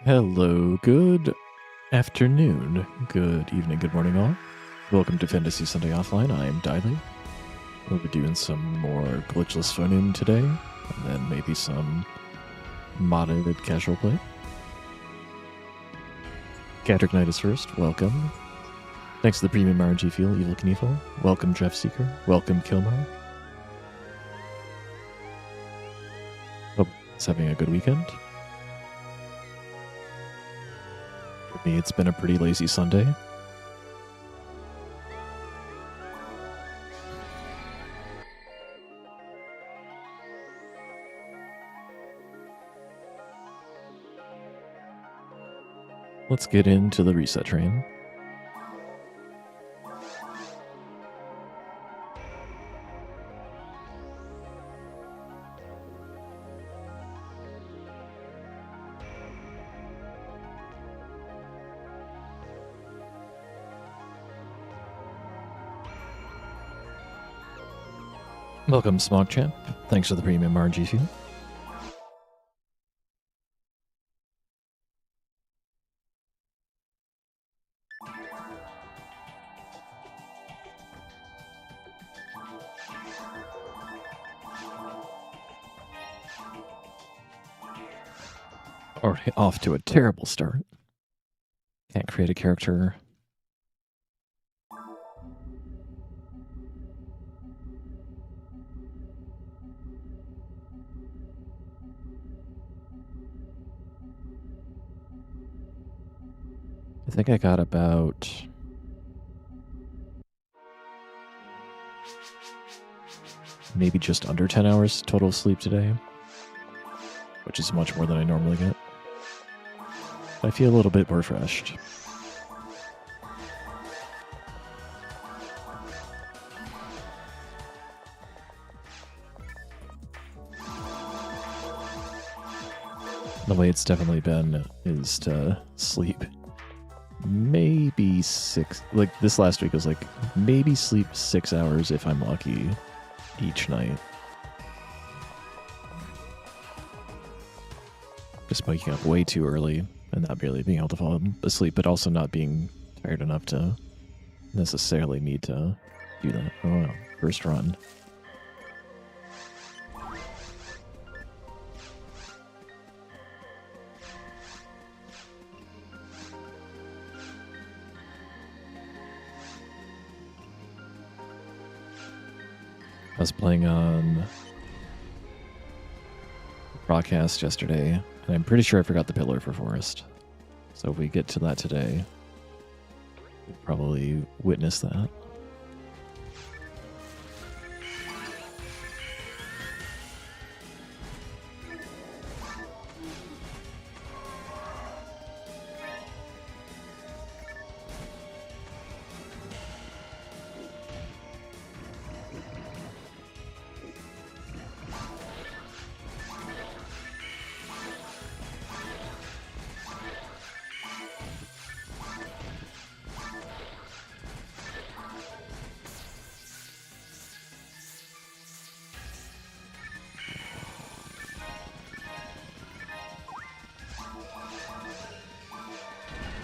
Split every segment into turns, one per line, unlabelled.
Hello, good afternoon, good evening, good morning, all. Welcome to Phantasy Sunday Offline. I am Diley. We'll be doing some more glitchless phonewm today, and then maybe some modded casual play. Gadrick Knight is first. Welcome. Thanks to the premium RNG Feel, Evil Knievel. Welcome, Jeff Seeker. Welcome, Kilmar. Hope it's having a good weekend. For me, it's been a pretty lazy Sunday. Let's get into the reset train. Welcome, SmogChamp. Thanks for the premium RNG Fuel. Already off to a terrible start. Can't create a character. I think I got about maybe just under 10 hours total sleep today, which is much more than I normally get. I feel a little bit refreshed. The way it's definitely been is to sleep maybe 6, like this last week was like maybe sleep 6 hours if I'm lucky each night. Just waking up way too early and not barely being able to fall asleep, but also not being tired enough to necessarily need to do that. Oh wow, first run. I was playing on broadcast yesterday, and I'm pretty sure I forgot the pillar for Forest. So if we get to that today, we'll probably witness that.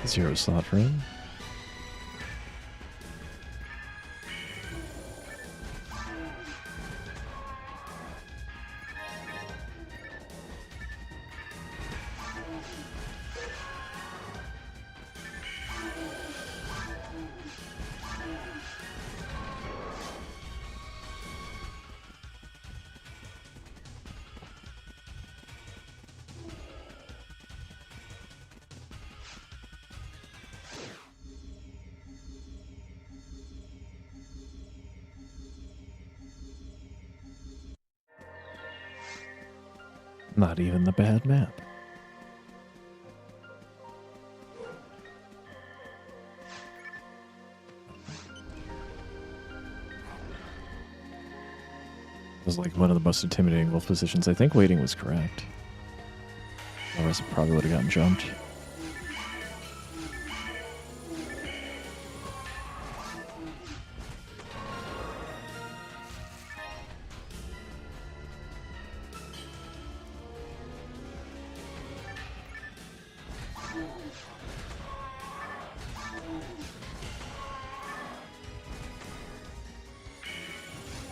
Zero slot for him. Not even the bad map. It was like one of the most intimidating wolf positions. I think waiting was correct. Otherwise, I probably would have gotten jumped.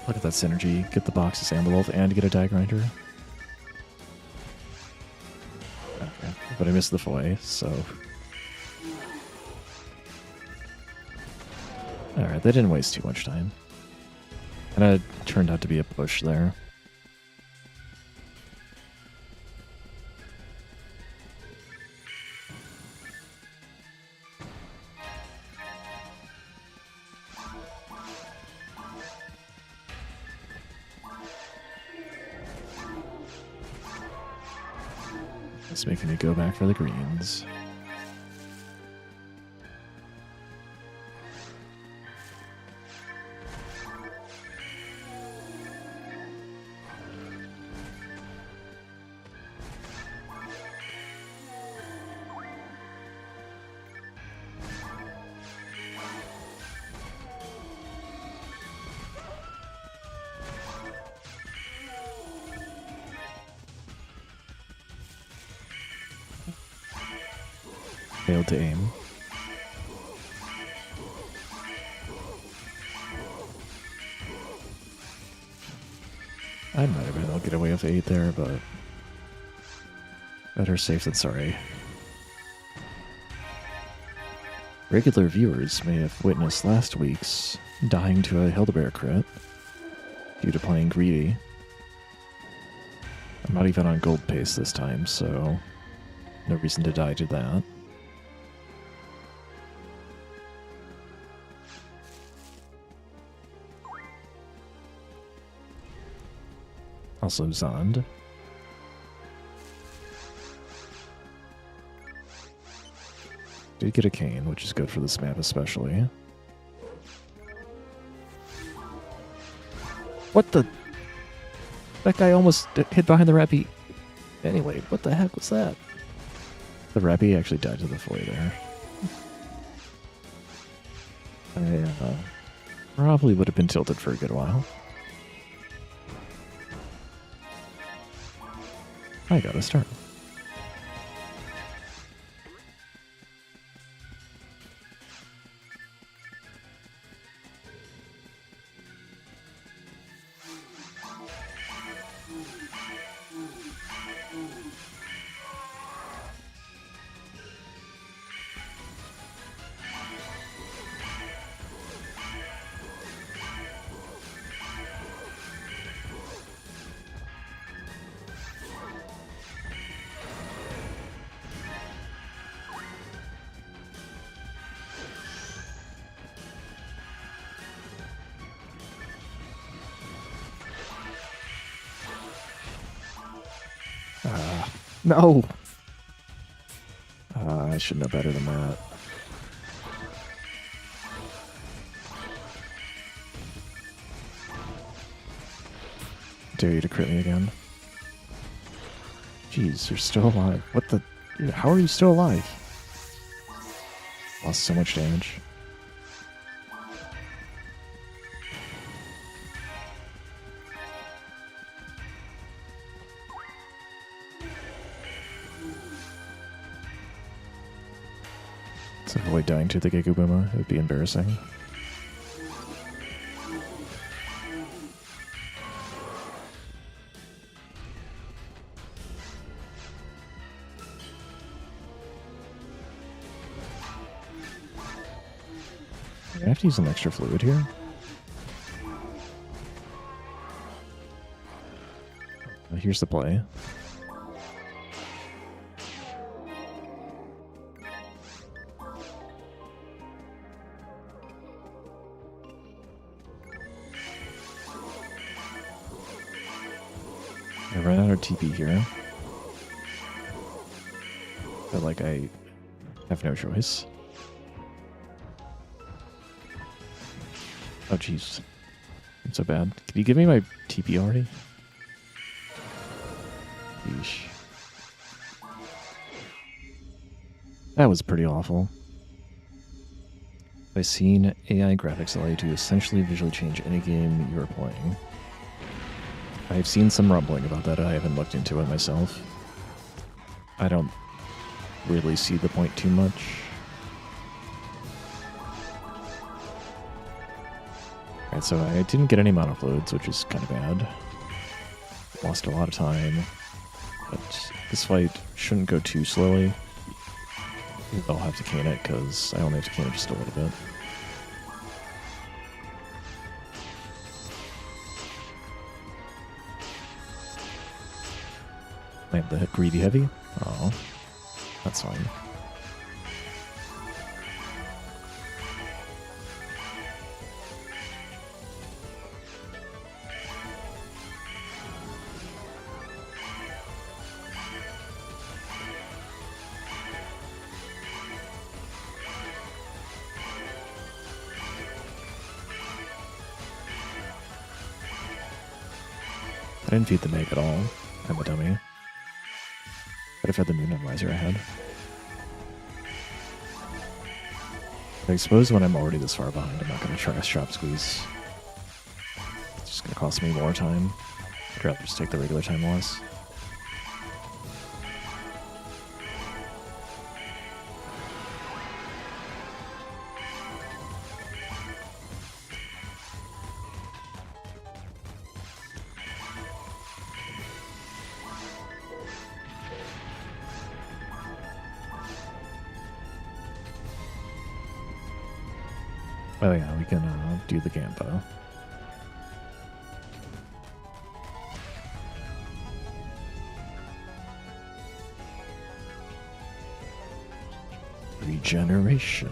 Look at that synergy. Get the boxes and the wolf and get a die grinder. Okay. But I missed the foy, so... Alright, they didn't waste too much time. And it turned out to be a push there. It's making me go back for the greens. Failed to aim. I might have been able to get away with 8 there, but better safe than sorry. Regular viewers may have witnessed last week's dying to a Hildebear crit due to playing greedy. I'm not even on gold pace this time, so no reason to die to that. Also Zond. Did get a cane, which is good for this map especially. What the? That guy almost hid behind the rappy. Anyway, what the heck was that? The rappy actually died to the foy there. I probably would have been tilted for a good while. I got a start. No! I should know better than that. Dare you to crit me again. Jeez, you're still alive. What the? How are you still alive? Lost so much damage. So avoid dying to the Gegubuma. It would be embarrassing. I have to use some extra fluid here. Here's the play. I ran out of TP here. But like I have no choice. Oh jeez. It's so bad. Can you give me my TP already? Yeesh. That was pretty awful. I've seen AI graphics allow you to essentially visually change any game you are playing. I've seen some rumbling about that. I haven't looked into it myself. I don't really see the point too much. Alright, so I didn't get any monofloats, which is kind of bad. Lost a lot of time. But this fight shouldn't go too slowly. I'll have to cane it, because I only have to cane it just a little bit. I have the greedy heavy. Oh, that's fine. I didn't feed the Meg at all. I'm a dummy. But if I had the Moon Analyzer ahead. I suppose when I'm already this far behind, I'm not going to try a Shop Squeeze. It's just going to cost me more time. I'd rather just take the regular time loss. Oh yeah, we can do the Gampo. Regeneration.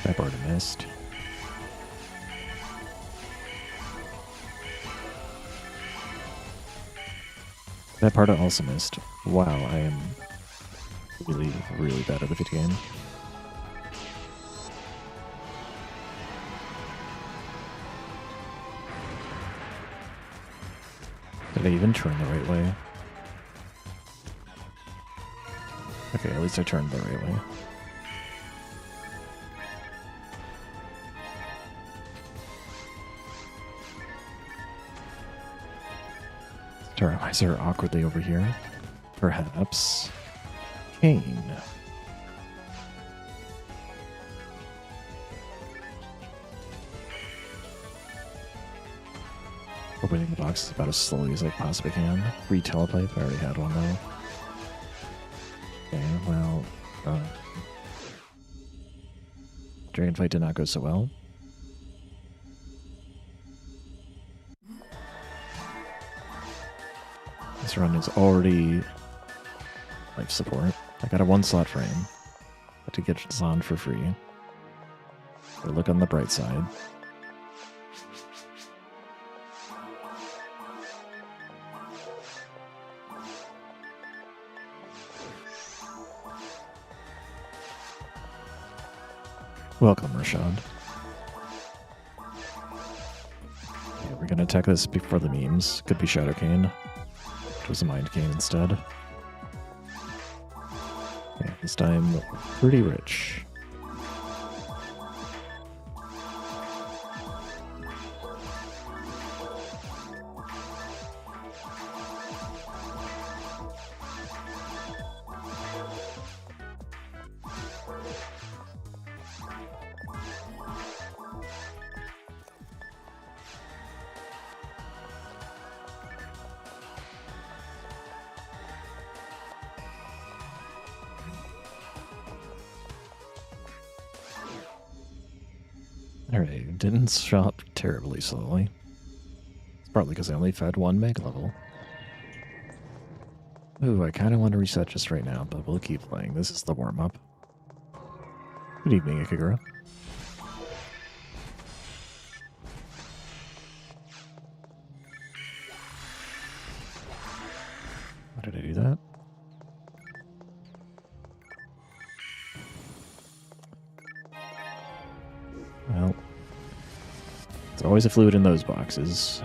I've already missed. That part I also missed. Wow, I am really, really bad at the video game. Did I even turn the right way? Okay, at least I turned the right way. Terrorizer awkwardly over here. Perhaps Kane. Opening the box about as slowly as I possibly can. Free telepipe. I already had one though. Okay, well, Dragon fight did not go so well. This run is already life support. I got a 1-slot frame. Got to get Zahn for free. So look on the bright side. Welcome, Rashad. Yeah, we're gonna attack this before the memes. Could be Shadow Cane. It was a Mind Cane instead. Yeah, this time pretty rich. Alright, didn't shop terribly slowly. It's partly because I only fed one Meg level. Ooh, I kind of want to reset just right now, but we'll keep playing. This is the warm-up. Good evening, Ikagura. Why did I do that? Well, there's always a fluid in those boxes.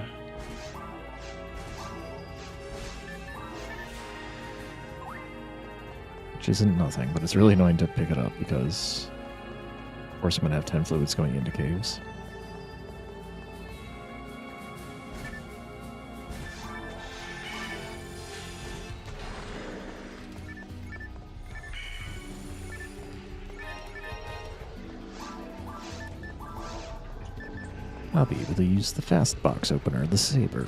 which isn't nothing, but it's really annoying to pick it up because, of course, I'm going to have 10 fluids going into caves. I'll be able to use the fast box opener, the saber.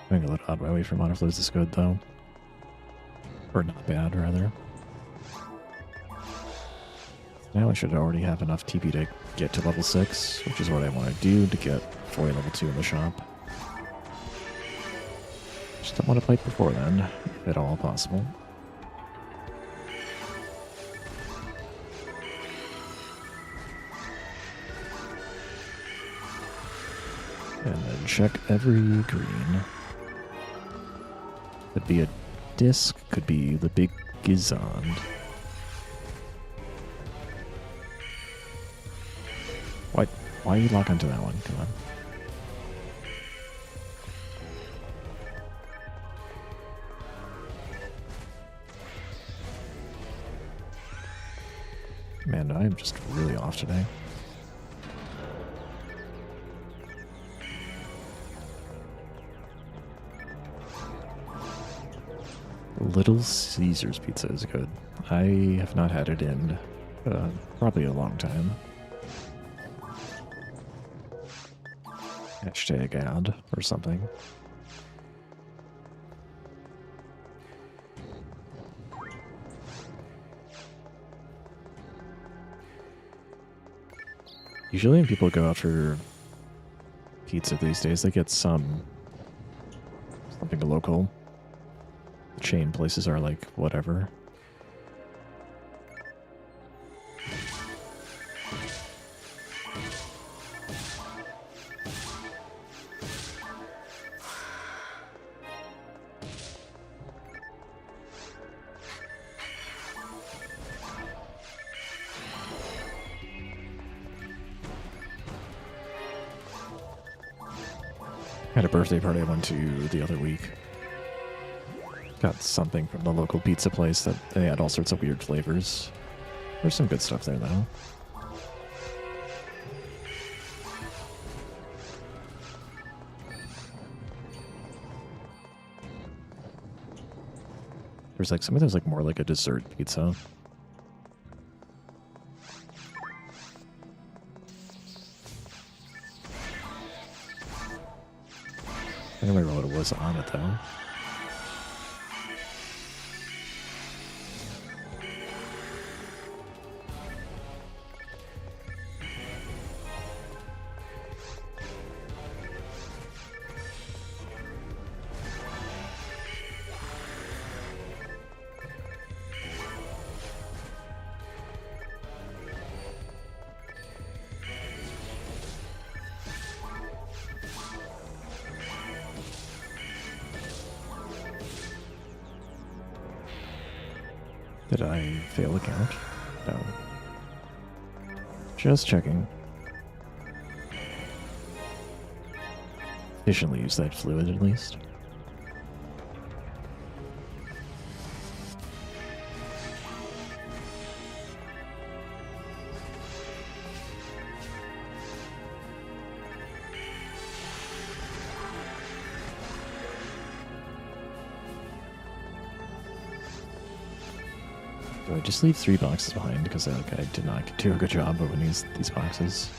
Doing a little out of my way from honor flows is good, though. Or not bad, rather. Now I should already have enough TP to get to level 6, which is what I want to do to get Foy level 2 in the shop. Just don't want to fight before then, if at all possible. And then check every green. Could be a disc, could be the big Gizond. Why you lock onto that one? Come on. Man, I'm just really off today. Little Caesar's pizza is good. I have not had it in probably a long time. Hashtag ad or something. Usually when people go out for pizza these days, they get something local. Chain places are like whatever. Had a birthday party I went to the other week. Got something from the local pizza place that they had all sorts of weird flavors. There's some good stuff there, though. There's like some of those like more like a dessert pizza. I don't remember what it was on it, though. Did I fail a count? No. Just checking. Efficiently use that fluid at least. Do I just leave 3 boxes behind because I did not do a good job opening these boxes?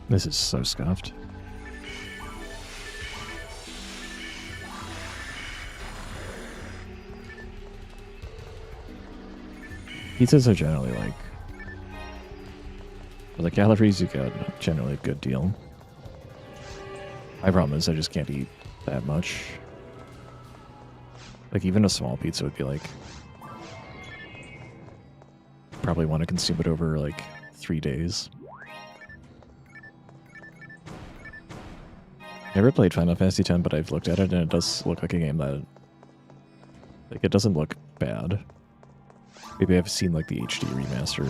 This is so scuffed. Pizzas are generally like, for the calories you get, generally a good deal. My problem is I just can't eat that much. Like, even a small pizza would be like, probably want to consume it over like 3 days. Never played Final Fantasy X, but I've looked at it and it does look like a game that, like, it doesn't look bad. Maybe I've seen like the HD remaster.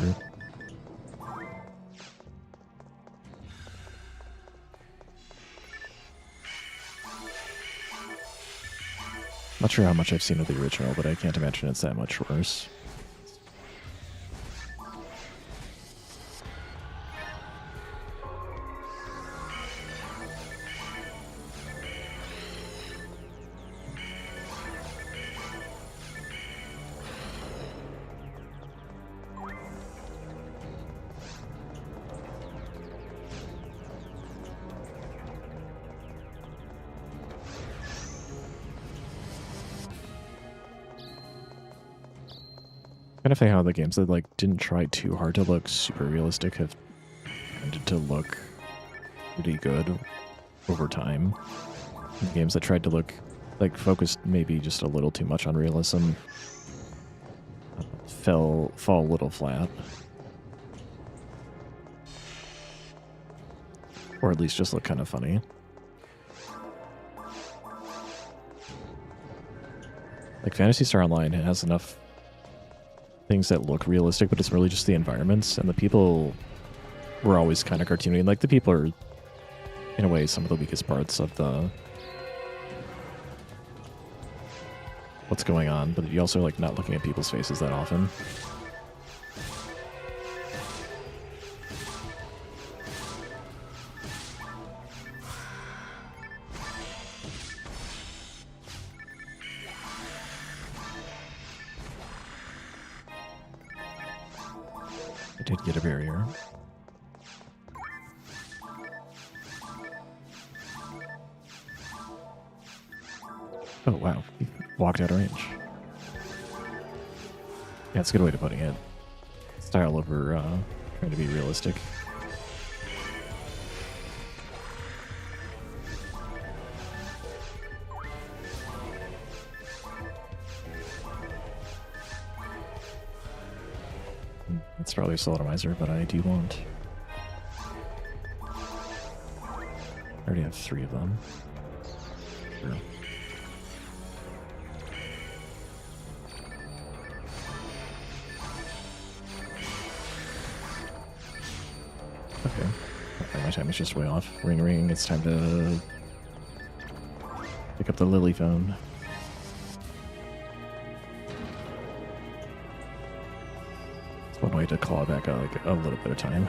Not sure how much I've seen of the original, but I can't imagine it's that much worse. Kind of funny how the games that like didn't try too hard to look super realistic have tended to look pretty good over time. And the games that tried to look like focused maybe just a little too much on realism fall a little flat, or at least just look kind of funny. Like Phantasy Star Online has enough things that look realistic, but it's really just the environments, and the people were always kind of cartoony. And like the people are, in a way, some of the weakest parts of the what's going on, but you also like not looking at people's faces that often. I did get a barrier. Oh, wow. He walked out of range. Yeah, it's a good way to putting it. Style over trying to be realistic. It's probably a sodomizer, but I do want. I already have 3 of them. Sure. Okay. My time is just way off. Ring ring, it's time to pick up the Lily phone. It's one way to claw back like a little bit of time.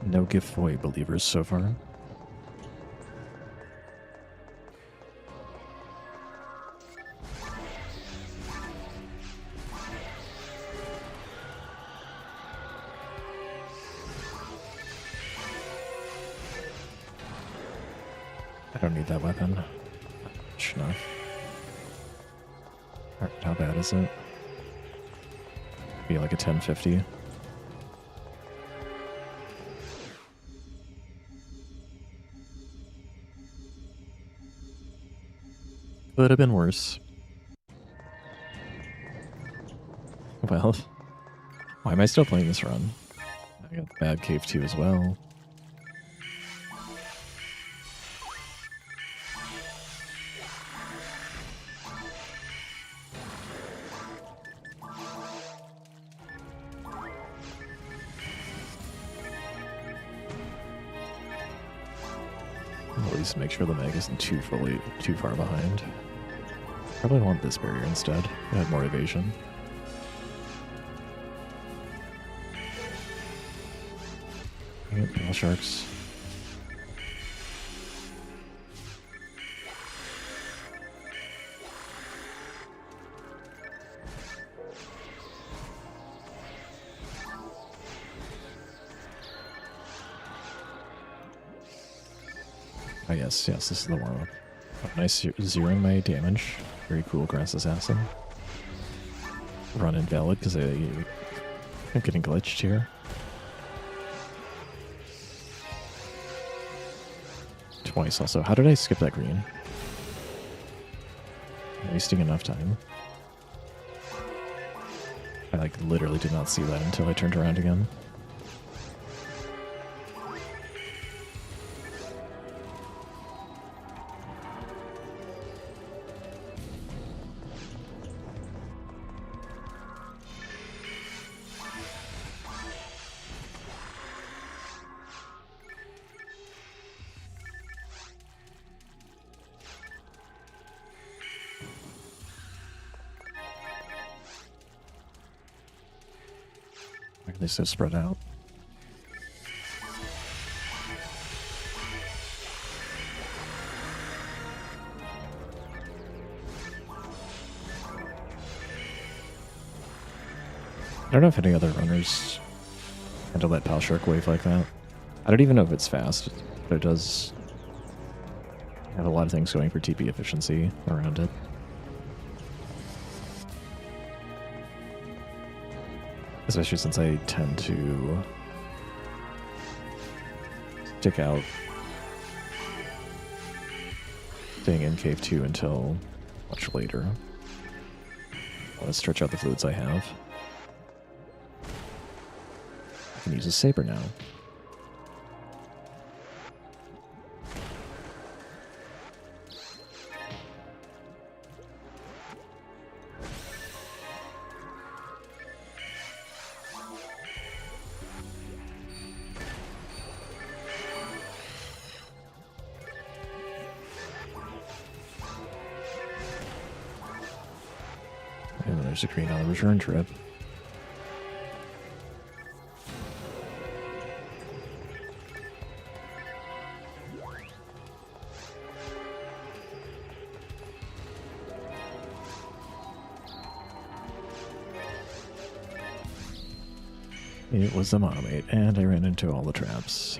No giveaway believers so far. I don't need that weapon. Much enough. Alright, how bad is it? Be like a 1050. Could have been worse. Well, why am I still playing this run? I got Bad Cave 2 as well. At least make sure the mag isn't too far behind. Probably want this barrier instead. It had more evasion. Alright, ball sharks. Oh yes, this is the warm-up. Oh, nice zeroing my damage. Very cool, Grass Assassin. run invalid because I'm getting glitched here. Twice also. How did I skip that green? I'm wasting enough time. I like literally did not see that until I turned around again. Why are they so spread out? I don't know if any other runners handle that Pal Shark wave like that. I don't even know if it's fast, but it does have a lot of things going for TP efficiency around it. Especially since I tend to stick out staying in Cave 2 until much later. I want to stretch out the fluids I have. I can use a saber now. And there's a green on the return trip. It was a monomate, and I ran into all the traps.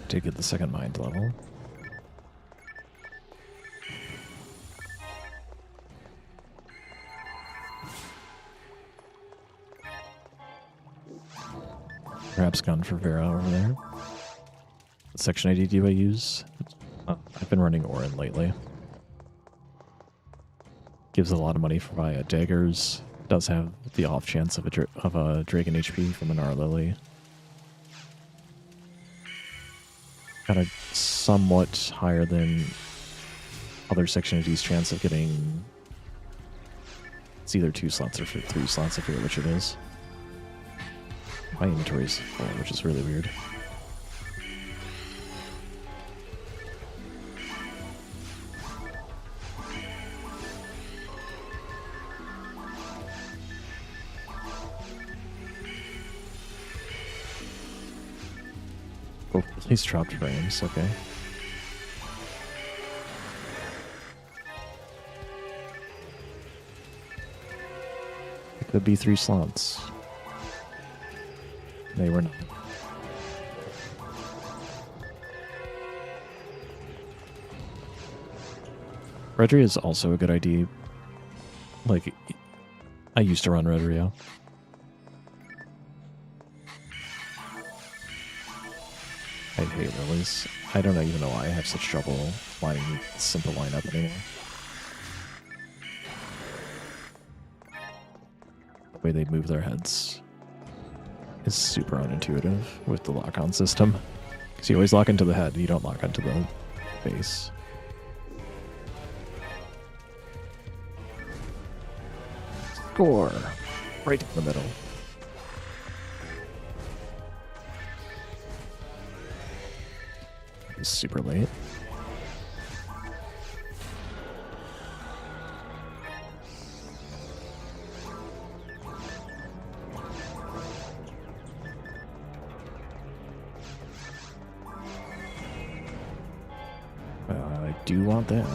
Did get the second mind level. Perhaps gun for Vera over there. What section ID do I use? I've been running Orin lately. Gives a lot of money for via daggers. Does have the off chance of a Dragon HP from an R-Lily. Got a somewhat higher than other section ID's chance of getting. It's either 2 slots or 3 slots, I forget which it is. My inventory's full, which is really weird. Oh, he's dropped frames, okay. It could be 3 slots. They were not. Redria is also a good idea. Like, I used to run Redria. I hate lilies. I don't even know why I have such trouble lining simple lineup anymore. The way they move their heads is super unintuitive with the lock-on system. Because you always lock into the head, you don't lock onto the face. Score! Right in the middle. It's super late. I do want that.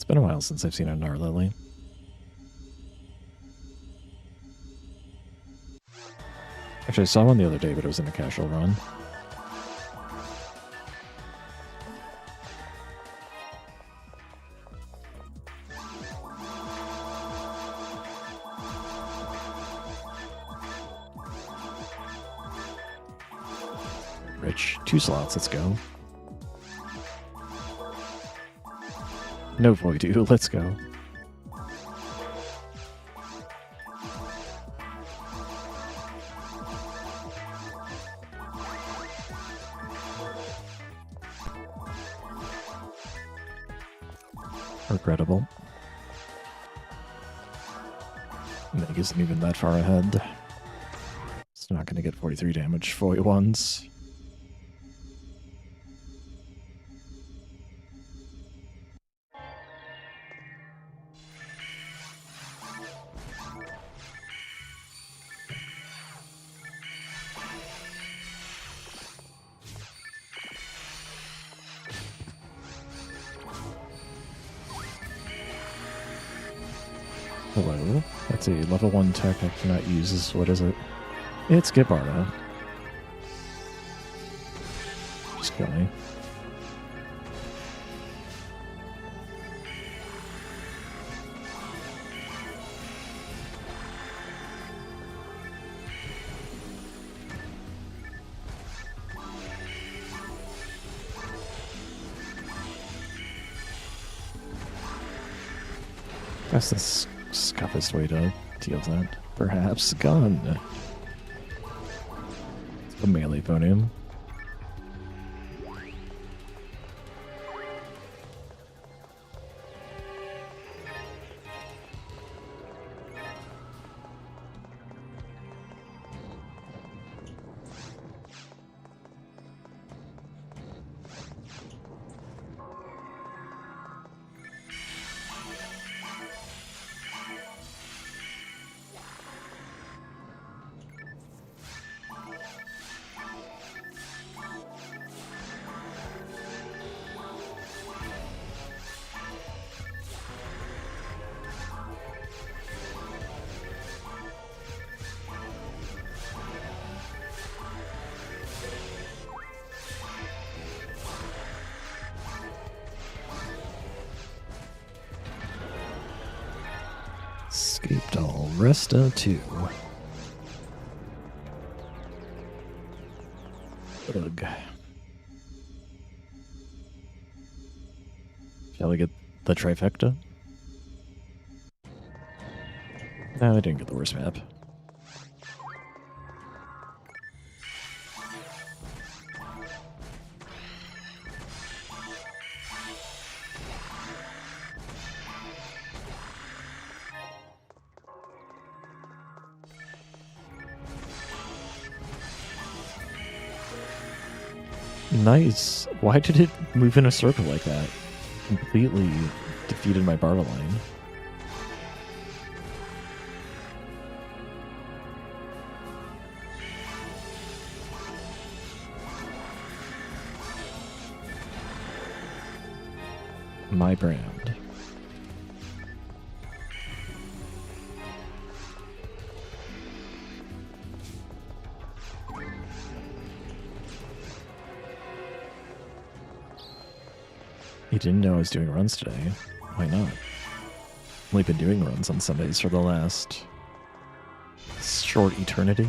It's been a while since I've seen a Gnar Lily. Actually, I saw one the other day, but it was in a casual run. Rich, 2 slots, let's go. No Voidu, let's go. Regrettable. Meg isn't even that far ahead. It's not going to get 43 damage for it once. Hello. That's a level 1 tech I cannot use. What is it? It's Gibardo. Just kill me. That's the scuffest way to deal with that. Perhaps gun. A melee FOnewm. Escaped all Resta too. Ugh. Shall we get the trifecta? No, I didn't get the worst map. Nice. Why did it move in a circle like that? Completely defeated my barter line. My brand. You didn't know I was doing runs today. Why not? I've only been doing runs on Sundays for the last short eternity.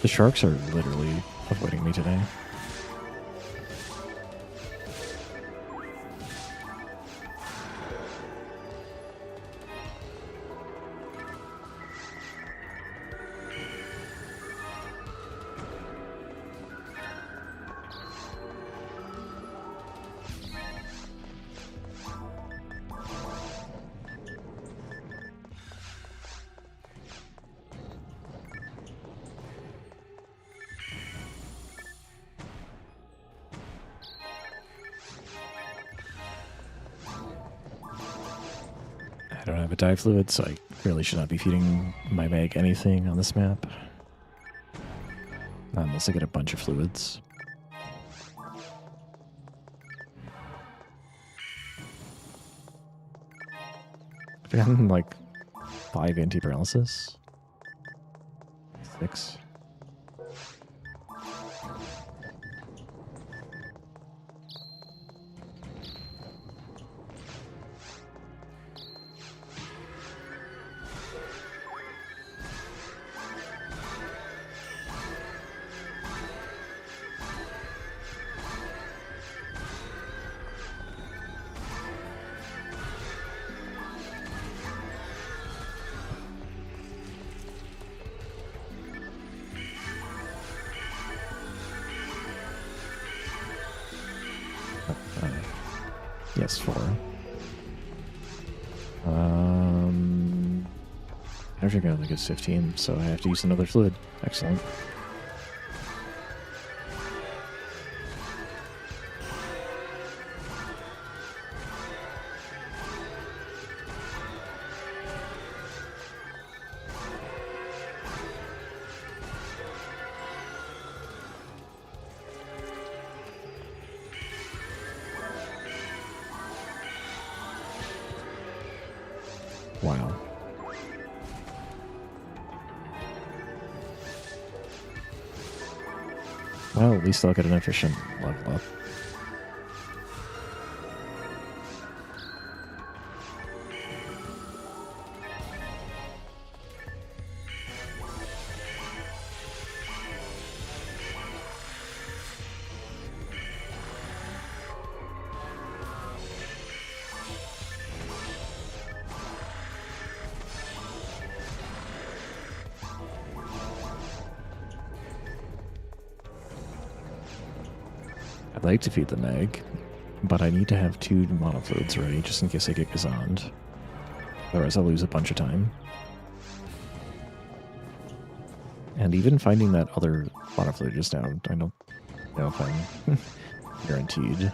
The sharks are literally avoiding me today. I don't have a dye fluid, so I really should not be feeding my mag anything on this map. Not unless I get a bunch of fluids. I've gotten like 5 anti-paralysis. 6. Yes, 4. Energy gun only gives 15, so I have to use another fluid. Excellent. Wow. Well, at least I'll get an efficient level up. I'd like to feed the mag, but I need to have 2 monofluids ready just in case I get Gazond. Otherwise I'll lose a bunch of time. And even finding that other monofluid just now, I don't know if I'm guaranteed.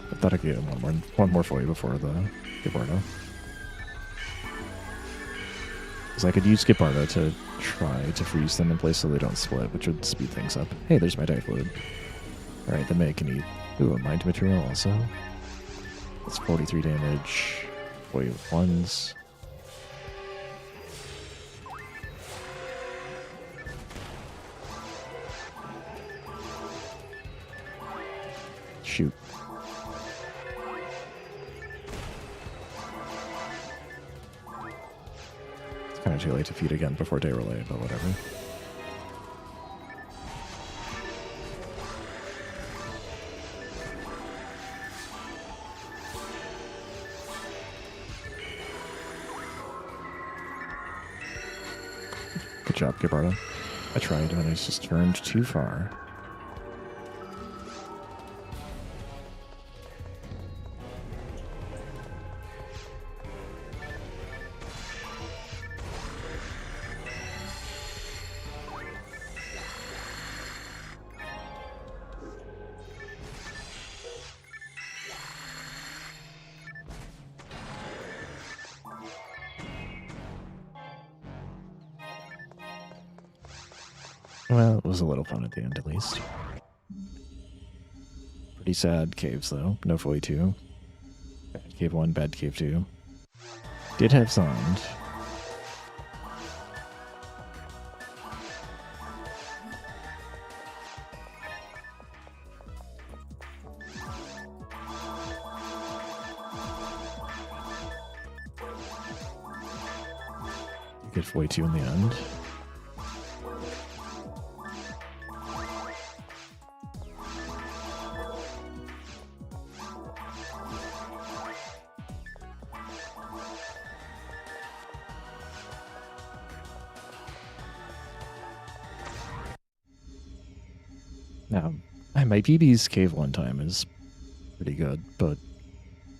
I thought I could get one more for you before the Gibbardo. Because I could use Gibbardo to try to freeze them in place so they don't split, which would speed things up. Hey, there's my dye fluid. Alright, the Meg can eat. Ooh, a mind material also. That's 43 damage. 40 with ones. Shoot. It's kind of too late to feed again before day relay, but whatever. Good job, Gibbardo. I tried, and I just turned too far. Well, it was a little fun at the end, at least. Pretty sad caves, though. No 42. Bad cave 1, bad cave 2. Did have Zond. You get 42 in the end. Now, My PB's cave one time is pretty good, but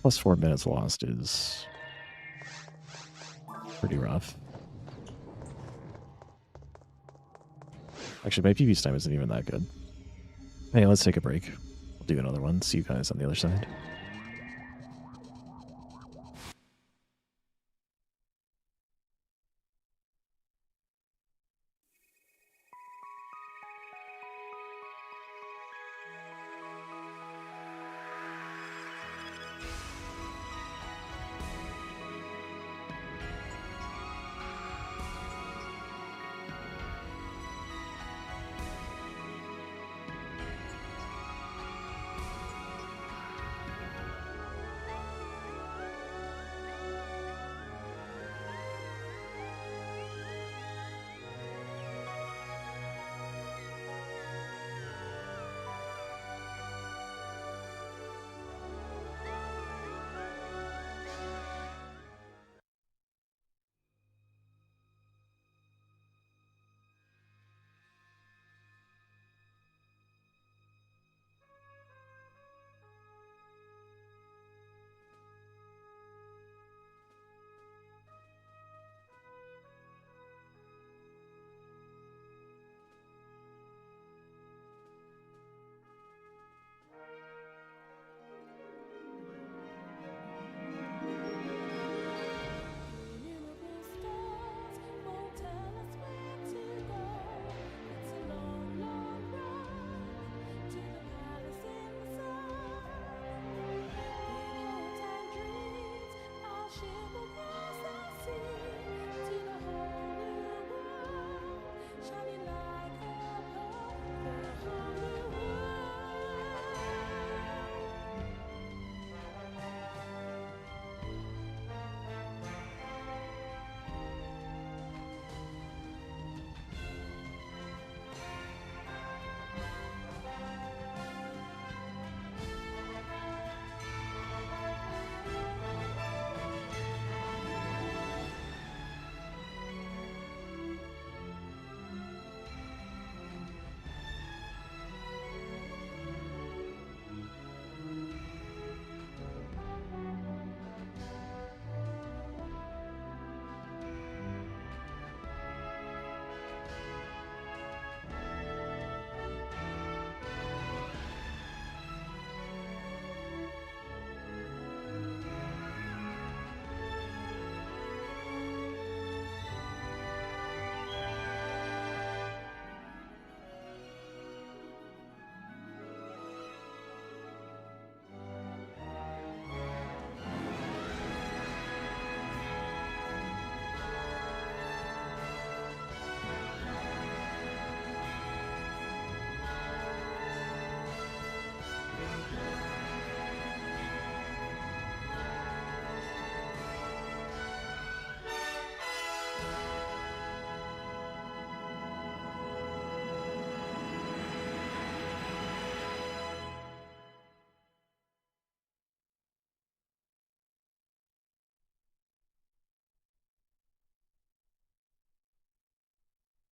plus 4 minutes lost is pretty rough. Actually, my PB's time isn't even that good. Hey, let's take a break. We'll do another one. See you guys on the other side.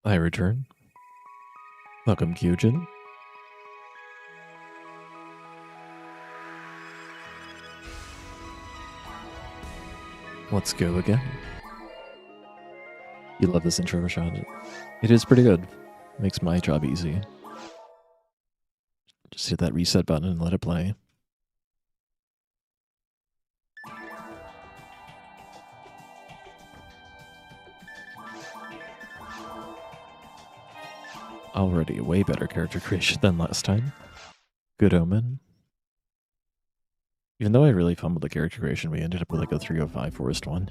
I return. Welcome, Kyujin. Let's go again. You love this intro, Rashad? It is pretty good. Makes my job easy. Just hit that reset button and let it play. Already a way better character creation than last time. Good omen. Even though I really fumbled the character creation, we ended up with like a 305 forest one.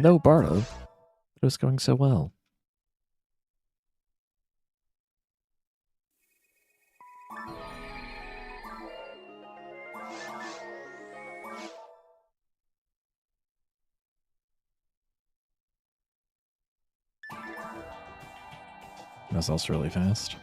No Bardo. It was going so well. That's also really fast.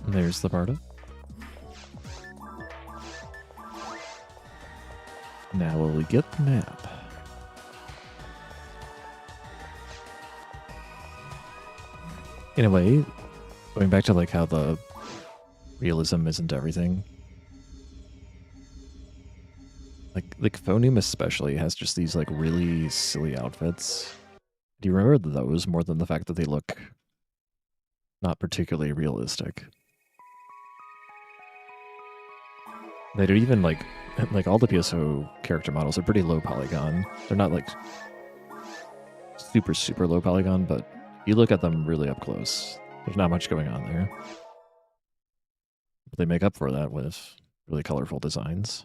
There's the Barda. Now will we get the map? In a way, going back to like how the realism isn't everything. Like FOnewm especially has just these like really silly outfits. Do you remember those more than the fact that they look not particularly realistic? They do even like all the PSO character models are pretty low polygon. They're not like super low polygon, but you look at them really up close. There's not much going on there. But they make up for that with really colorful designs.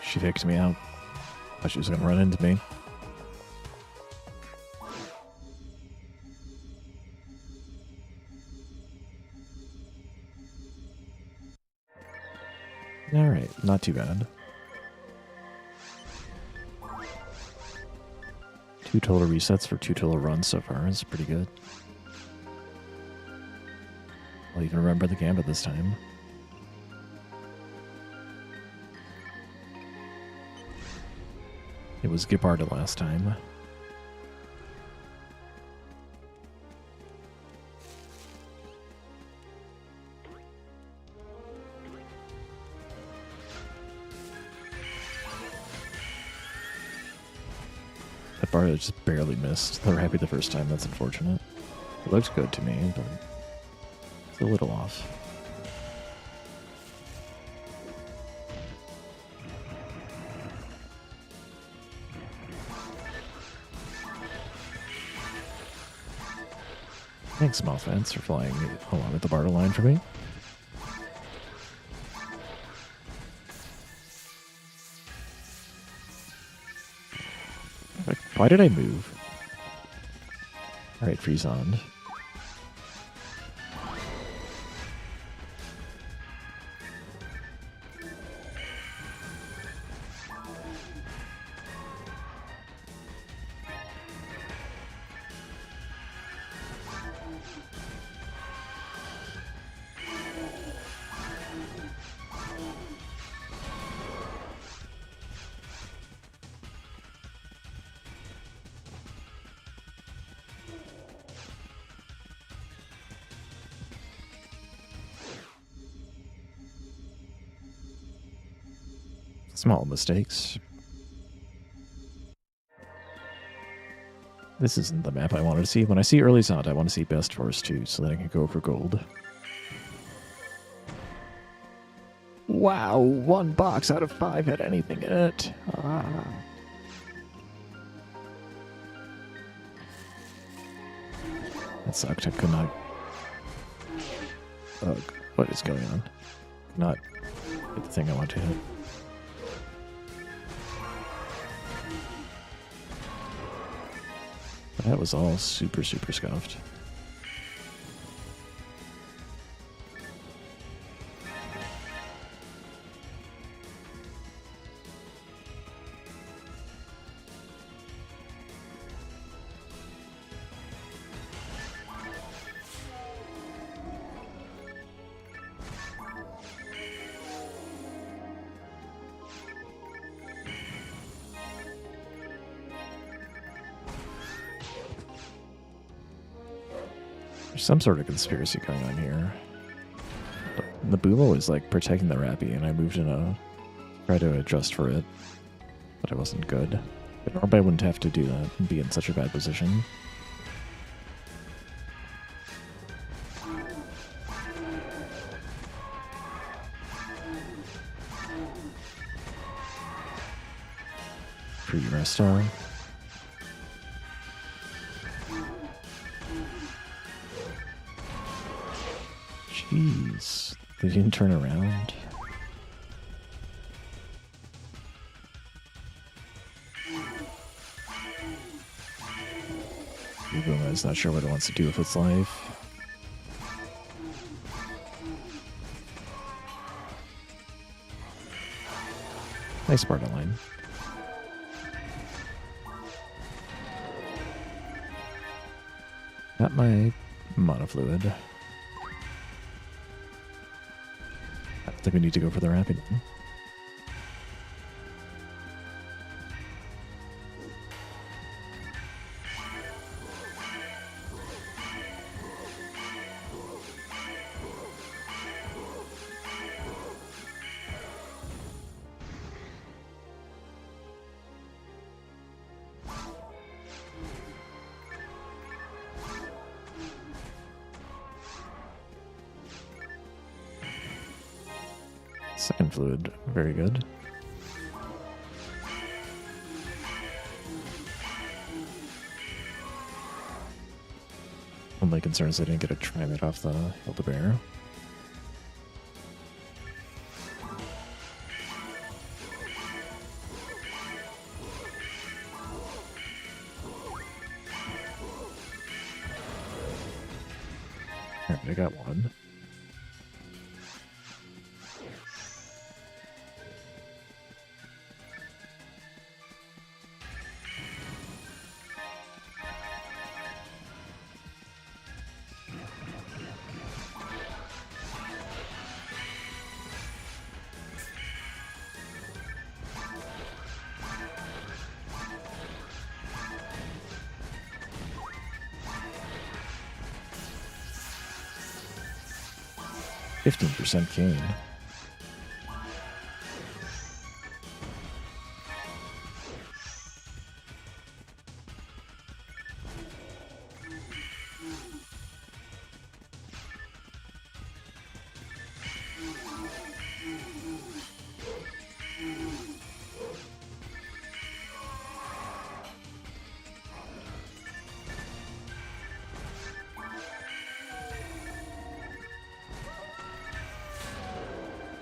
She faked me out. Thought she was going to run into me. Alright, not too bad. 2 total resets for 2 total runs so far is pretty good. I'll even remember the gambit this time. It was Gibarda last time. That Barda just barely missed. They were happy the first time. That's unfortunate. It looks good to me, but it's a little off. Thanks, Mothfans, for flying along with the Barda line for me. Why did I move? Alright, freeze on. Small mistakes. This isn't the map I wanted to see. When I see early Zond, I want to see best first too, so that I can go for gold. Wow, 1 box out of 5 had anything in it. That sucked. I could not... Ugh, what is going on? Could not hit the thing I want to hit. That was all super, super scuffed. There's some sort of conspiracy going on here. The Boomo is like protecting the Rappy, and I moved in a... try to adjust for it, but I wasn't good. But normally I wouldn't have to do that and be in such a bad position. Free rest star. Jeez, they didn't turn around. Ubuma is not sure what it wants to do with its life. Nice Sparta line. Got my monofluid. I think we need to go for the rapid one. Second fluid, very good. Only concern is I didn't get a Trimate off the Hildebear. Alright, I got one. %, gain.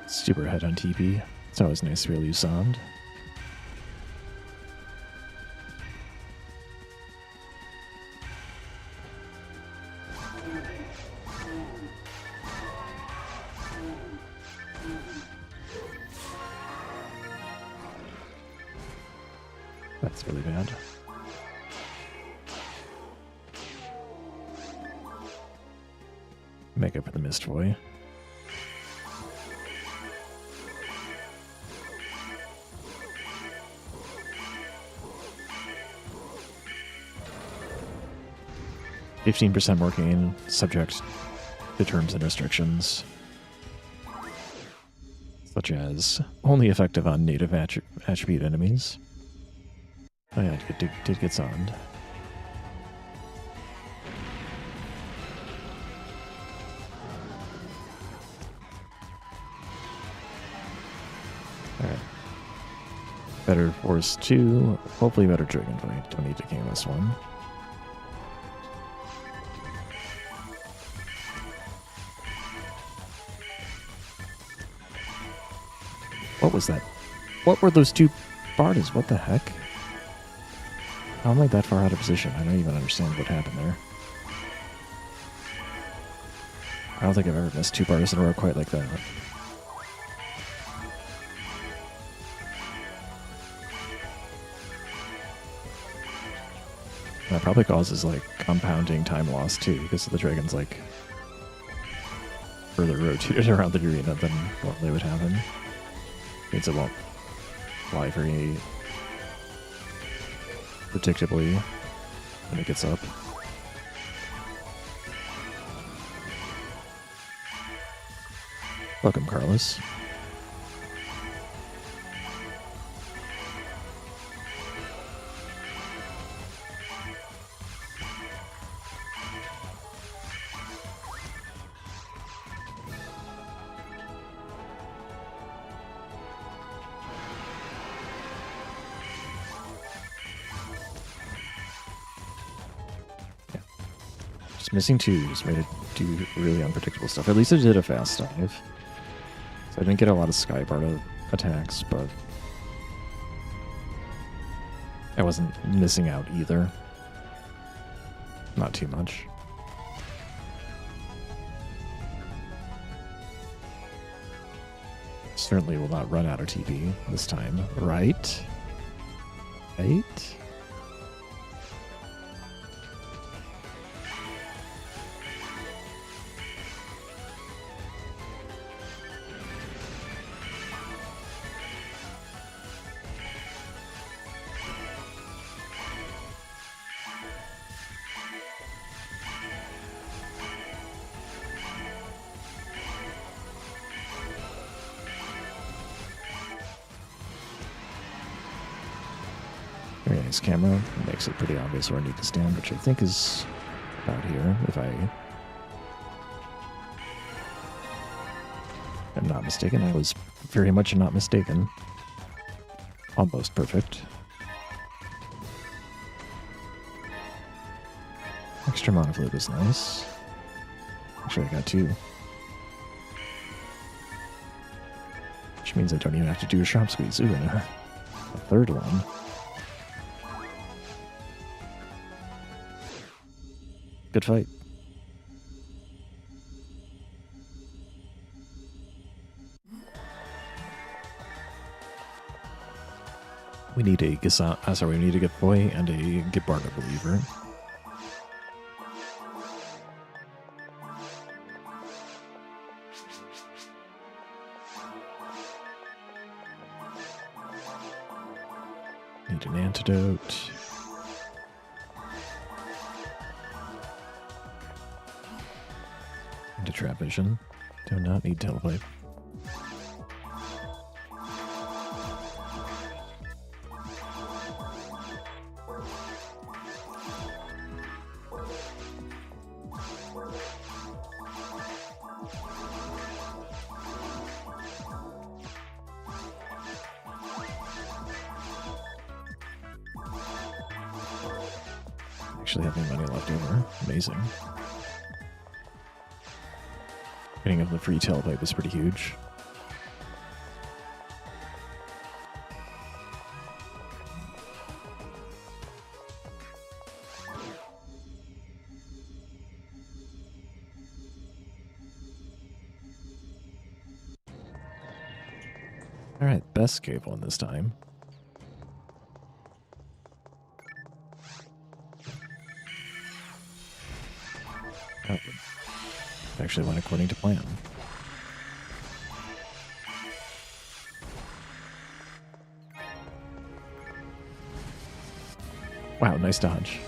Super head on TP. It's always nice to really use Zond. That's really bad. Make up for the Mist Boy. %, more gain, subject to terms and restrictions. such as only effective on native attribute enemies. Oh yeah, it did get summoned. Alright. Better Force 2, hopefully better Dragon Blade. Don't need to king this one. What was that? What were those two Bardas? What the heck? How am I that far out of position? I don't even understand what happened there. I don't think I've ever missed two Bardas in a row quite like that. That probably causes like compounding time loss too, because the dragons like further rotated around the arena than normally would happen. Means it won't fly very predictably when it gets up. Welcome, Carlos. Missing twos made it do really unpredictable stuff. At least it did a fast dive. So I didn't get a lot of Sky Barda attacks, but I wasn't missing out either. Not too much. Certainly will not run out of TP this time, right? Right? Very nice camera. It makes it pretty obvious where I need to stand, which I think is about here, if I am not mistaken. I was very much not mistaken. Almost perfect. Extra mana flip is nice. Actually, I got two. Which means I don't even have to do a sharp squeeze. Ooh, and a third one. Good fight. We need a we need a Get Boy and a Get Barda Believer. Need an antidote. And a trap vision. Do not need teleplay. Actually have any money left over. Amazing. Getting of the free teleplay was pretty huge. Alright, best cave one this time. Oh, actually went according to plan. Wow, nice dodge.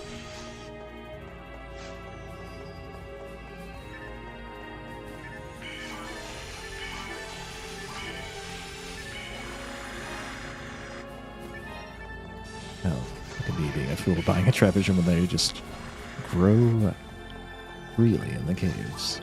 fool buying a trap vision when they just grow freely in the caves.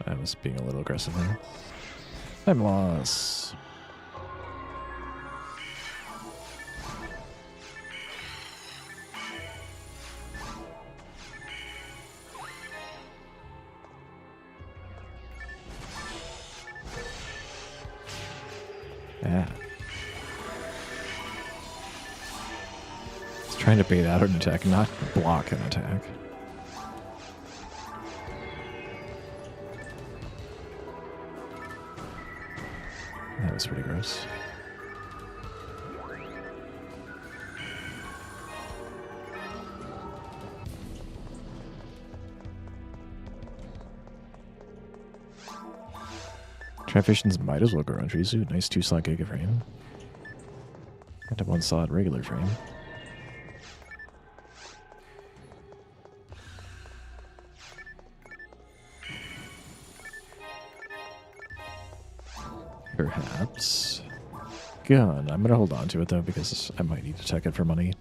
I was being a little aggressive there. Time loss. Yeah. It's trying to bait out an attack, not block an attack. That was pretty gross. Trap visions might as well grow on trees. Ooh, nice 2-slot Giga frame. And a 1-slot regular frame. Perhaps. Gun. I'm going to hold on to it, though, because I might need to tech it for money.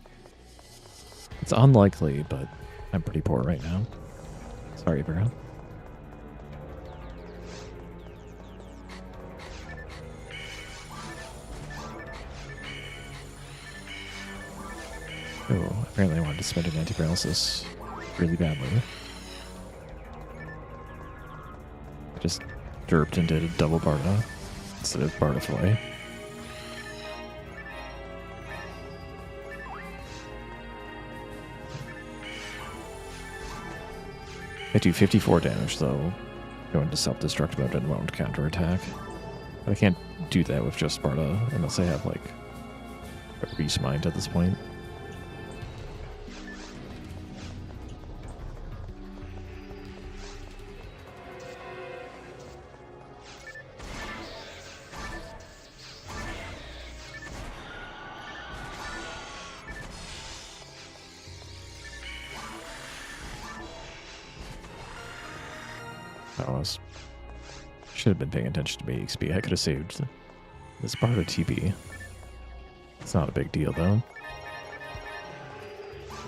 It's unlikely, but I'm pretty poor right now. Sorry, bro. Oh, apparently I wanted to spend an anti-paralysis really badly. I just derped and did a double Barda instead of Barda Flay. I do 54 damage, though. Go into self-destruct mode and won't counterattack. But I can't do that with just Barda unless I have, like, a Reese Mind at this point. Should have been paying attention to my XP. I could have saved this part of TP. It's not a big deal, though.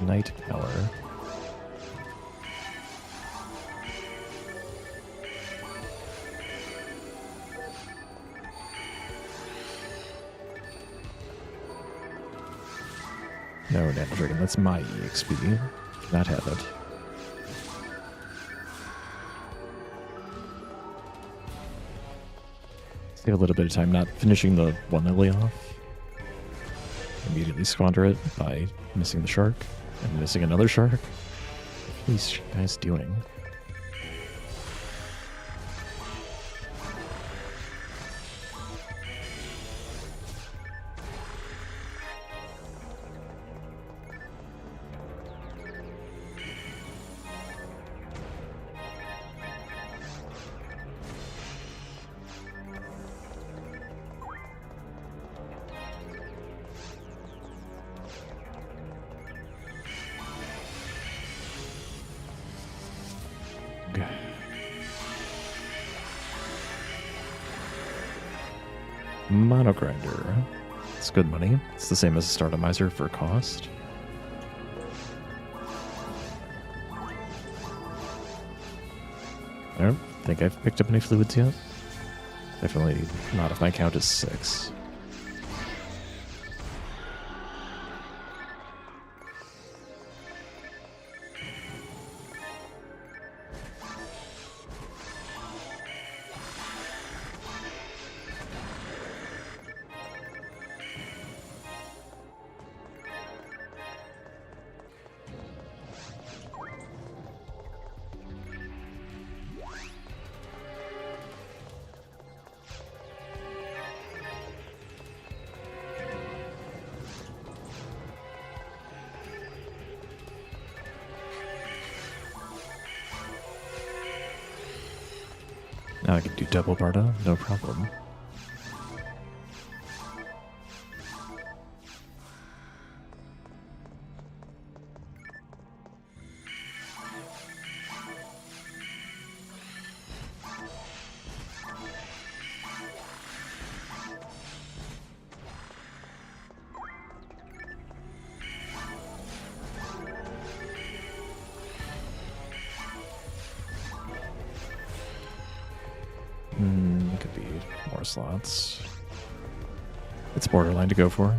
Night Power. No, Nano Dragon, that's my EXP. Cannot have it. Save a little bit of time not finishing the one lily off. Immediately squander it by missing the shark and missing another shark. What are these guys doing? Mono Grinder. It's good money. It's the same as a Stardomizer for cost. I don't think I've picked up any fluids yet. Definitely not if my count is 6. Now I can do double Barda, no problem. Could be more slots. It's borderline to go for.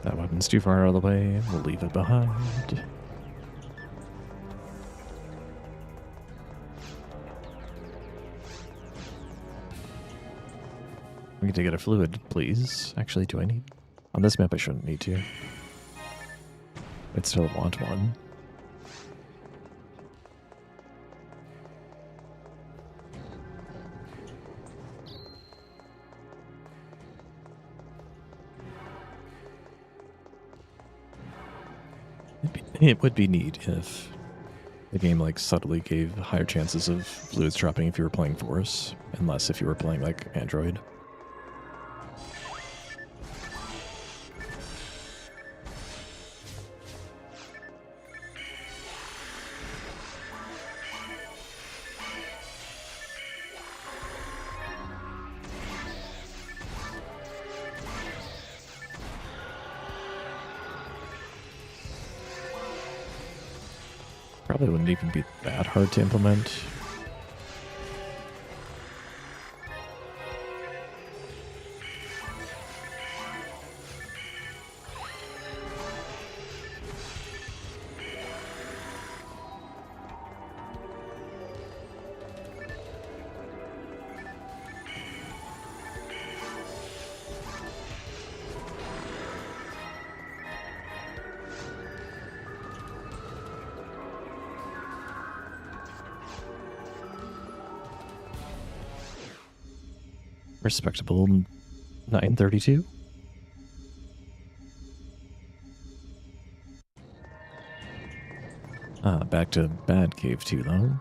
That weapon's too far out of the way. We'll leave it behind. We need to get a fluid, please. Actually, do I need... On this map, I shouldn't need to. I'd still want one. It would be neat if the game like subtly gave higher chances of fluids dropping if you were playing Force, and less if you were playing like Android. Probably wouldn't even be that hard to implement. Respectable 932. Back to Bad Cave 2 though.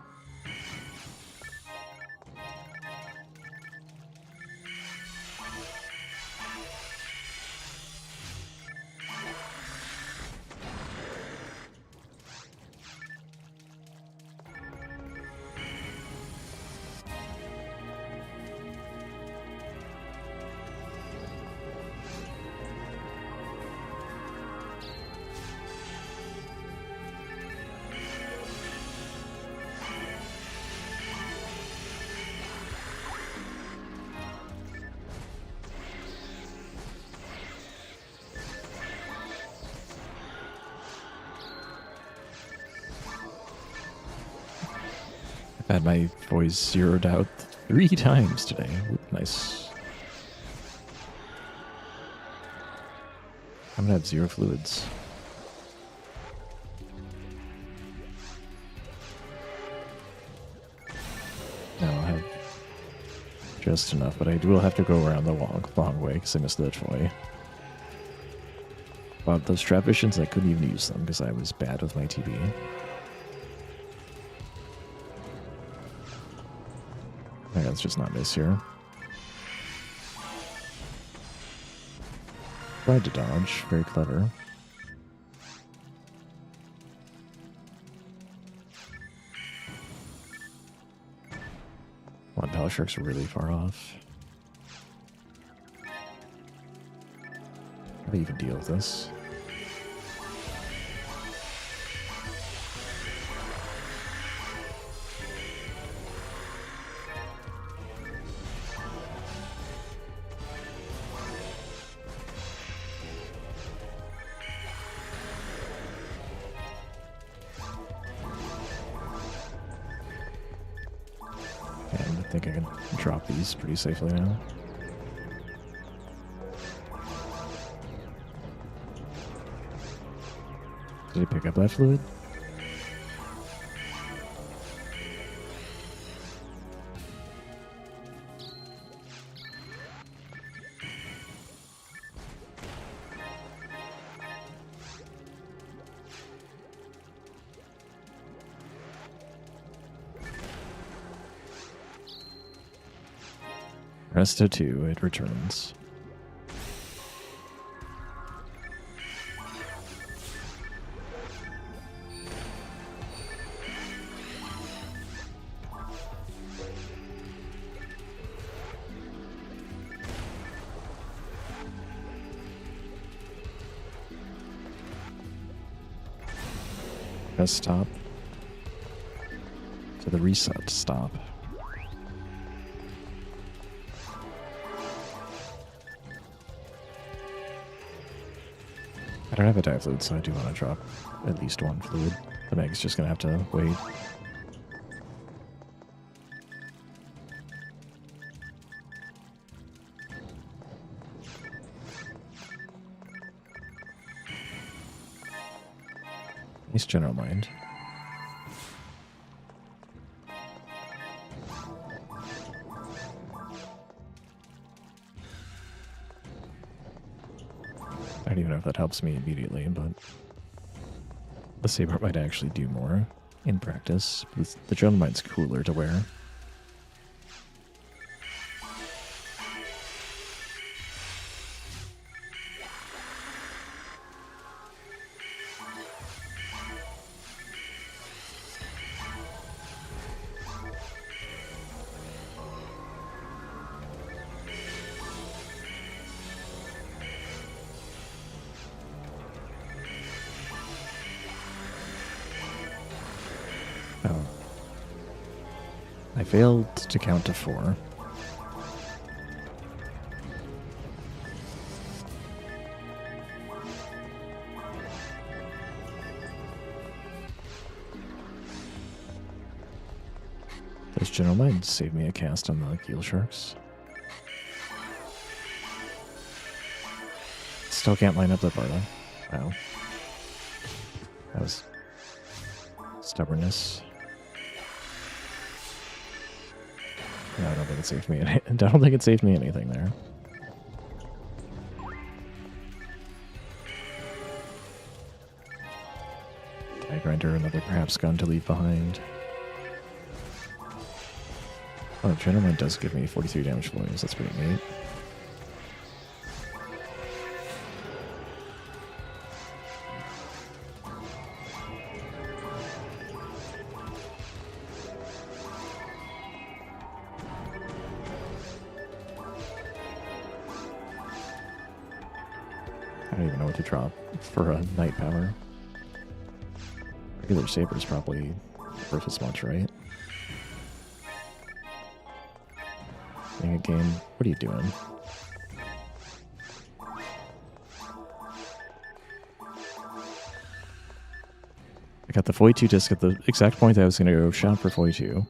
I've had my voice zeroed out 3 times today. Ooh, nice. I'm gonna have 0 fluids. No, I'll have just enough, but I will have to go around the long way because I missed the way. But those trap visions, I couldn't even use them because I was bad with my TB. Okay, let's just not miss here. Tried to dodge. Very clever. One Pal Shark's really far off. How do you even deal with this? I think I can drop these pretty safely now. Did he pick up that fluid? Presto 2, it returns. Press stop to the reset stop. I don't have a dive fluid, so I do want to drop at least one fluid. The Meg's just going to have to wait. Nice general mind. I don't even know if that helps me immediately, but the saber might actually do more in practice. The general mind's cooler to wear. Oh. I failed to count to 4. Those general minds saved me a cast on the keel sharks. Still can't line up the bar though. Wow. That was stubbornness. No, I don't think it saved me. I don't think it saved me anything there. Die grinder, another perhaps gun to leave behind. Oh, Adrenaline does give me 43 damage flows. That's pretty neat. I don't even know what to drop for a night power. Regular saber is probably worth as much, right? Dang it, game. What are you doing? I got the 42 disc at the exact point that I was going to go shop for 42.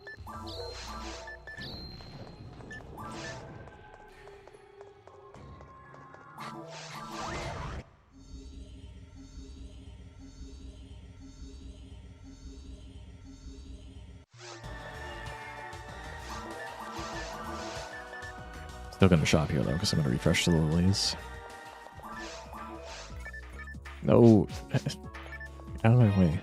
Still gonna shop here though, because I'm gonna refresh the lilies. No, get out of my way.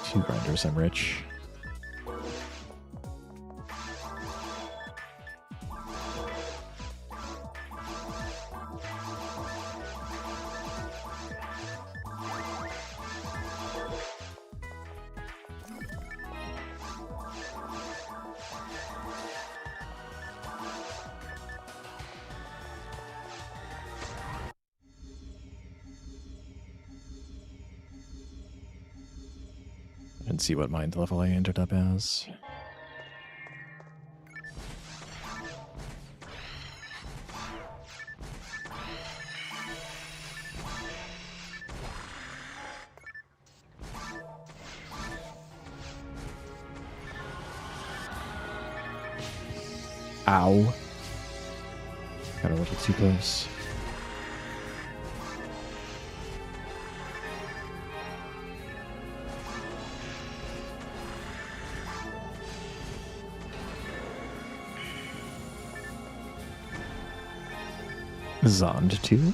Two grinders, I'm rich. And see what mind level I ended up as. Ow. Got a little too close. Zond 2.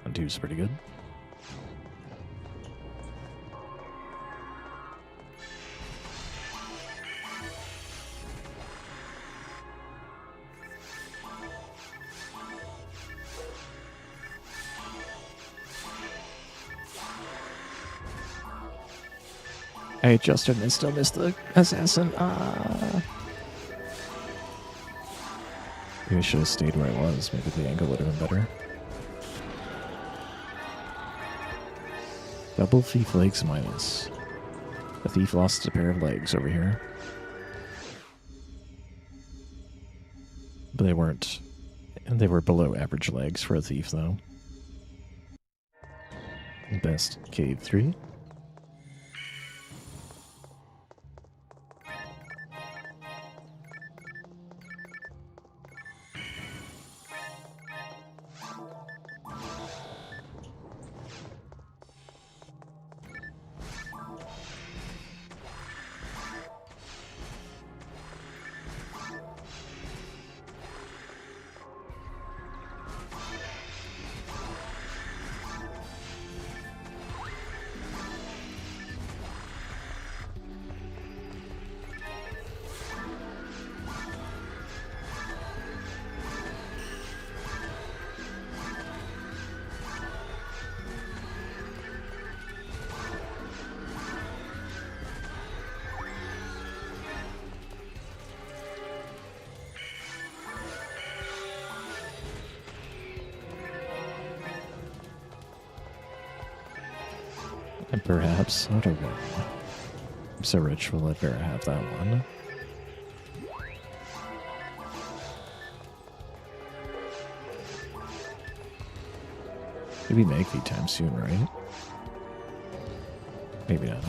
1-2 is pretty good. I adjusted and I still missed the assassin. Maybe I should have stayed where I was. Maybe the angle would have been better. Double thief legs minus. The thief lost a pair of legs over here. But they weren't. And they were below average legs for a thief, though. Best cave 3. And perhaps auto win. I'm so rich, we'll let Vera have that one. Maybe make the time soon, right? Maybe not.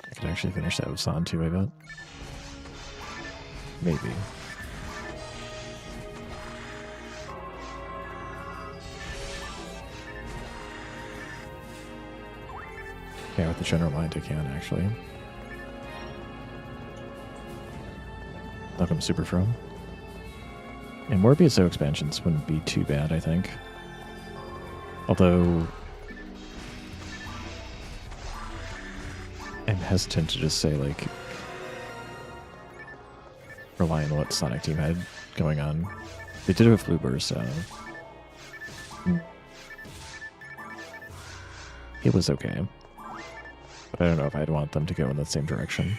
I could actually finish that with San too, I bet. Maybe. Yeah, with the general mind I can, actually. Welcome, Super From. And more BSO expansions wouldn't be too bad, I think. Although I'm hesitant to just say, like, rely on what Sonic Team had going on. They did it with Bloober, so it was okay. But I don't know if I'd want them to go in that same direction.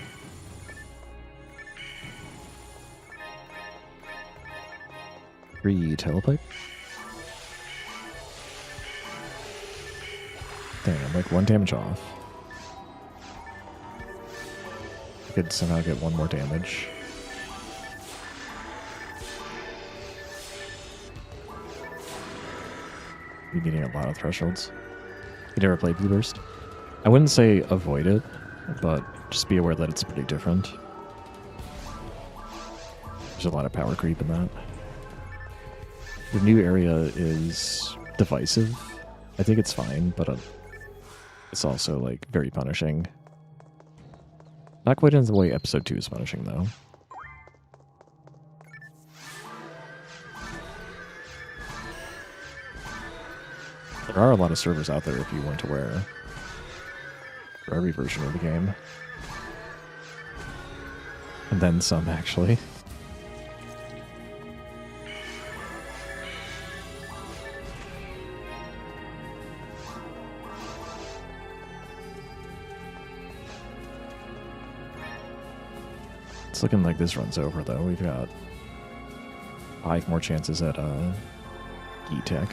Telepipe. Dang, I'm like 1 damage off. I could somehow get 1 more damage. You're getting a lot of thresholds. You never played Blue Burst? I wouldn't say avoid it, but just be aware that it's pretty different. There's a lot of power creep in that. The new area is divisive. I think it's fine, but it's also, like, very punishing. Not quite in the way Episode 2 is punishing, though. There are a lot of servers out there if you weren't aware. For every version of the game. And then some, actually. It's looking like this runs over, though. We've got 5 more chances at E-Tech.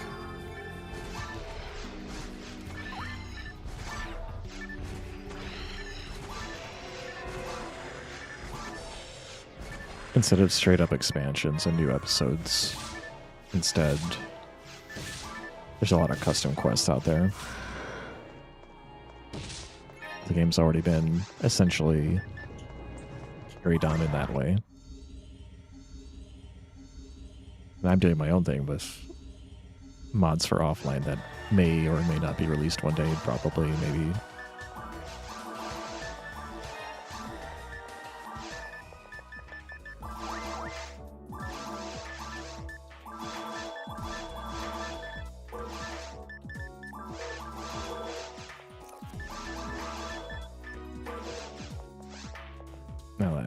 instead of straight up expansions and new episodes. Instead, there's a lot of custom quests out there. The game's already been essentially carried on in that way. And I'm doing my own thing with mods for offline that may or may not be released one day, probably, maybe.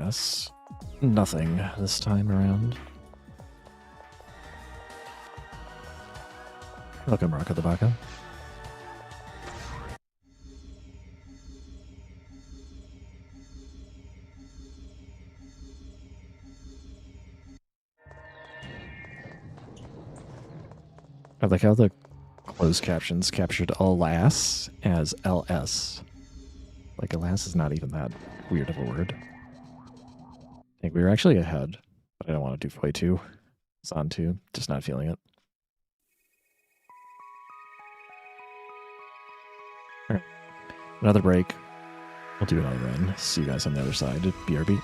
Alas, nothing this time around. Welcome, Rocka the Baka. I like how the closed captions captured alas as LS. Like, alas is not even that weird of a word. I think we were actually ahead, but I don't want to do way too. It's on two, just not feeling it. All right. Another break. We'll do another run. See you guys on the other side. BRB.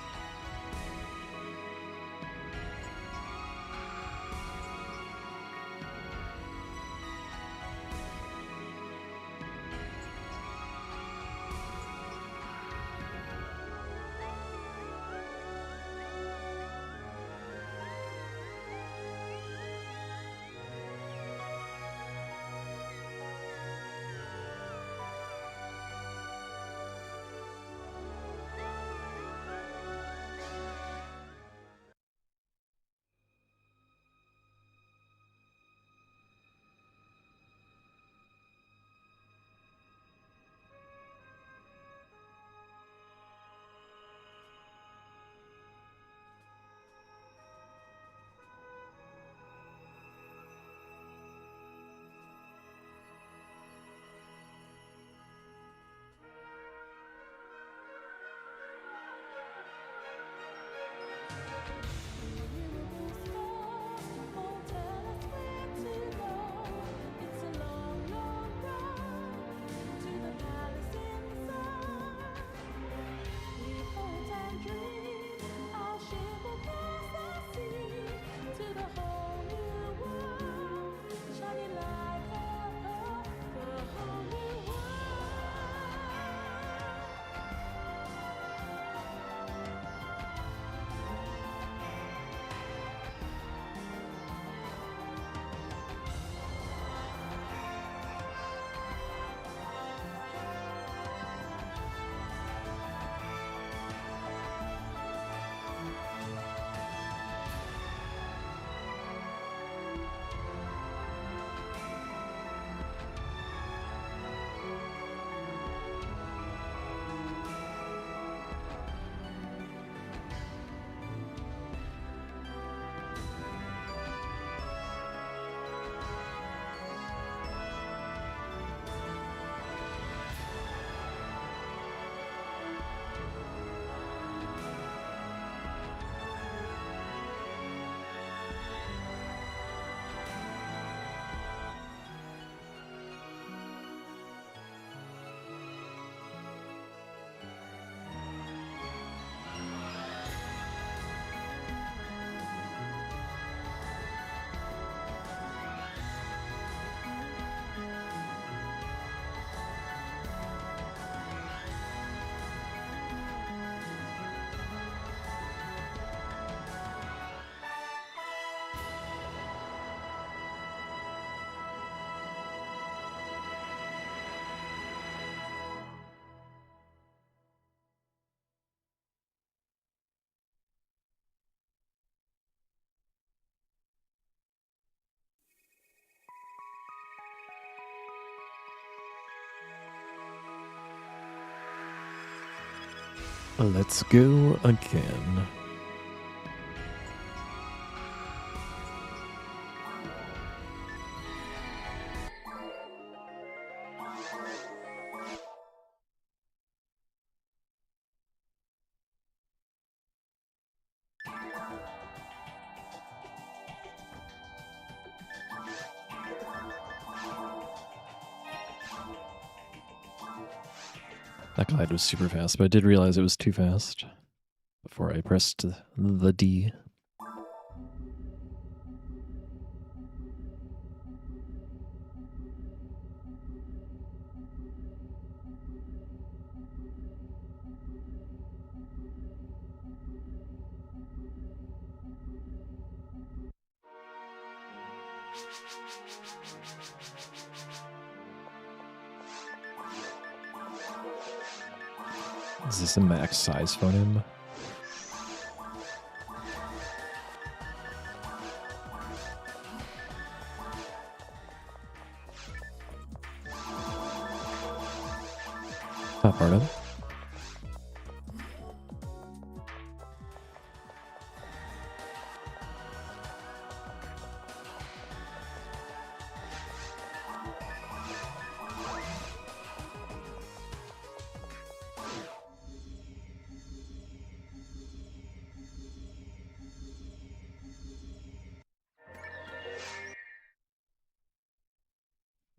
Let's go again. That glide was super fast, but I did realize it was too fast before I pressed the D. Is this a max size phoneme? Top part of it.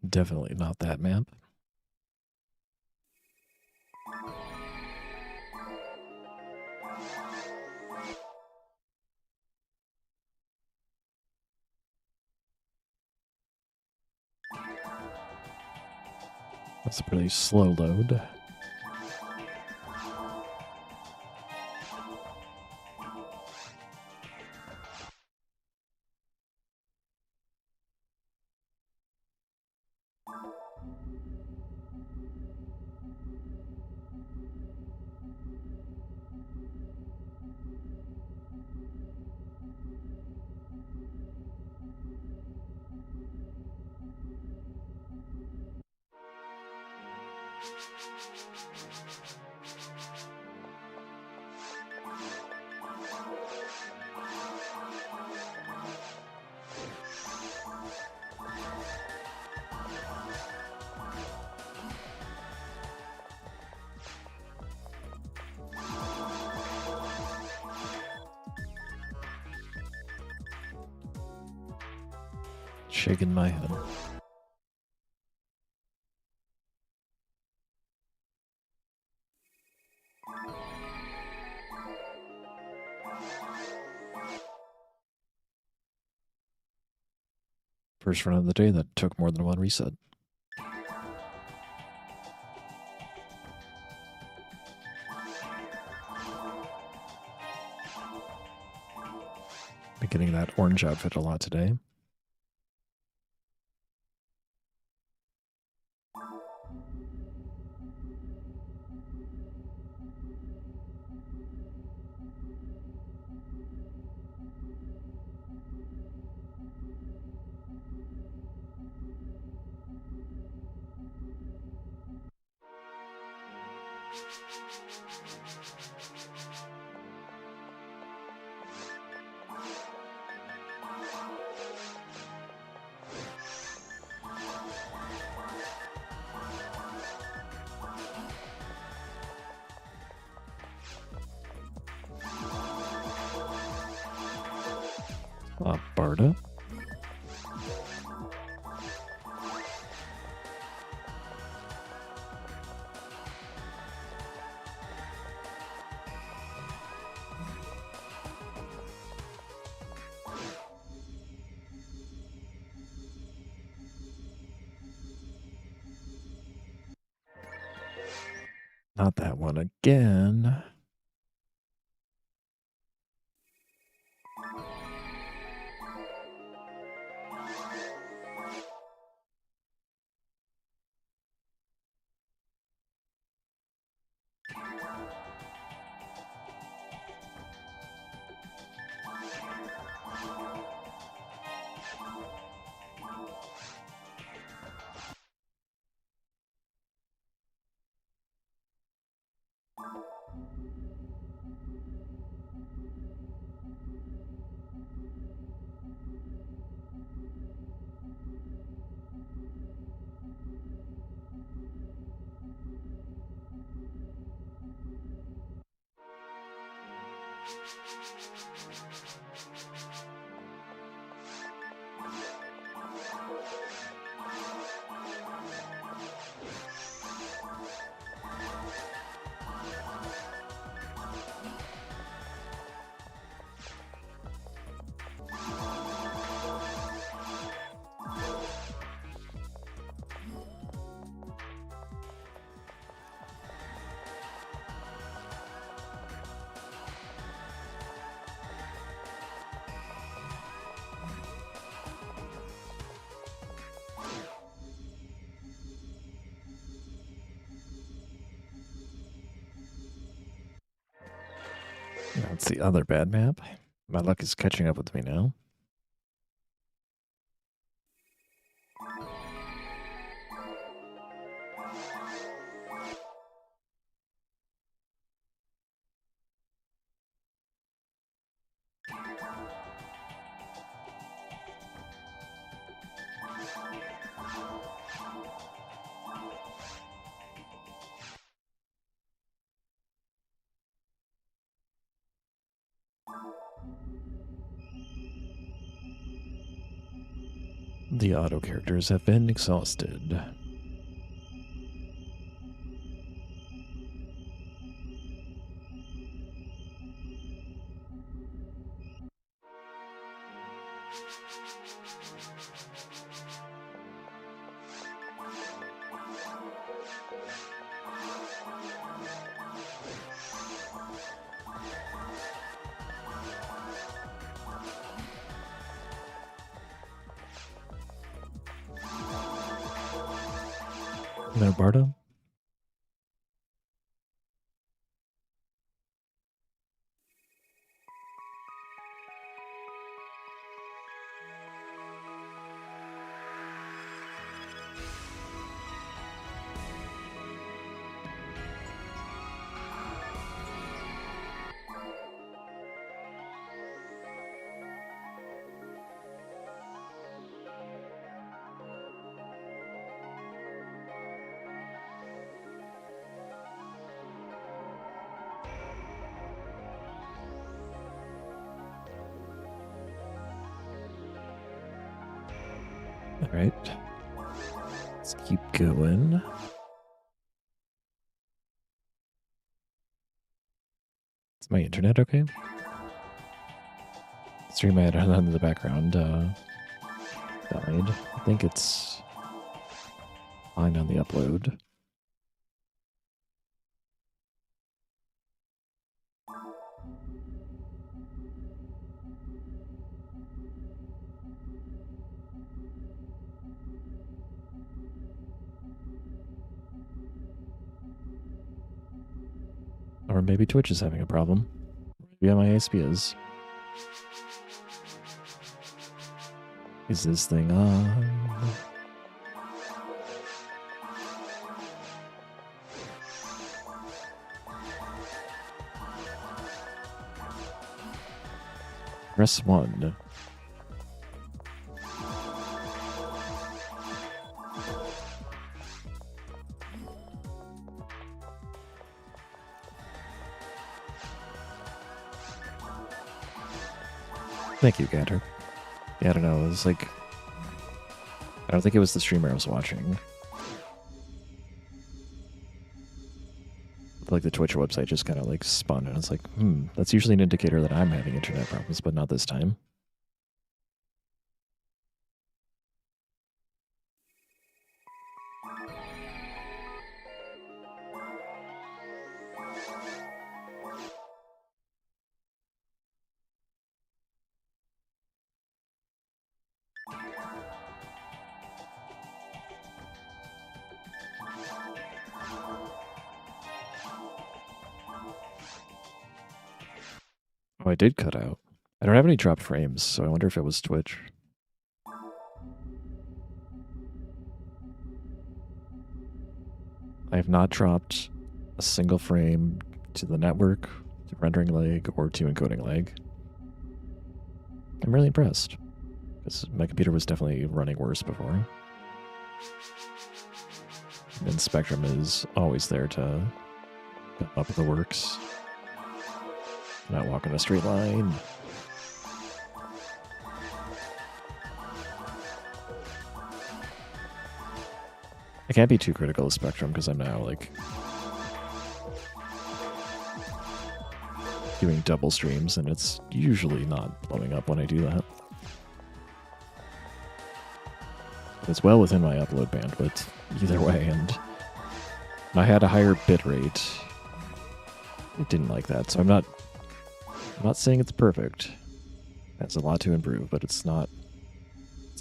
Definitely not that map. That's a pretty slow load. Shaking my head. First run of the day that took more than one reset. Been getting that orange outfit a lot today. Barda. Not that one again. That's the other bad map. My luck is catching up with me now. The auto characters have been exhausted. No Bardo? All right. Let's keep going. Is my internet okay? Stream I had on in the background died. I think it's fine on the upload. Or maybe Twitch is having a problem. Maybe my ASP is. Is this thing on? Press 1. Thank you, Gander. Yeah, I don't know. It was like, I don't think it was the streamer I was watching. Like the Twitch website just kind of like spun, and it's like, that's usually an indicator that I'm having internet problems, but not this time. Oh, I did cut out. I don't have any dropped frames, so I wonder if it was Twitch. I have not dropped a single frame to the network, to rendering lag, or to encoding lag. I'm really impressed, because my computer was definitely running worse before. And Spectrum is always there to come up with the works. Not walking a straight line. I can't be too critical of Spectrum because I'm now like doing double streams and it's usually not blowing up when I do that. But it's well within my upload bandwidth either way, and I had a higher bit rate. It didn't like that, so I'm not saying it's perfect. It has a lot to improve, but it's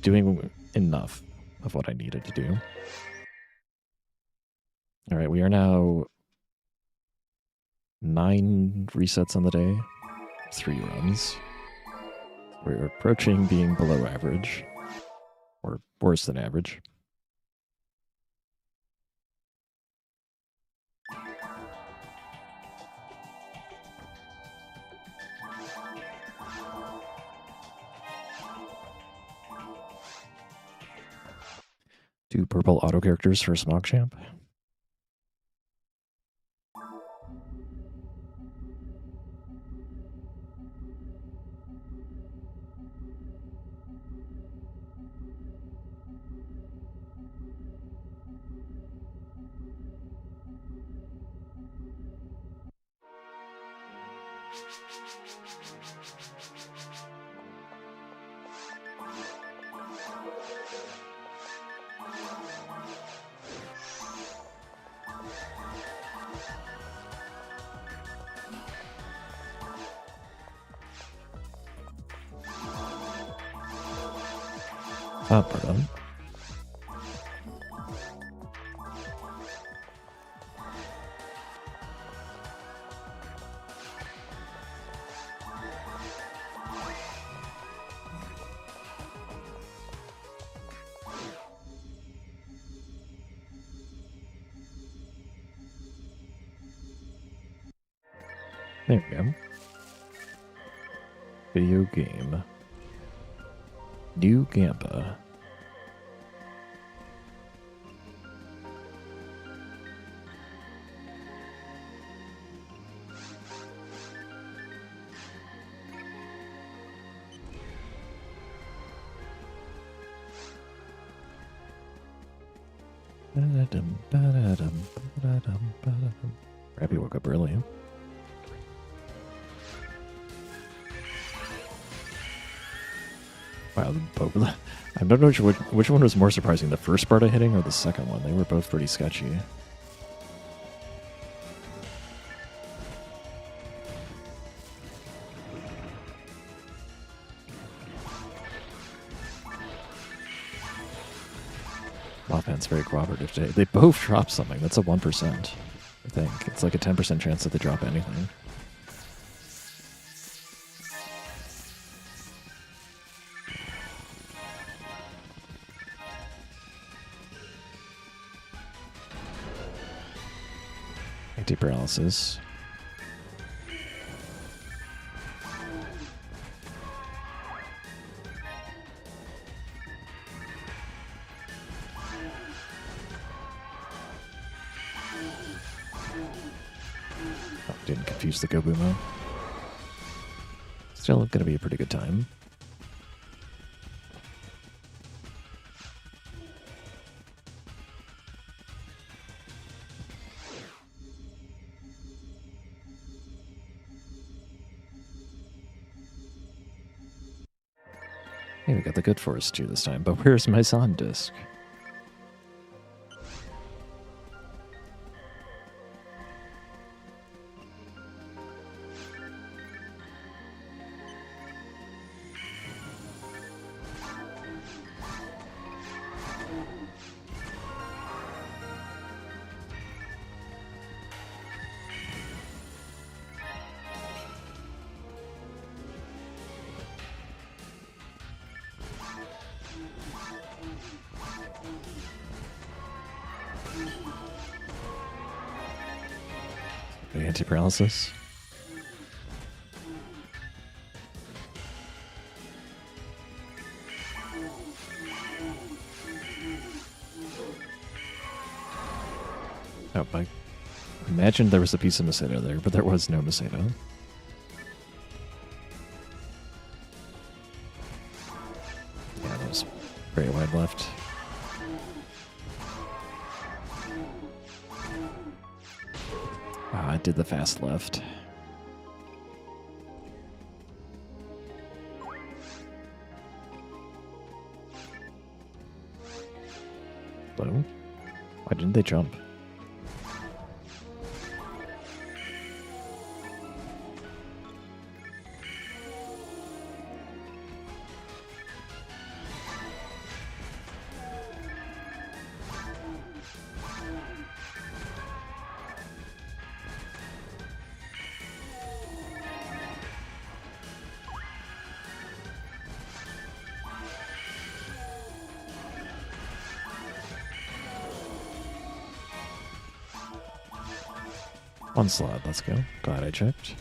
doing enough of what I needed to do. All right, we are now 9 resets on the day. 3 runs. We're approaching being below average, or worse than average. Two purple auto characters for Smog Champ. Pardon. There we go. Video game. New Gampa. Rabbit woke up early. Wow, I don't know which one was more surprising, the first Sparta hitting or the second one. They were both pretty sketchy. Offense very cooperative today. They both drop something. That's a 1%, I think. It's like a 10% chance that they drop anything. Anti-paralysis. Oh, didn't confuse the Gobumo. Still gonna be a pretty good time. Hey, we got the good forest too this time, but where's my Zon disc? Anti-paralysis. Oh, I imagined there was a piece of Macedo there, but there was no Macedo. Yeah, that was very wide left. I did the fast left. Hello? Why didn't they jump? One slot, let's go. Glad I checked.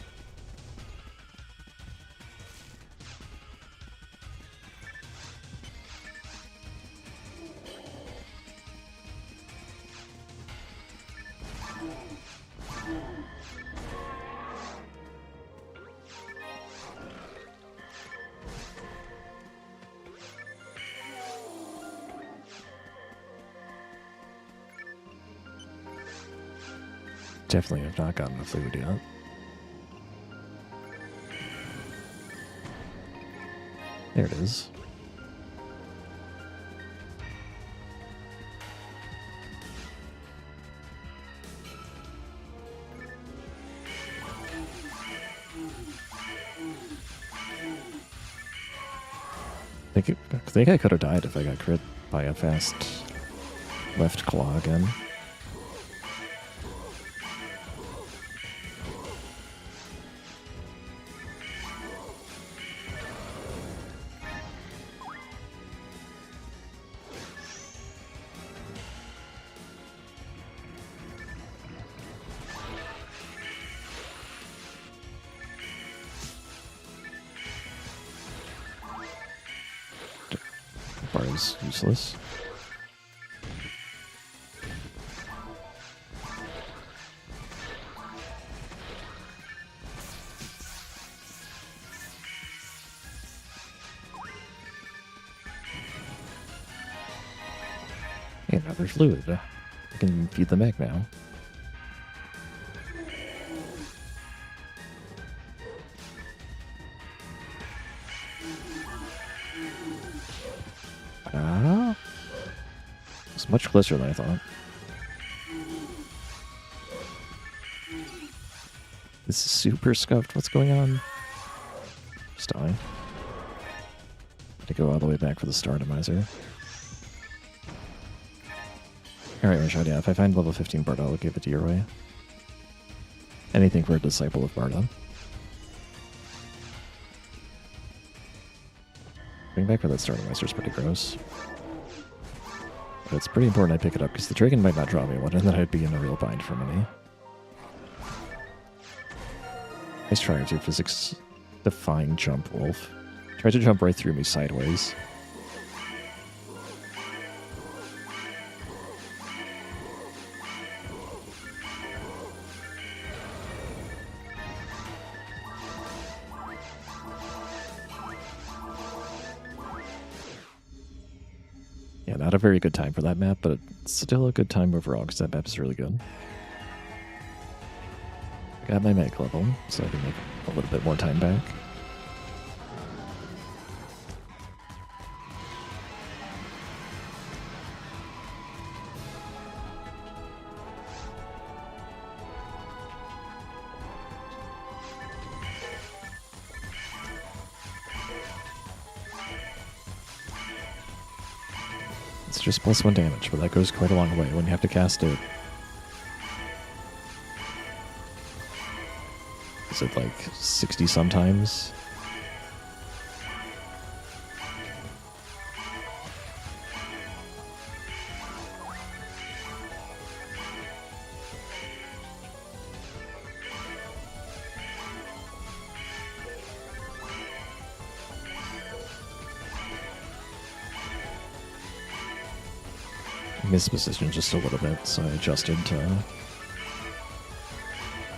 Definitely have not gotten the fluid yet. There it is. I think I could have died if I got crit by a fast left claw again. Bar is useless. Another fluid. I can feed the mech now. It's much closer than I thought. This is super scuffed. What's going on? Just dying. To go all the way back for the star atomizer. Alright, Rashad, yeah, if I find level 15 Barda, I'll give it to your way. Anything for a disciple of Barda. Going back for that star atomizer is pretty gross. But it's pretty important I pick it up, because the dragon might not draw me one, and then I'd be in a real bind for money. Nice try to physics-defying jump, Wolf. Tried to jump right through me sideways. Yeah, not a very good time for that map, but it's still a good time overall, because that map is really good. I got my mech level, so I can make a little bit more time back. It's just +1 damage, but that goes quite a long way when you have to cast it. Is it like 60 sometimes? Mispositioned just a little bit, so I adjusted to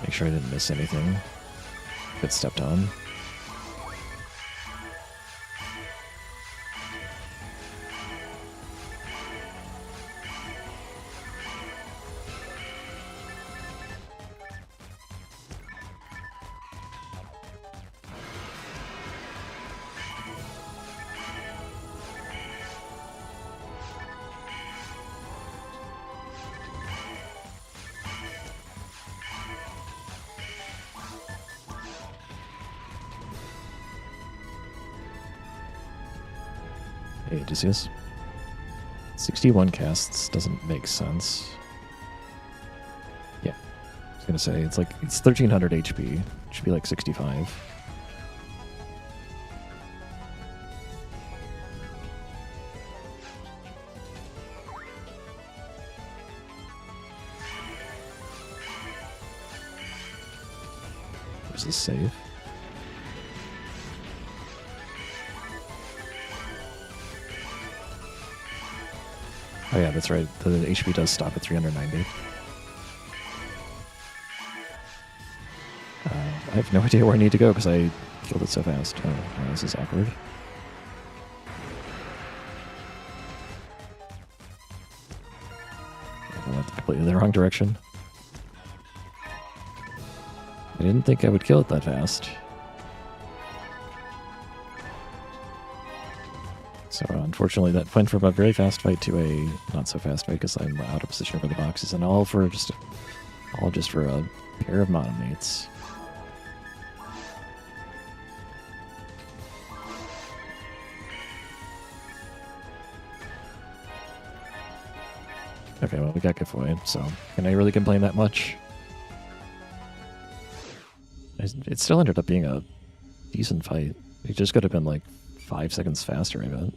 make sure I didn't miss anything. Get stepped on. Hey, Odysseus. 61 casts doesn't make sense. Yeah, I was gonna say, it's 1300 HP. It should be like 65. keeps us safe. Oh yeah, that's right. The HP does stop at 390. I have no idea where I need to go because I killed it so fast. Oh, no, this is awkward. I went completely the wrong direction. I didn't think I would kill it that fast. So unfortunately that went from a very fast fight to a not so fast fight because I'm out of position for the boxes, and all just for a pair of monomates. Okay, well, we got giveaway, so can I really complain that much? It still ended up being a decent fight. It just could have been like 5 seconds faster, I bet.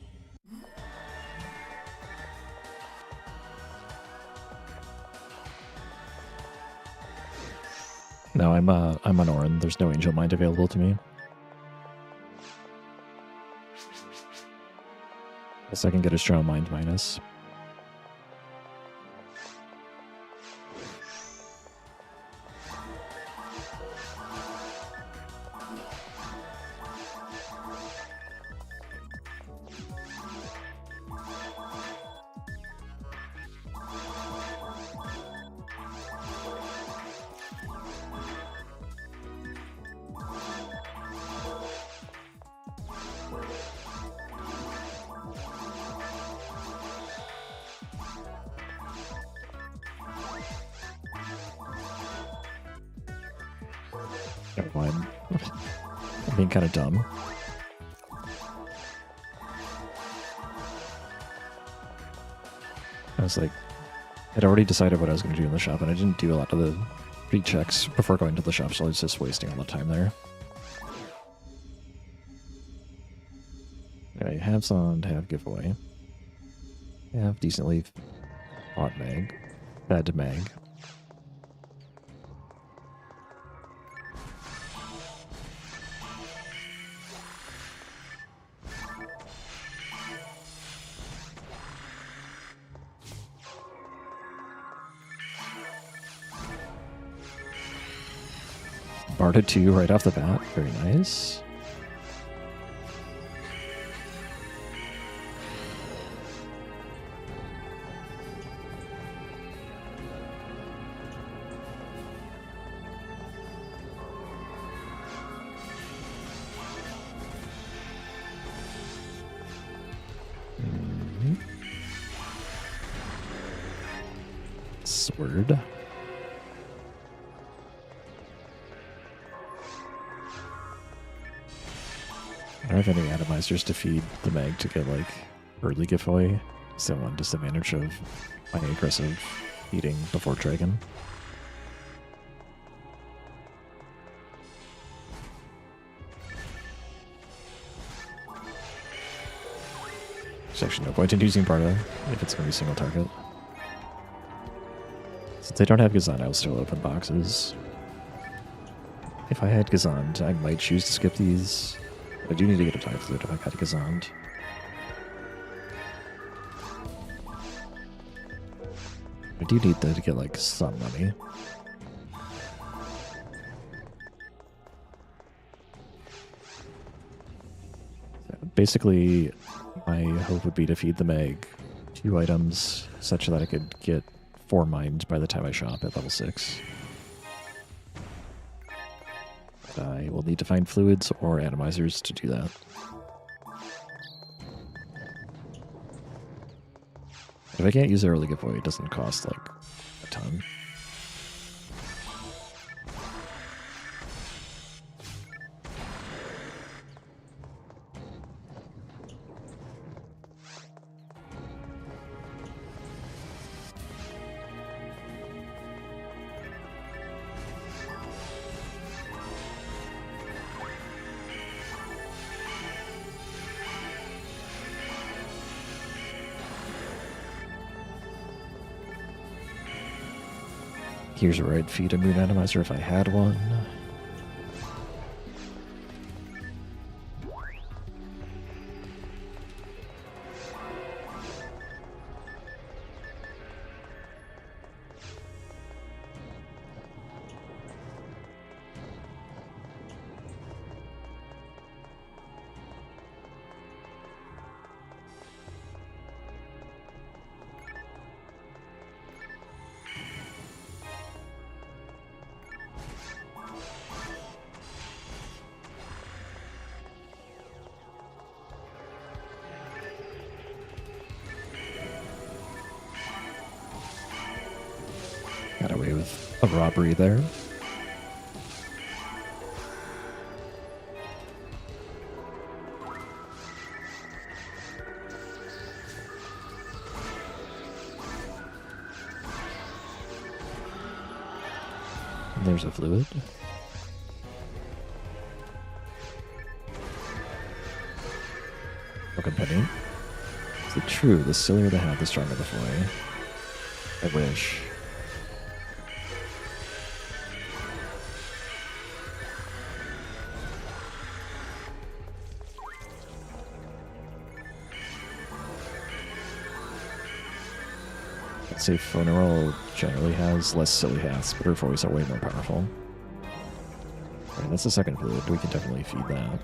No, I'm on Orin. There's no Angel Mind available to me. Guess I can get a Strong Mind minus. Never mind. I'm being kind of dumb. I was like, I'd already decided what I was going to do in the shop, and I didn't do a lot of the pre-checks before going to the shop, so I was just wasting a lot of time there. Okay, have Zond, have giveaway. Have decently fought mag. Bad to mag. Barda 2 right off the bat. Very nice. Sword. I don't have any atomizers to feed the mag to get like early giveaway. It's the one disadvantage of my aggressive eating before Dragon. There's actually no point in using Barda if it's going to be single target. Since I don't have Gazan, I'll still open boxes. If I had Gazan, I might choose to skip these. I do need to get a Time Flute if I got a Gazan. I do need that to get like some money. Basically, my hope would be to feed the mag 2 items such that I could get 4 mind by the time I shop at level 6. I will need to find fluids or atomizers to do that. If I can't use the early giveaway, it doesn't cost like a ton. Here's where I'd feed a Moon Atomizer if I had one. a robbery there. And there's a fluid. Broken penny. Is it true? The sillier the hat, the stronger the flay. I wish. I'd say Funeral generally has less silly hats, but her foils are way more powerful. Alright, that's the second fluid. We can definitely feed that.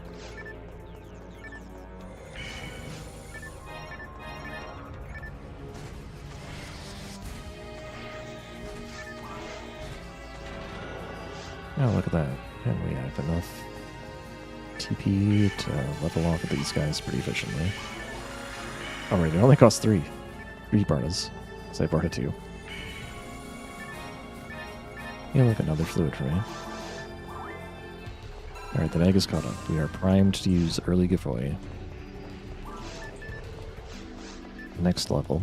Oh, look at that. And we have enough TP to level off with these guys pretty efficiently. Alright, it only costs 3 Bardas. So I brought it 2. Yeah, look, another fluid for me. Alright, the Meg is caught up. We are primed to use early giveaway. Next level.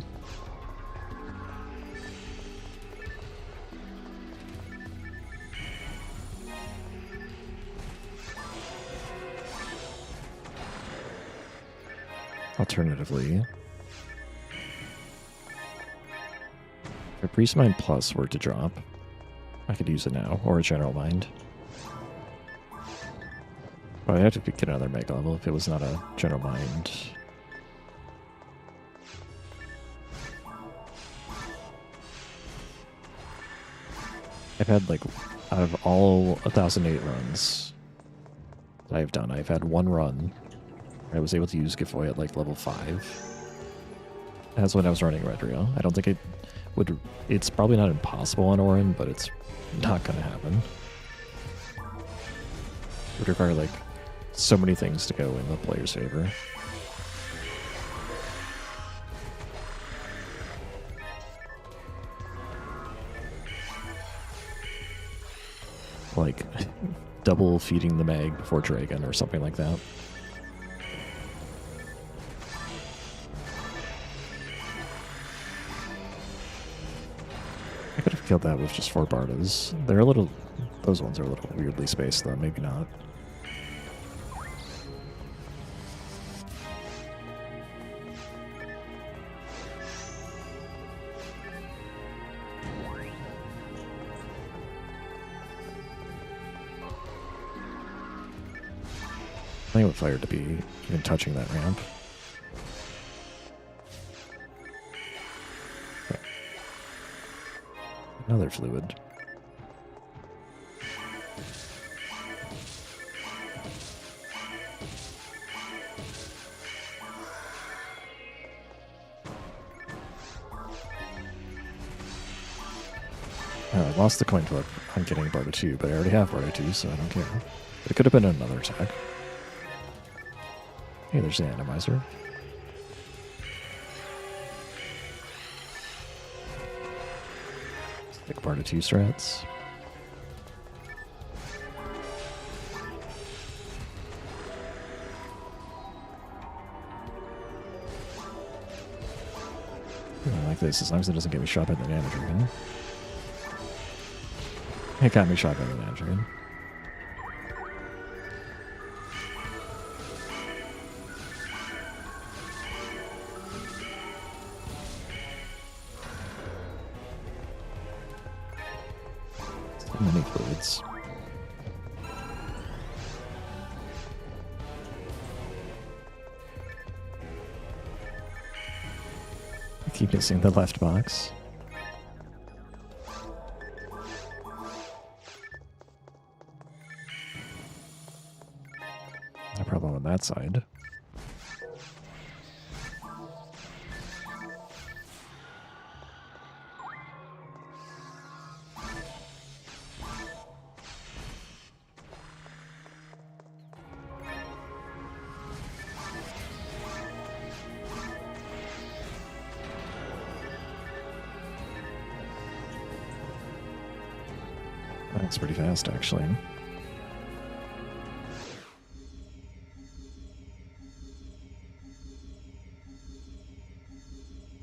Alternatively, if a Priest Mind Plus were to drop, I could use it now, or a General Mind. But I'd have to get another Mega level if it was not a General Mind. I've had, like, out of all 1008 runs that I've done, I've had one run I was able to use Giveaway at like level 5. That's when I was running Red Rio. I don't think it would... It's probably not impossible on Orin, but it's not going to happen. It would require like so many things to go in the player's favor. Like double feeding the Meg before Dragon or something like that. I could have killed that with just 4 Bardas. They're a little... Those ones are a little weirdly spaced, though. Maybe not. I would fire to be even touching that ramp. Okay. Another fluid. I lost the coin flip on getting Barda 2, but I already have Barda 2, so I don't care. But it could have been another attack. Hey, there's the Atomizer. Stick Barda 2 strats. I like this, as long as it doesn't get me shot by the Nano Dragon. It got me shot by the Nano Dragon. Many fluids. I keep missing the left box. No problem on that side. That's pretty fast, actually.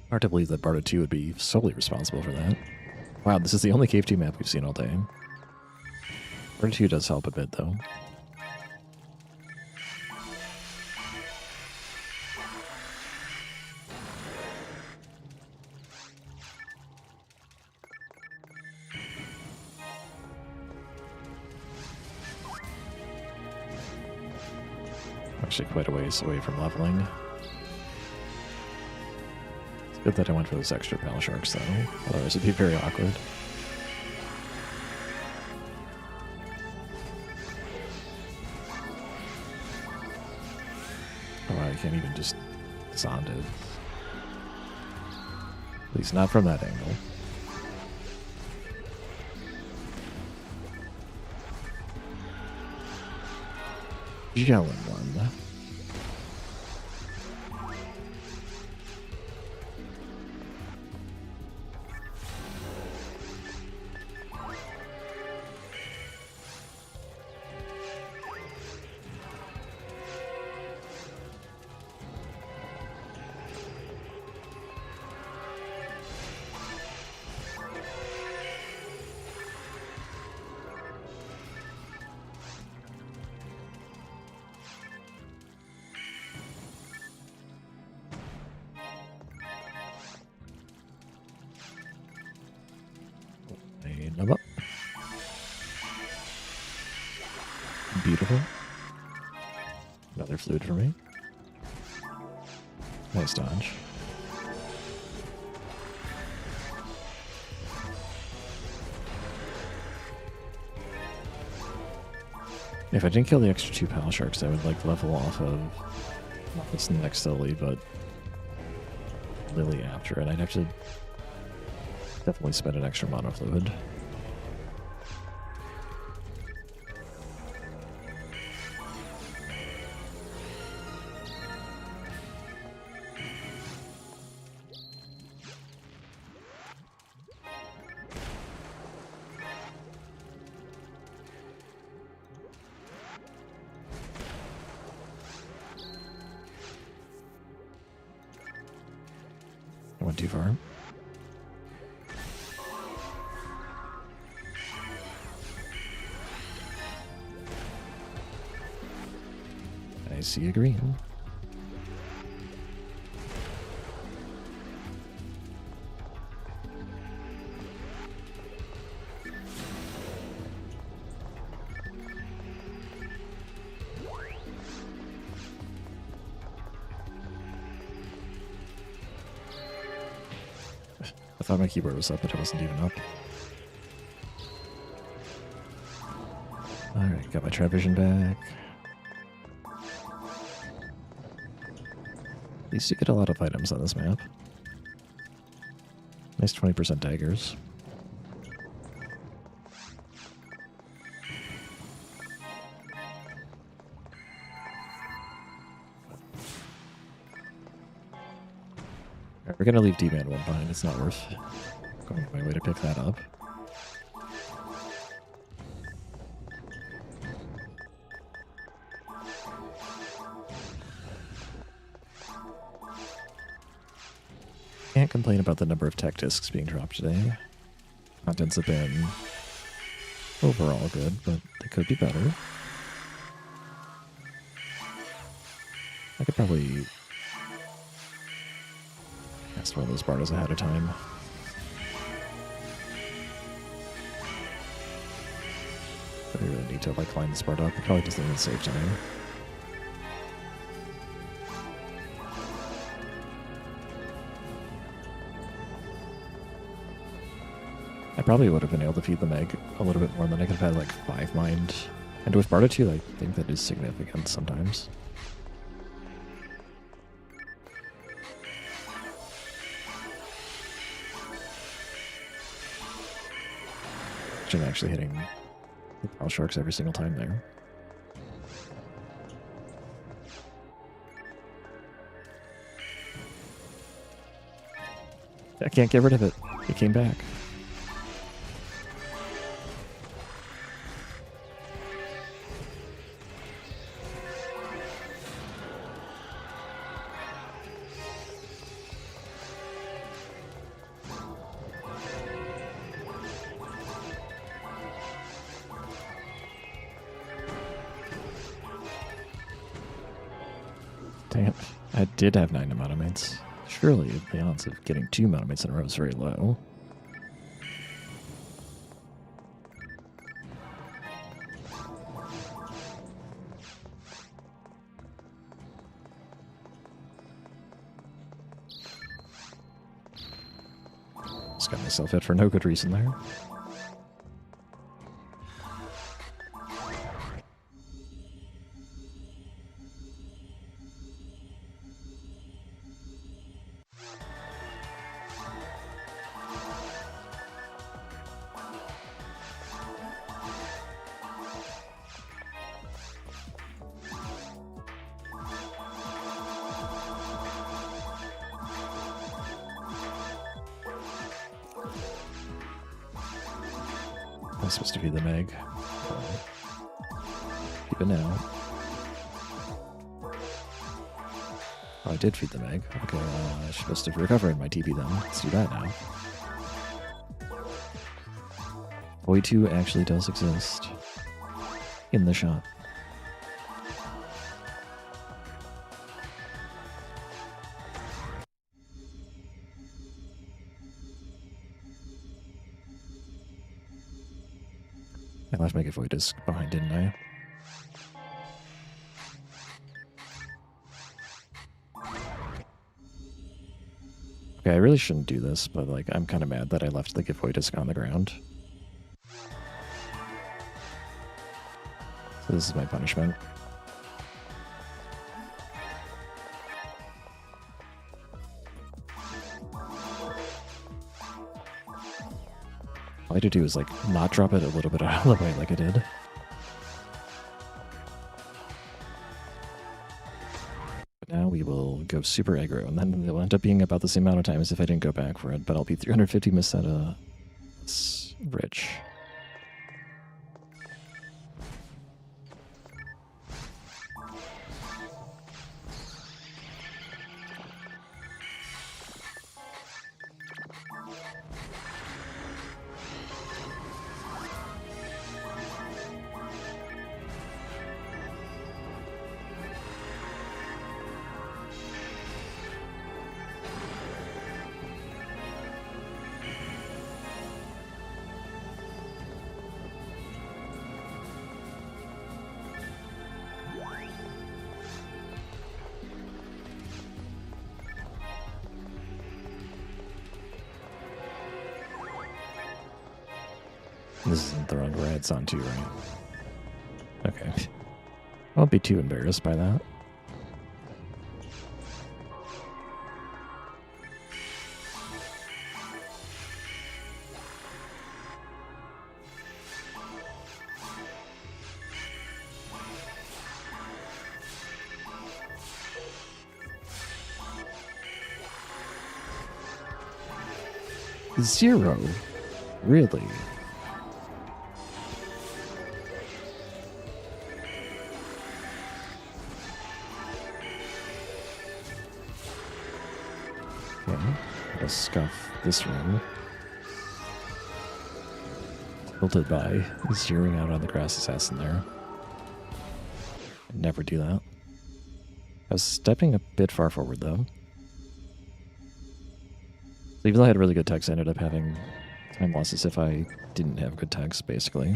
Hard to believe that Bardo 2 would be solely responsible for that. Wow, this is the only Cave 2 map we've seen all day. Bardo 2 does help a bit, though. Actually quite a ways away from leveling. It's good that I went for those extra Pal Sharks, though. Otherwise it'd be very awkward. Oh, I can't even just sound it. At least not from that angle. Yelling one. Level up. Beautiful. Another fluid for me. Nice dodge. If I didn't kill the extra 2 Pal Sharks, I would like level off of not this next Lily, but Lily after, and I'd have to definitely spend an extra mono fluid. I went too far. I see a green. I thought my keyboard was up, but it wasn't even up. Alright, got my trap vision back. At least you get a lot of items on this map. Nice 20% daggers. We're gonna leave D-Man 1 behind. It's not worth going my way to pick that up. Can't complain about the number of tech discs being dropped today. Contents have been overall good, but they could be better. I could probably cast one of those Bardos ahead of time. But I really need to like line this part up. It probably doesn't even save time. I probably would have been able to feed the Meg a little bit more than I could have had like 5 mind. And with Bardo 2, I think that is significant sometimes. I'm actually hitting the Pal Sharks every single time there. I can't get rid of it. It came back. I did have 9 monomates. Surely the odds of getting 2 monomates in a row is very low. Just got myself hit for no good reason there. I'm supposed to feed the Meg. Keep it now. Oh, I did feed the Meg. Okay, I'm supposed to recover in my TP then. Let's do that now. Boy 2 actually does exist. In the shop. I left my giveaway disc behind, didn't I? Okay, I really shouldn't do this, but like I'm kind of mad that I left the giveaway disc on the ground. So this is my punishment. All I had to do is like not drop it a little bit out of the way like I did. But now we will go super aggro, and then it'll end up being about the same amount of time as if I didn't go back for it, but I'll be 350 Miseta rich. This isn't the round where it's on 2, right? Okay. I won't be too embarrassed by that. Zero? Really? I'll scuff this room. Tilted by zeroing out on the grass assassin there. I'd never do that. I was stepping a bit far forward though. So even though I had really good text, I ended up having time losses if I didn't have good text, basically.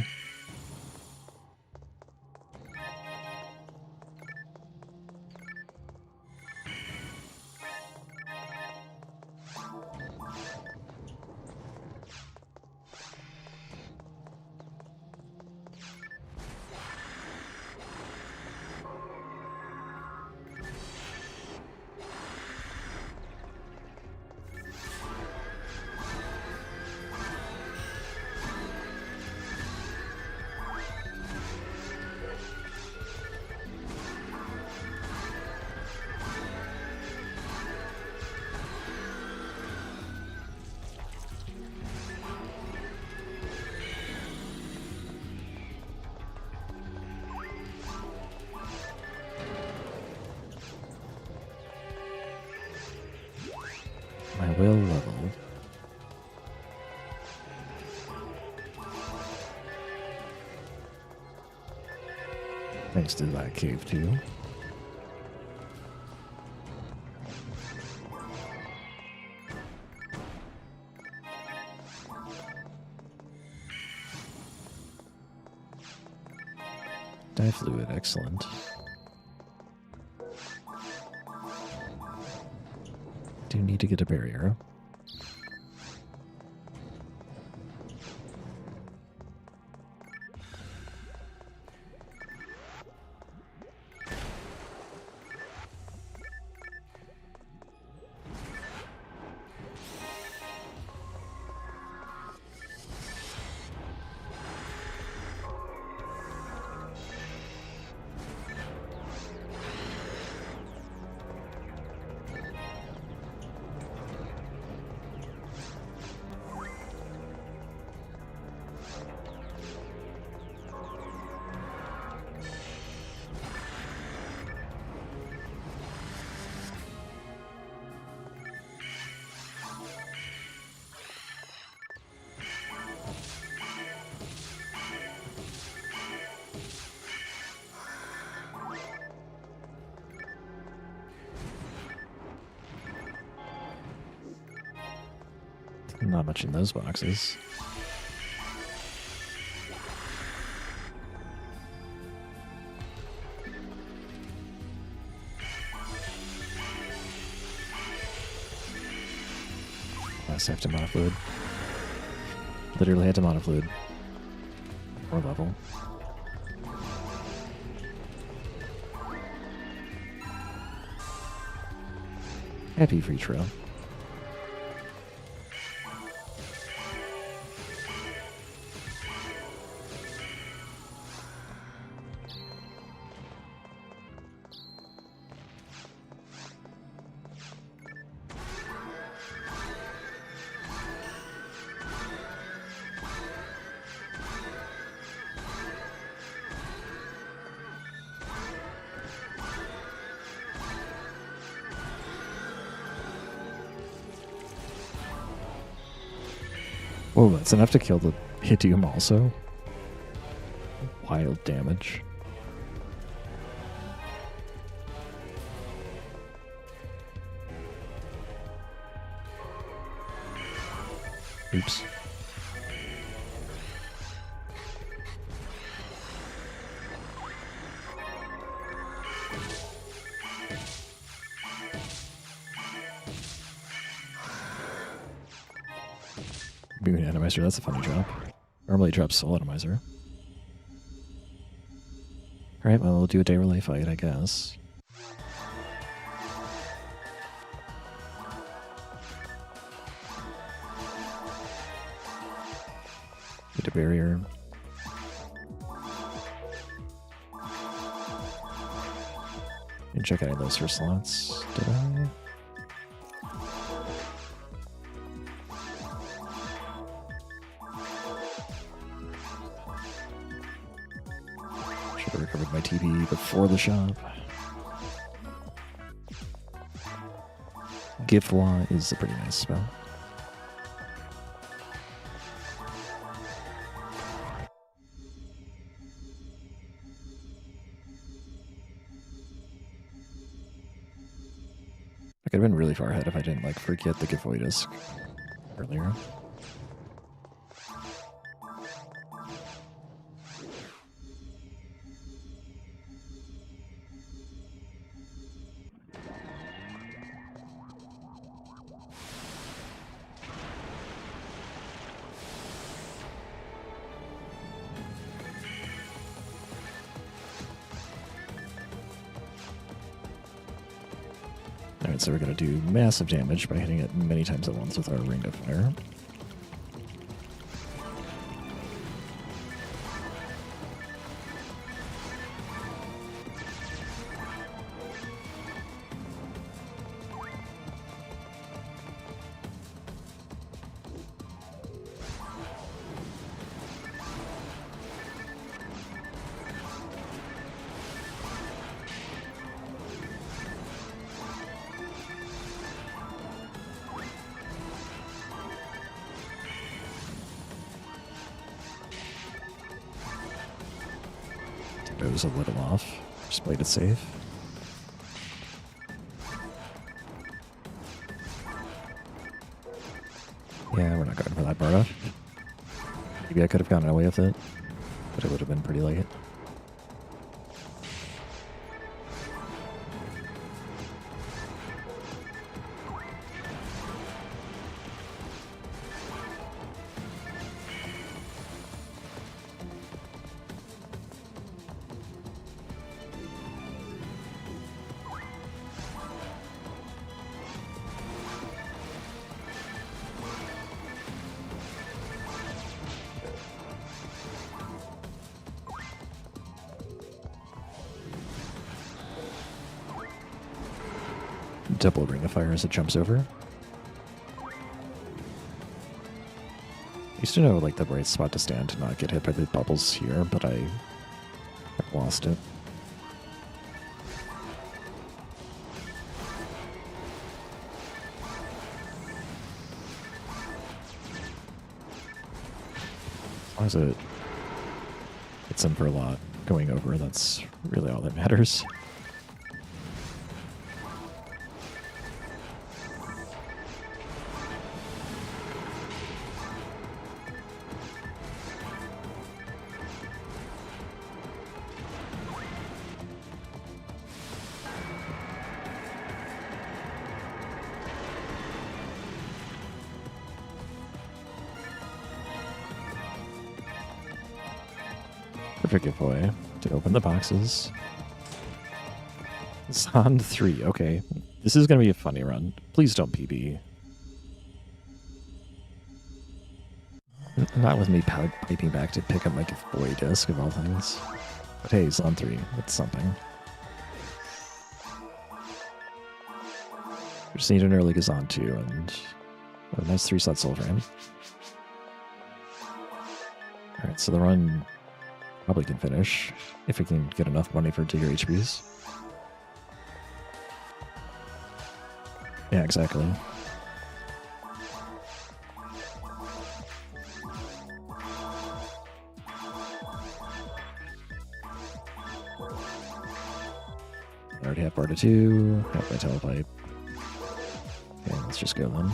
My will level. Thanks to that cave too. Die fluid, excellent. Do need to get a barrier. Not much in those boxes. Last have to monofluid. Literally had to monofluid. Or level. Happy free trail. Whoa, that's enough to kill the Hitium also. Wild damage. Oops. Boon Atomizer, that's a funny drop. Normally it drops Soul Atomizer. Alright, well, we'll do a day relay fight, I guess. Get a barrier. And check out those first slots. Did I? Should have recovered my TP before the shop. Gifwa is a pretty nice spell. I could have been really far ahead if I didn't forget the giveaway disc earlier. Alright, so we're going to do massive damage by hitting it many times at once with our Ring of Fire. Goes a little off. Just played it safe. Yeah, we're not going for that Bardock. Maybe I could have gotten away with it, but it would have been pretty late. double ring of fire as it jumps over. Used to know like the right spot to stand to not get hit by the bubbles here, but I've lost it. As long as it hits in for a lot going over, that's really all that matters. Perfect giveaway to open the boxes. Zon 3. Okay. This is going to be a funny run. Please don't PB. Not with me piping back to pick up my giveaway disc of all things. But hey, Zon 3. It's something. We just need an early Zon 2 and a nice 3-slot soul frame. Alright, so the run probably can finish if we can get enough money for Digger HPs. Yeah, exactly. I already have Barda 2, have my telepipe. Okay, let's just go then.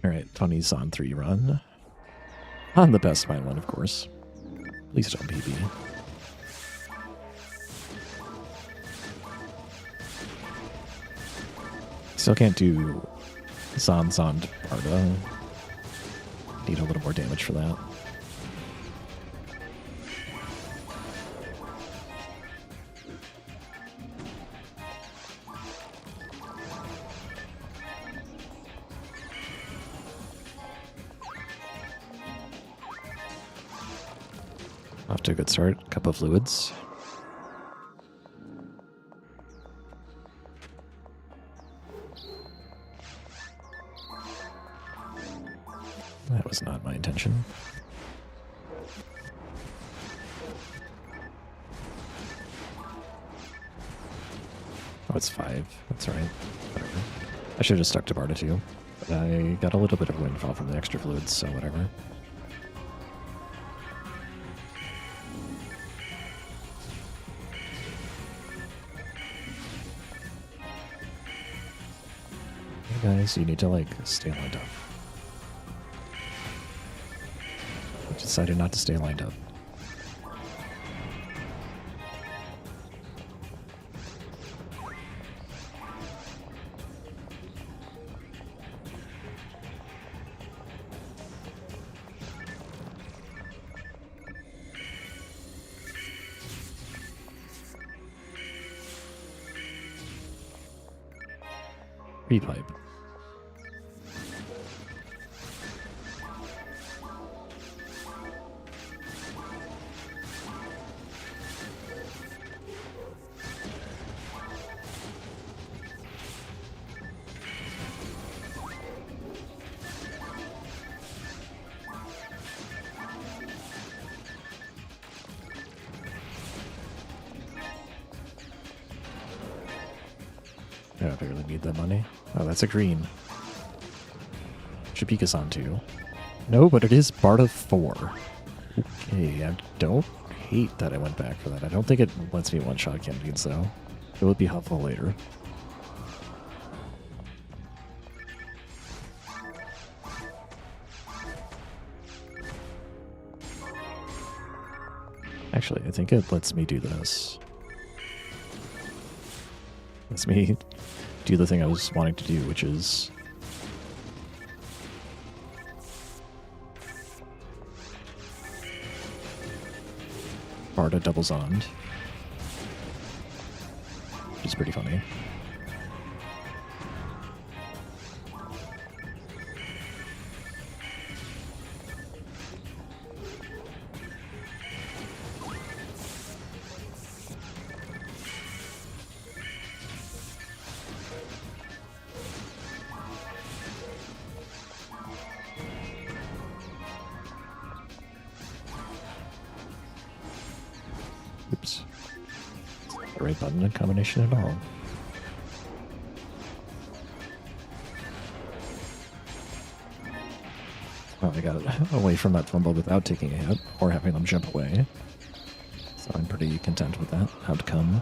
Alright, funny Zon 3 run. On the best mine one, of course. Please don't PB. Still can't do Zon Barda. Need a little more damage for that. Off to a good start. Cup of fluids. That was not my intention. Oh, it's 5. That's right. Whatever. I should have stuck to Barda 2. But I got a little bit of windfall from the extra fluids, so whatever. Guys, you need to like stay lined up. I decided not to stay lined up. Repipe. Yeah, I barely need that money. Oh, that's a green. Chapika's on 2. No, but it is Barda 4. Okay, I don't hate that I went back for that. I don't think it lets me one-shot candidates, though. It would be helpful later. Actually, I think it lets me do this. Lets me do the thing I was wanting to do, which is Barda doubles on, which is pretty funny. Oops. The right button in combination at all. Well, I got away from that fumble without taking a hit or having them jump away. So I'm pretty content with that outcome.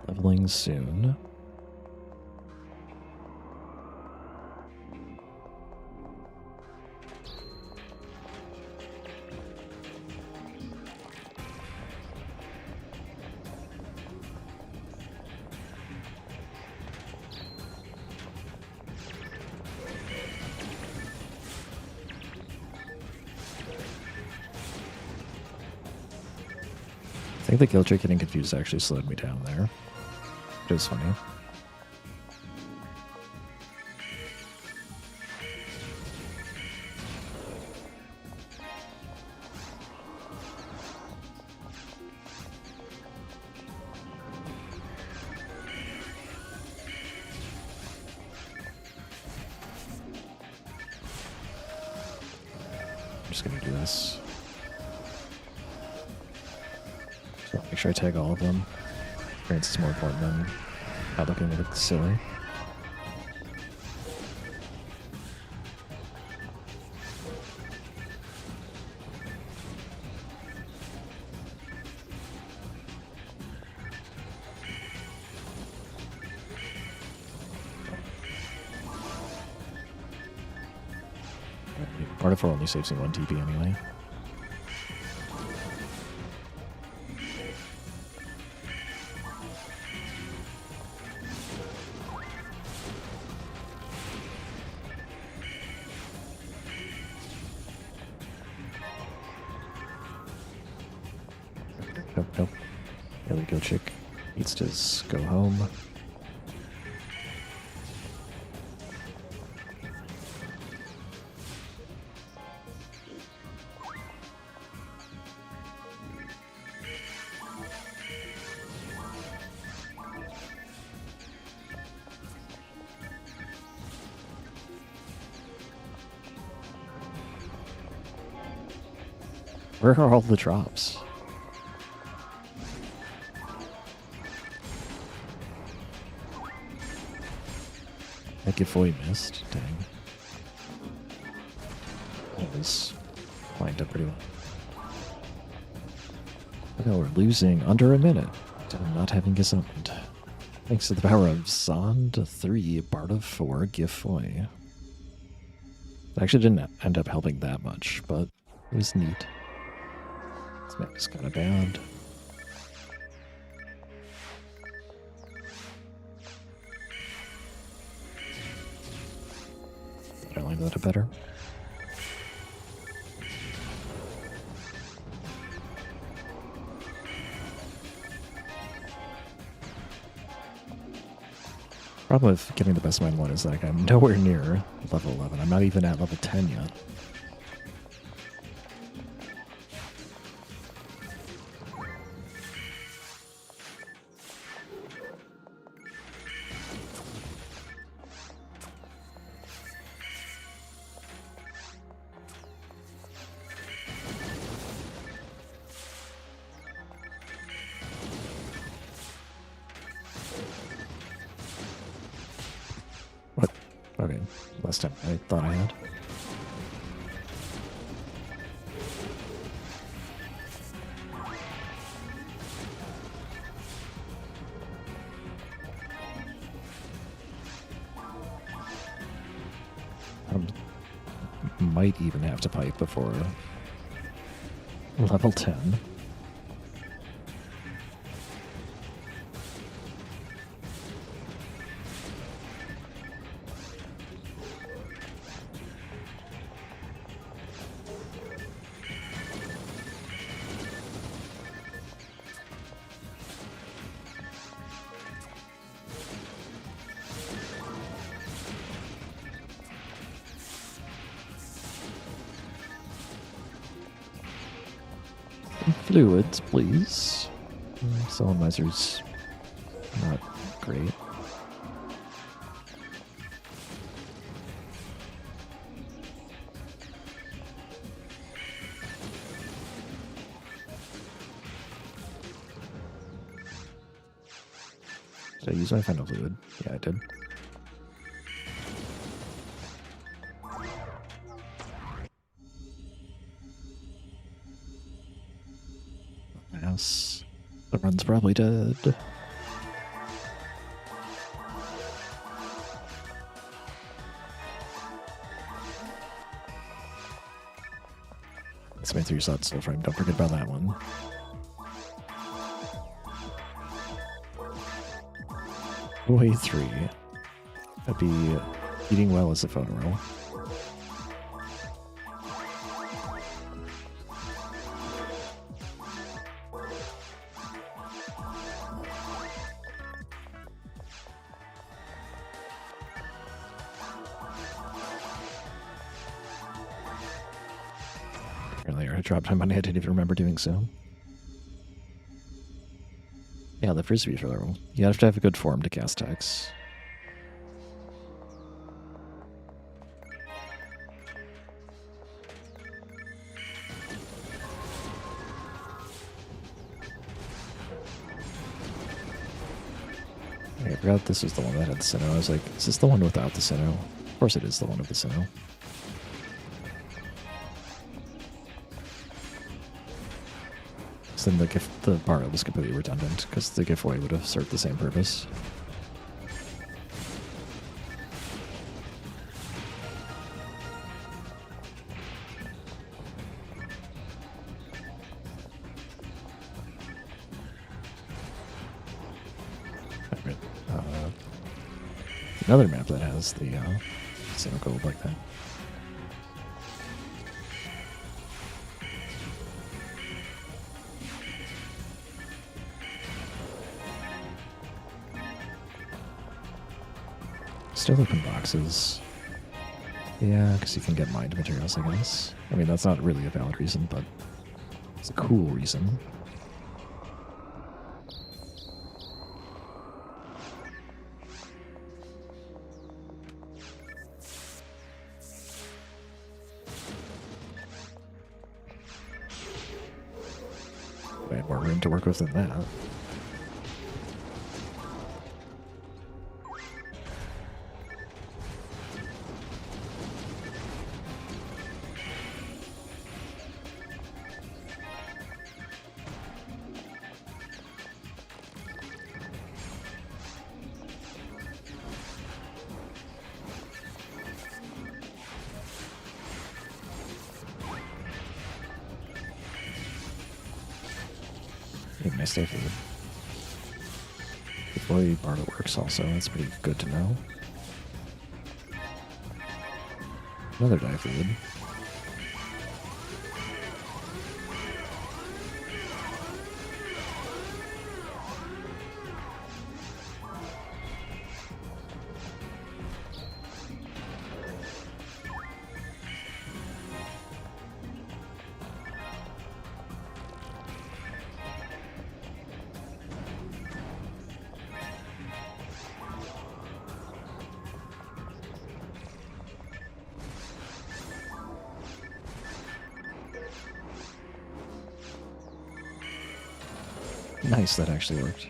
Leveling soon. I think the kill trick getting confused actually slowed me down there. It was funny. I'm just gonna do this. So make sure I tag all of them. Experience is more important than not looking like silly. Part of 4 only saves me 1 TP anyway. Nope. There we go, chick. Needs to go home. Where are all the drops? I think if we missed, dang. That was lined up pretty well. Okay, we're losing under a minute to not having get summoned. Thanks to the power of Zond 3, Barda 4, Gifoy. It actually didn't end up helping that much, but it was neat. This map is kind of bad. I like that better. Problem with getting the best mine one is like I'm nowhere near level 11. I'm not even at level 10 yet. What? Okay, last time I thought I had. might even have to pipe before level 10. Fluids, please. Solomizer's not great. Did I use my final fluid? Yeah, I did. Yes. The run's probably dead. That's my 3-slot still frame. Don't forget about that one. Way 3. That'd be eating well as a phone roll. Earlier, I dropped my money. I didn't even remember doing so. Yeah, the frisbee throw. You have to have a good form to cast Hex. I forgot this was the one that had the Sinnoh. I was like, is this the one without the Sinnoh? Of course it is the one with the Sinnoh. So then the bar was completely redundant, because the giveaway would have served the same purpose. Right. Another map that has the Sinnoh gold like that. Still open boxes. Yeah, because you can get mined materials, I guess. I mean, that's not really a valid reason, but it's a cool reason. I had more room to work with than that. Nice day food. Hopefully Bardo works also, that's pretty good to know. Another die food. Nice, that actually worked.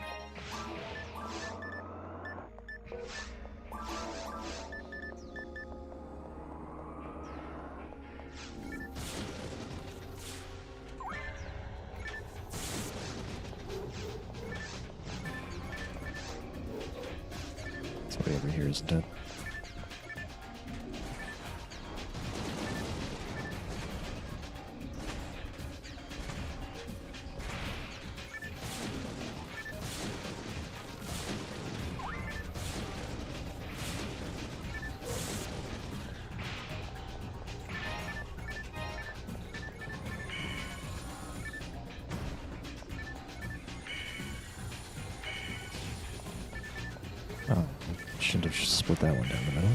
Somebody over here is dead. shouldn't have split that one down the middle.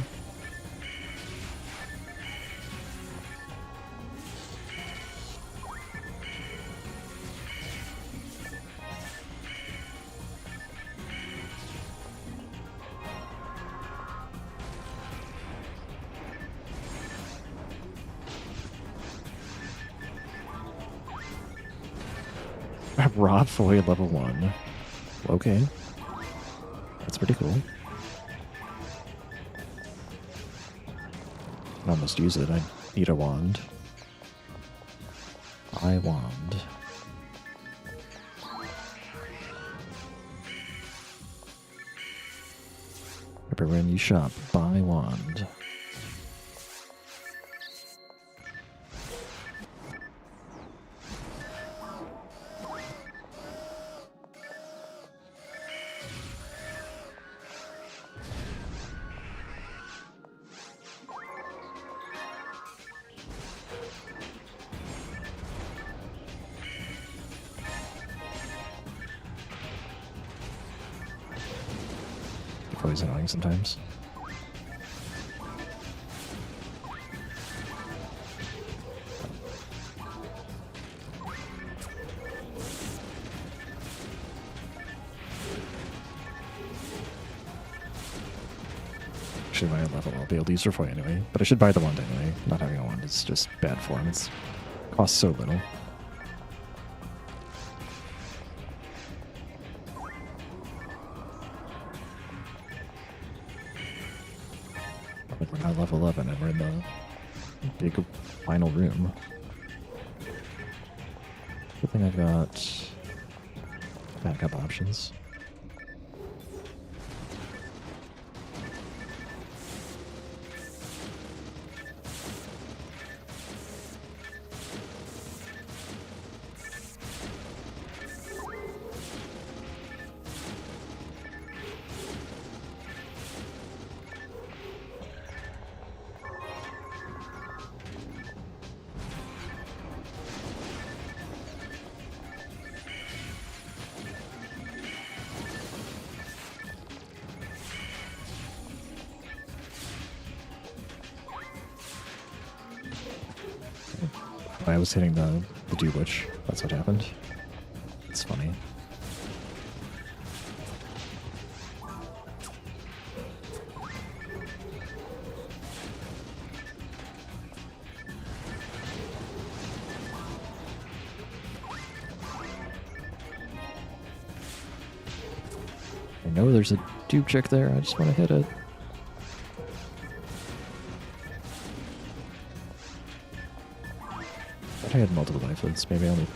Rod Foy level 1. Okay. That's pretty cool. I almost use it. I need a wand. Buy wand. Remember when you shop, buy wand. Always annoying sometimes. Actually, by level, I'll be able to use Foy anyway. But I should buy the wand anyway. Not having a wand is just bad form. It costs so little. We're now level 11 and we're in the big final room. Good thing I've got backup options. I was hitting the Dewitch. That's what happened. It's funny. I know there's a dupe chick there. I just want to hit it. I had multiple life hits. Maybe I only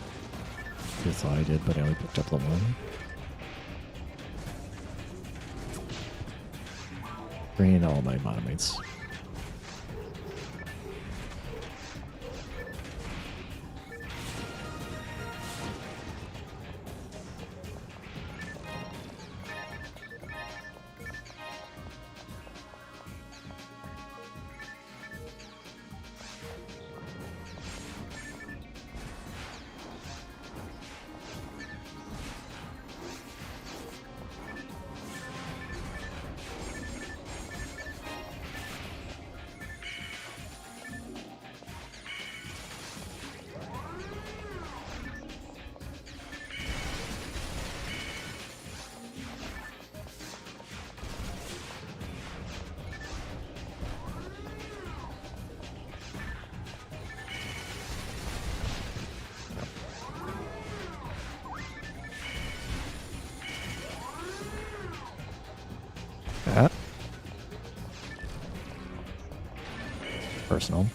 thought I did, but I only picked up the one. Bring in all my monomates. Personal.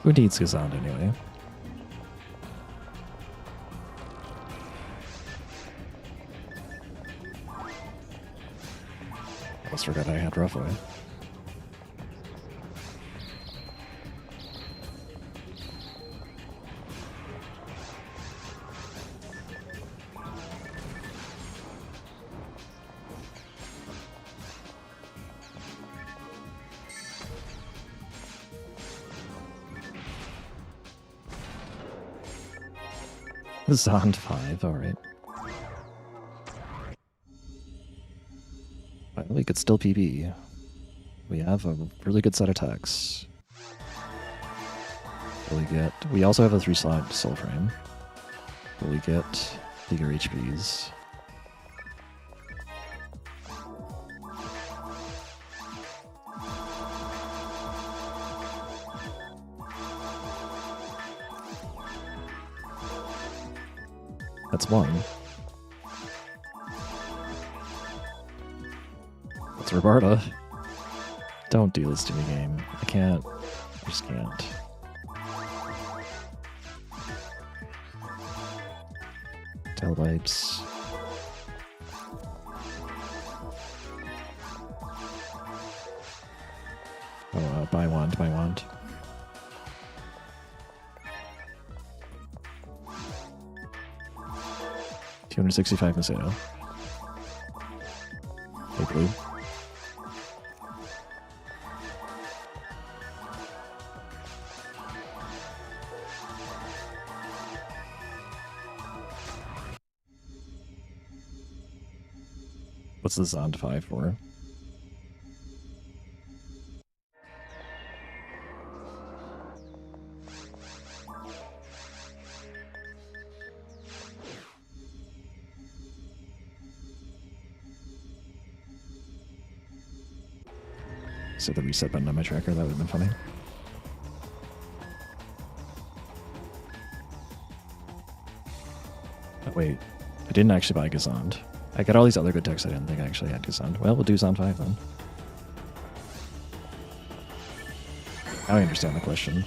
Who needs Gazand anyway? I almost forgot I had Roughway. Zond 5, alright. Well, we could still PB. We have a really good set of techs. We also have a 3-slot soul frame. Will we get bigger HPs? That's one. That's Roberta. Don't do this to me, game. I can't. I just can't. Tailpipes. Oh, buy wand, buy wand. $265 Macedo. Hey, blue. What's the Zond 5 for? So the reset button on my tracker, that would have been funny. Oh, wait, I didn't actually buy Gazond. I got all these other good decks I didn't think I actually had Gazond. Well, we'll do Zond 5 then. Now I understand the question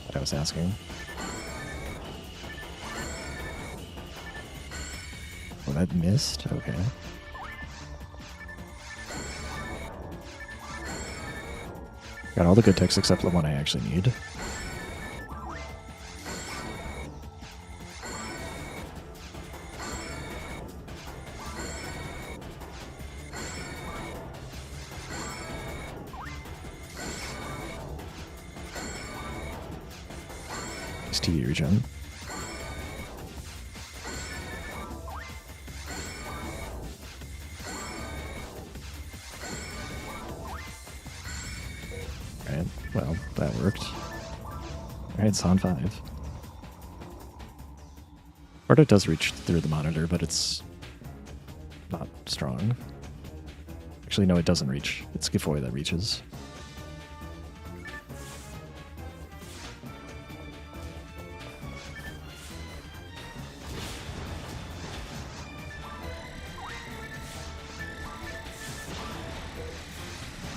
that I was asking. Oh, that missed? Okay. Got all the good decks except the one I actually need. It's TV regen. Alright, well, that worked. Alright, it's on 5. Bardo does reach through the monitor, but it's not strong. Actually, no, it doesn't reach. It's Gifoy that reaches.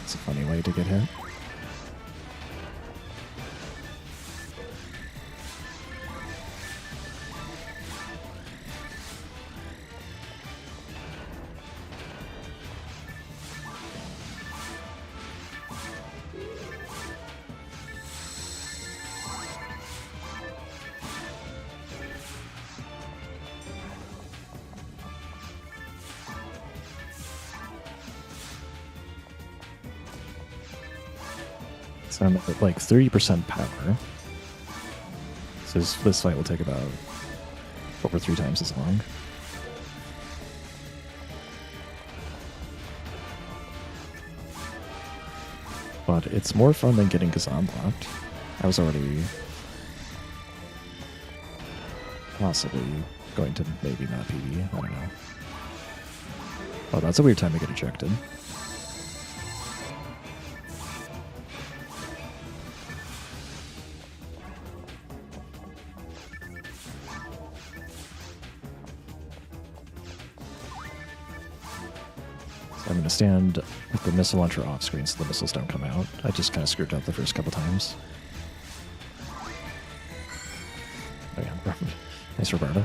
It's a funny way to get hit. So I'm at like 30% power. So this fight will take about over 3 times as long. But it's more fun than getting Gazan blocked. I was already possibly going to maybe not PB. I don't know. Oh, that's a weird time to get ejected. I'm going to stand with the missile launcher off screen so the missiles don't come out. I just kind of screwed up the first couple times. Oh yeah, nice Roberta.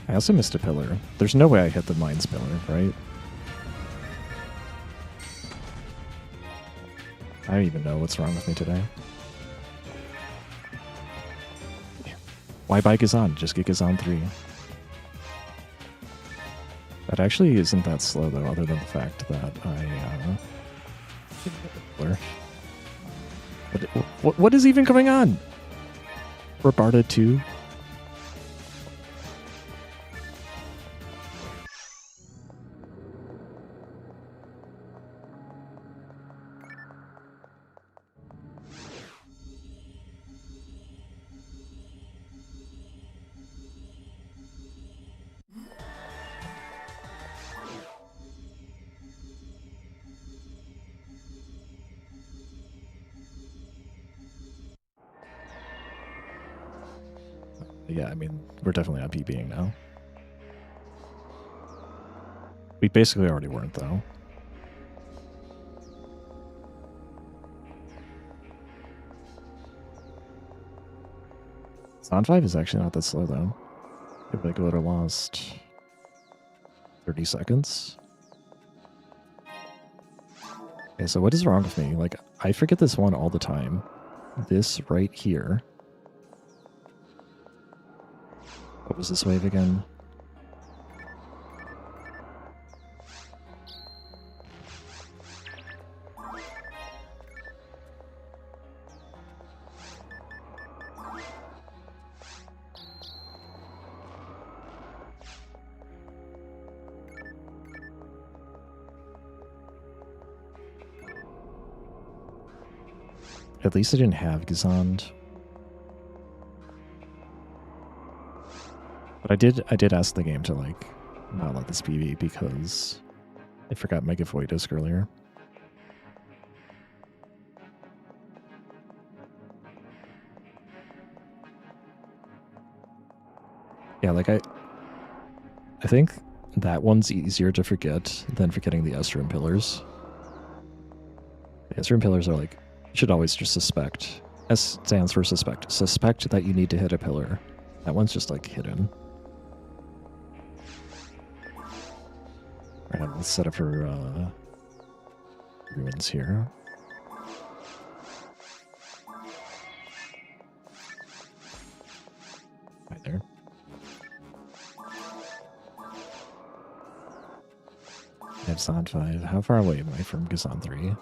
I also missed a pillar. There's no way I hit the mines pillar, right? I don't even know what's wrong with me today. Why buy Gazan? Just get Gazan 3. It actually isn't that slow, though, other than the fact that I what is even going on? Robarda 2? Yeah, I mean, we're definitely not PBing now. We basically already weren't, though. Zon 5 is actually not that slow, though. I feel like I would have lost 30 seconds. Okay, so what is wrong with me? Like, I forget this one all the time. This right here. What was this wave again? At least I didn't have Gazand. But I did ask the game to, like, not let this PB because I forgot my giveaway disc earlier. Yeah, like I think that one's easier to forget than forgetting the Esther and Pillars. The Esther and Pillars are like, you should always just suspect. S stands for suspect. Suspect that you need to hit a pillar. That one's just like hidden. Alright, let's set up for ruins here. Right there. I have Zon 5. How far away am I from Gazan 3?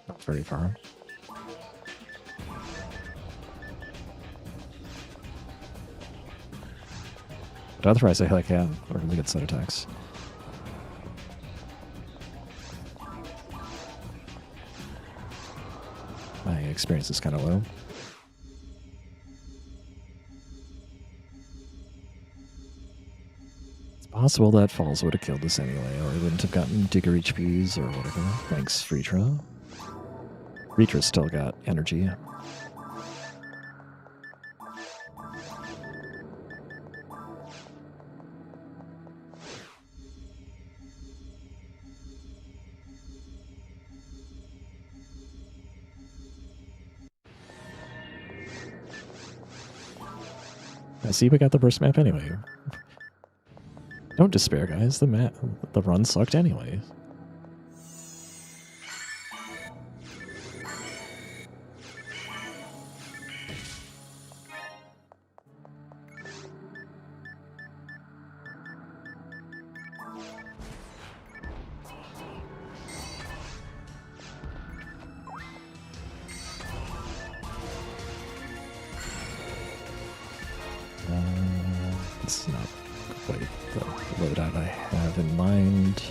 Not very far. But otherwise, I like have a really good set attacks. My experience is kind of low. It's possible that Falls would have killed this anyway, or we wouldn't have gotten Digger HPs or whatever. Thanks, Freetra. Freetra's still got energy. I see we got the burst map anyway. Don't despair, guys. The run sucked anyway. It's not quite the loadout I have in mind.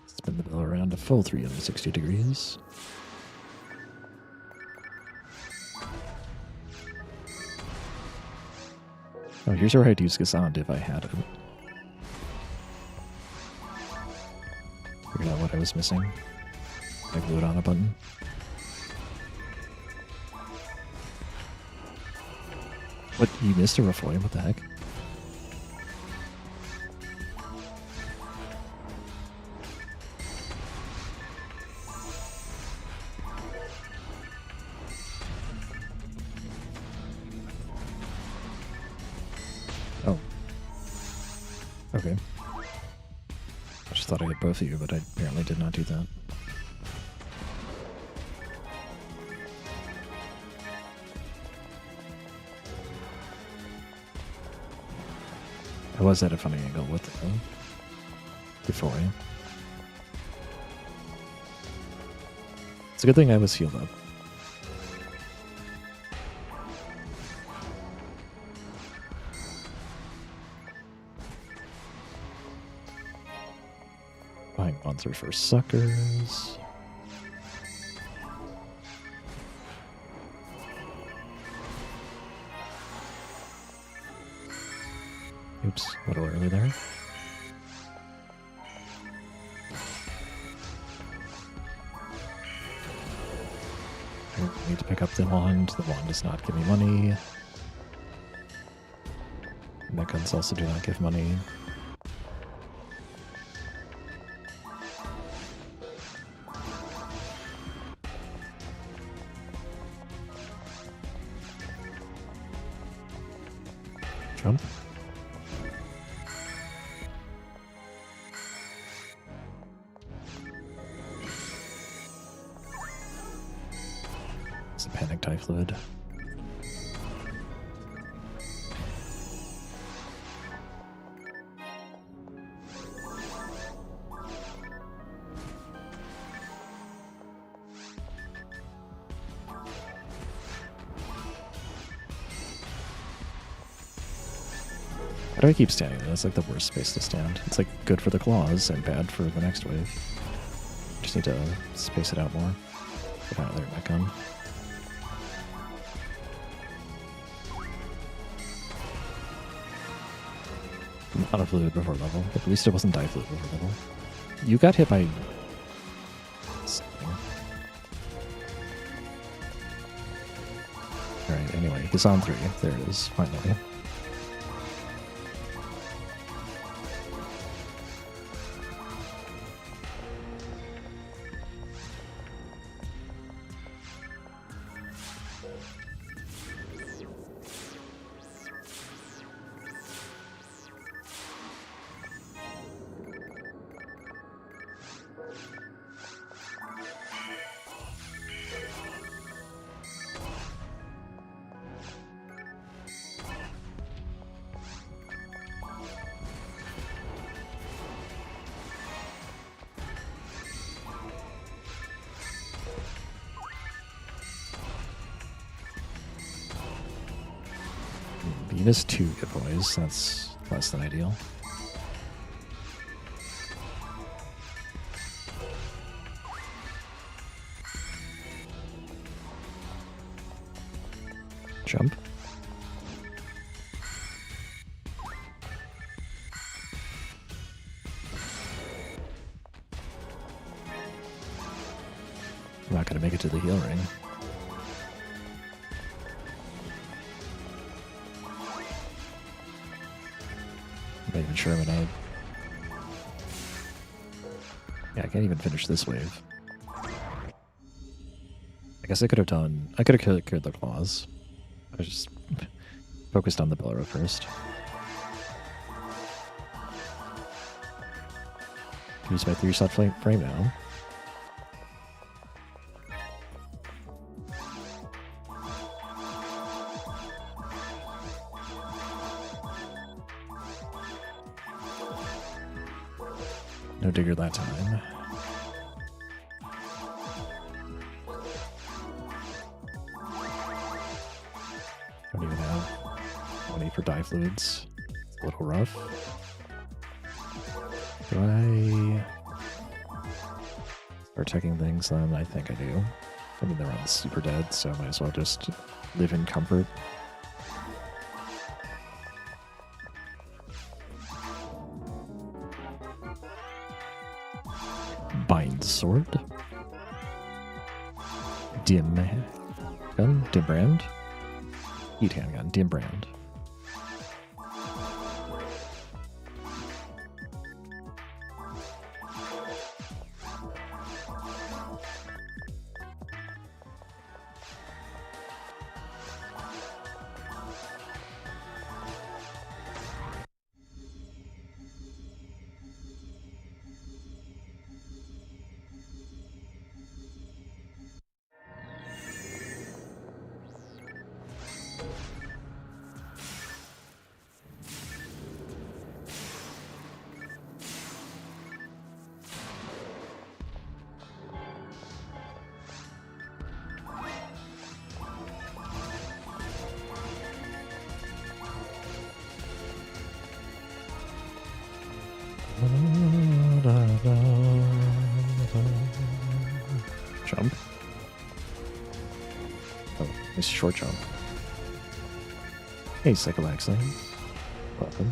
Spin the bell around a full 360 degrees. Oh, here's where I'd use Gazand if I had it. Figured out what I was missing. I glued on a button. What, you missed a Refoy? What the heck? Okay. I just thought I hit both of you, but I apparently did not do that. I was at a funny angle with it, though. Before. It's a good thing I was healed up. Buying monster for suckers. Oops, a little early there. I need to pick up the wand. The wand does not give me money. Mech guns also do not give money. Jump. It's a panic type fluid. Why do I keep standing there? That's like the worst space to stand. It's like good for the claws and bad for the next wave. Just need to space it out more. Put out their mech gun. Not a fluid before level. At least it wasn't die fluid before level. You got hit by something. Alright, anyway, it's on 3. There it is, finally. You missed 2 giveaways. That's less than ideal. Jump. I'm not going to make it to the heal ring. Not even sure I'm gonna... Yeah, I can't even finish this wave. I guess I could have done... I could have cured the claws. I was just focused on the Belro first. Use my 3-shot frame now. No digger that time. Don't even have money for dye fluids. It's a little rough. Do I start checking things then? I think I do. I mean, they're all super dead, so I might as well just live in comfort. Bind sword. Dim gun. Dim brand. Heat handgun. Dim brand. Jump. Oh, nice short jump. Hey, cycle axle. Welcome.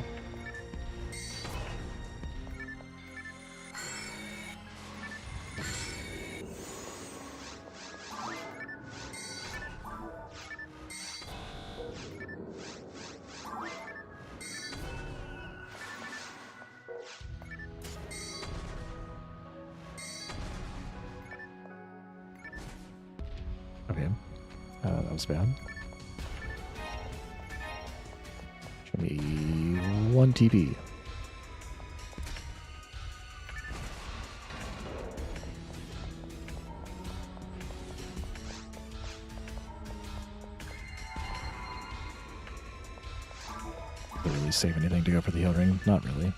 Okay, that was bad. Show me 1 TP. Did it really save anything to go for the heal ring? Not really.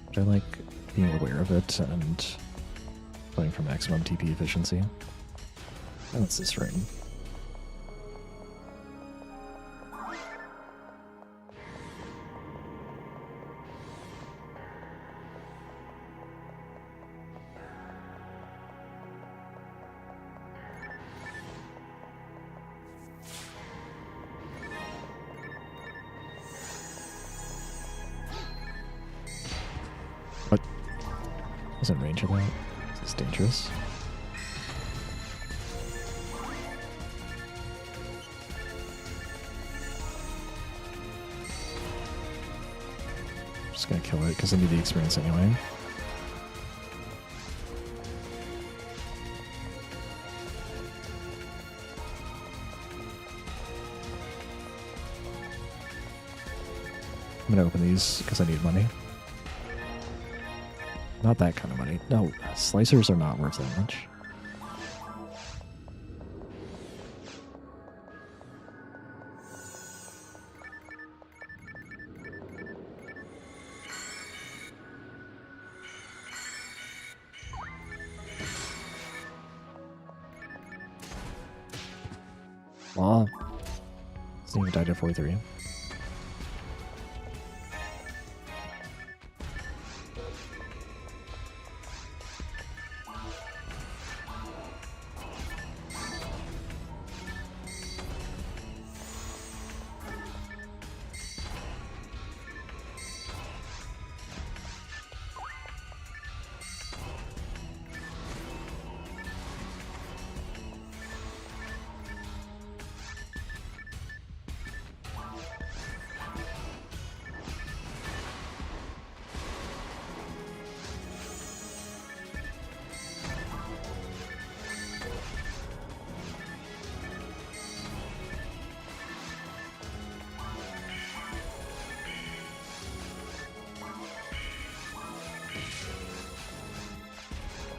But I like being aware of it and going for maximum TP efficiency. And it's this ring. What? Isn't range of that? Is this dangerous? Just gonna kill it because I need the experience anyway. I'm gonna open these because I need money. Not that kind of money. No, slicers are not worth that much. Aw. This even died at 43.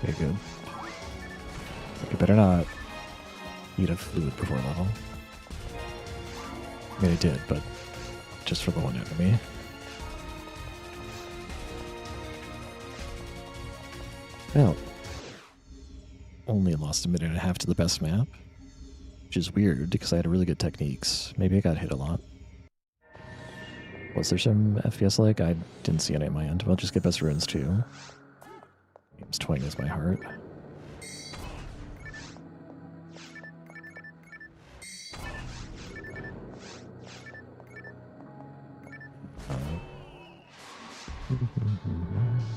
Okay, good. You better not eat a food before level. I mean, I did, but just for the one enemy. Well, only lost a minute and a half to the best map, which is weird because I had really good techniques. Maybe I got hit a lot. Was there some FPS lag? I didn't see any on my end. Well, just get best runes too. Game's toying with my heart.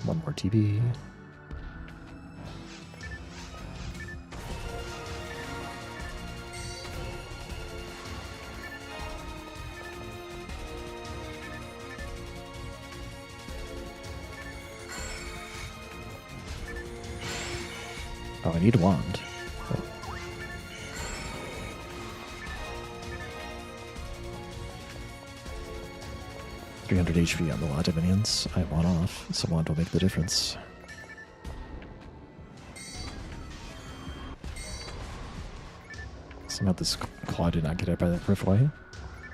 One more TB. Oh, I need a wand. Oh. $300 HP on the lot of minions. I have one off, so wand will make the difference. Somehow this claw did not get hit by that riftway.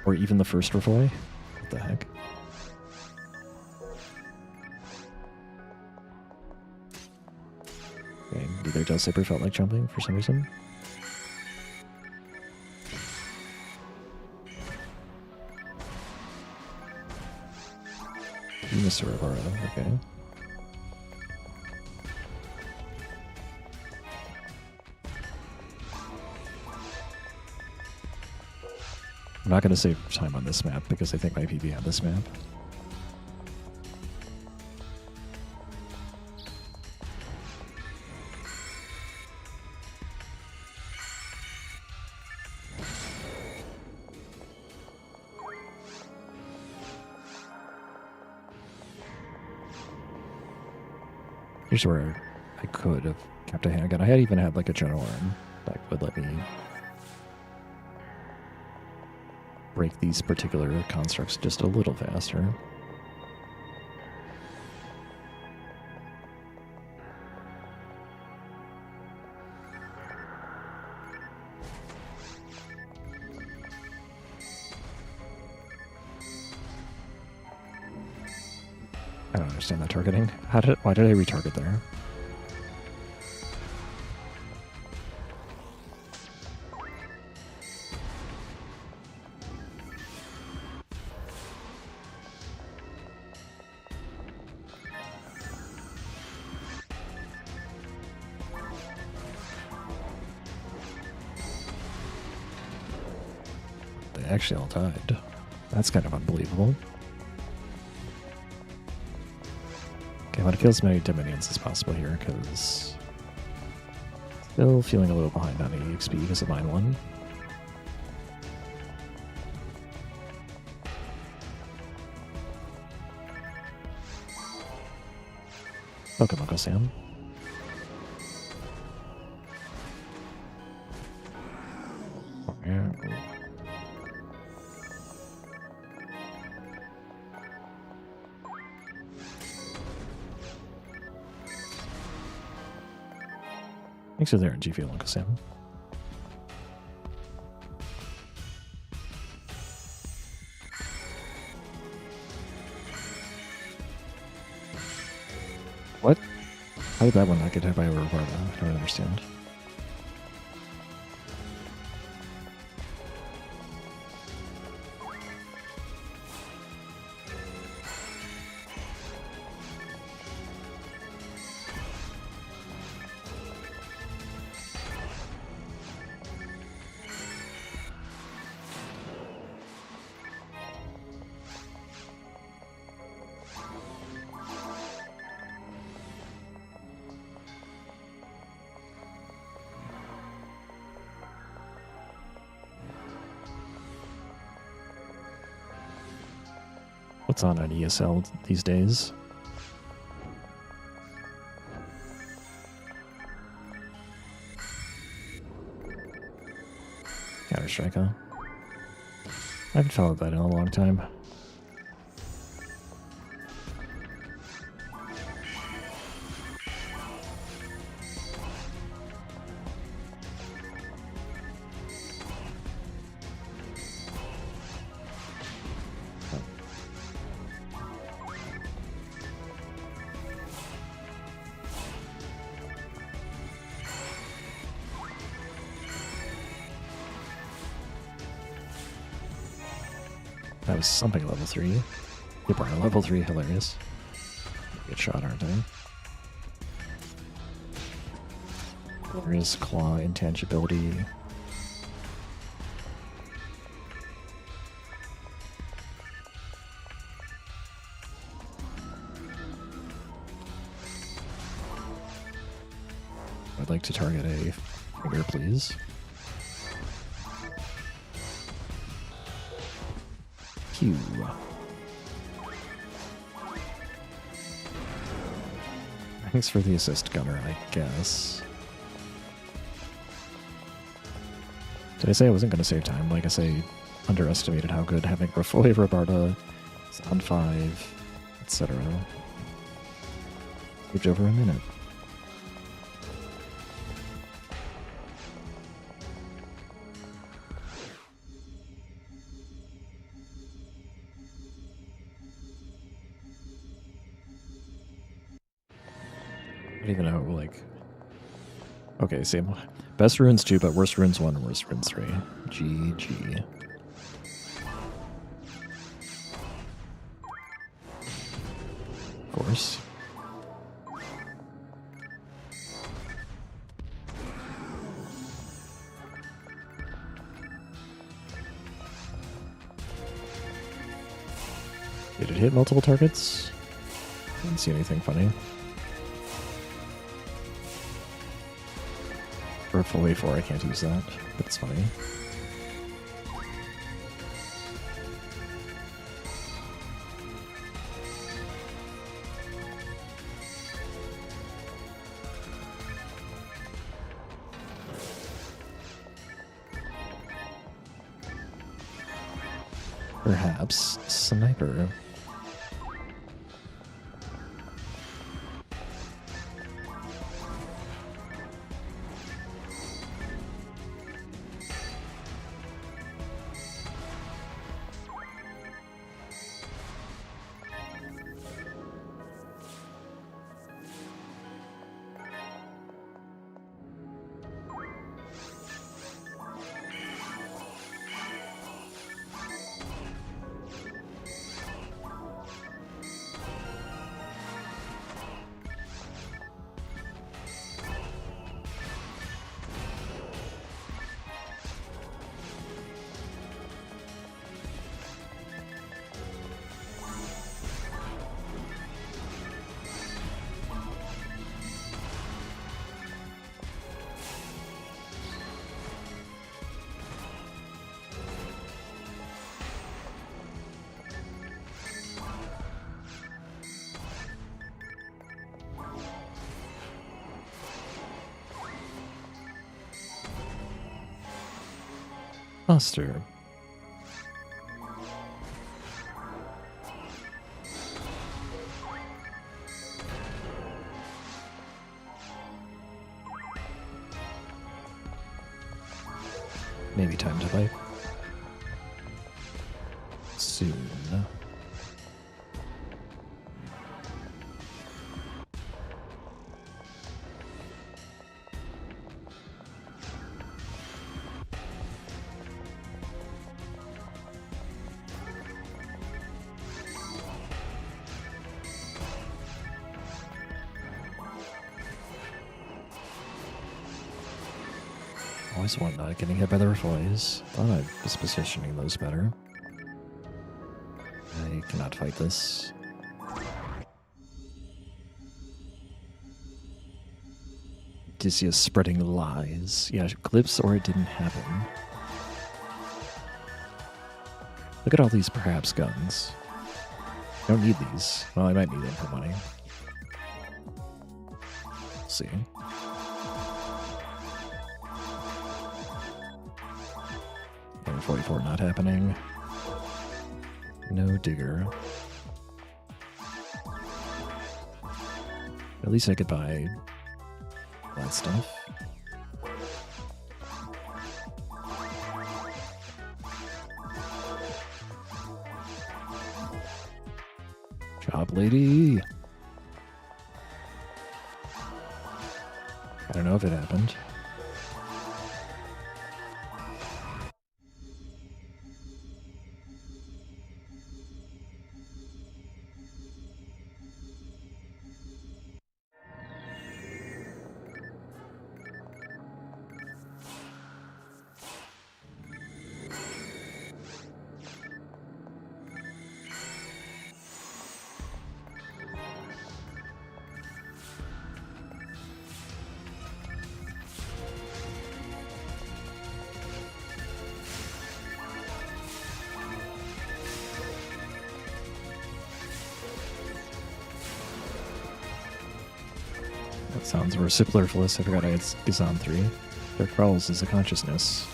Or even the first riftway. What the heck? Okay, neither Del Saber felt like jumping for some reason. Mr. Rivara, okay. I'm not going to save time on this map because I think my PB had this map. Here's where I could have kept a handgun. I had even had like a general arm that would let me break these particular constructs just a little faster. I don't understand that targeting. Why did I retarget there? They actually all died. That's kind of unbelievable. Okay, I want to kill as many Dominions as possible here, because still feeling a little behind on EXP because of mine one. Welcome, Uncle Sam. Thanks for the RNG field, Uncle Sam. What? How did that one not get hit by a Robarda? I don't understand. What's on an ESL these days? Counter-Strike, huh? I haven't followed that in a long time. That was something level 3. Yep, we're on level 3, hilarious. Get shot, aren't I? There is claw intangibility. I'd like to target a finger, please. Q. Thanks for the assist, Gunner, I guess. Did I say I wasn't going to save time? Like I say, underestimated how good having fully Robarda, on 5, etc. Saved over a minute. I don't even know, like... Okay, same. Best runes 2, but worst runes 1 and worst runes 3. GG. course. Did it hit multiple targets? Didn't see anything funny. For a full A4, I can't use that, but it's funny. Perhaps sniper. Buster. Maybe time to fight. Soon. Always want not getting hit by the refloys. Thought I was positioning those better. I cannot fight this. Odysseus spreading lies. Yeah, clips or it didn't happen. Look at all these perhaps guns. I don't need these. Well, I might need them for money. We'll see. Number 44 not happening. No digger. At least I could buy that stuff. Job lady. I don't know if it happened. That sounds superfluous. I forgot I had Gazan 3. Their crawls is a consciousness.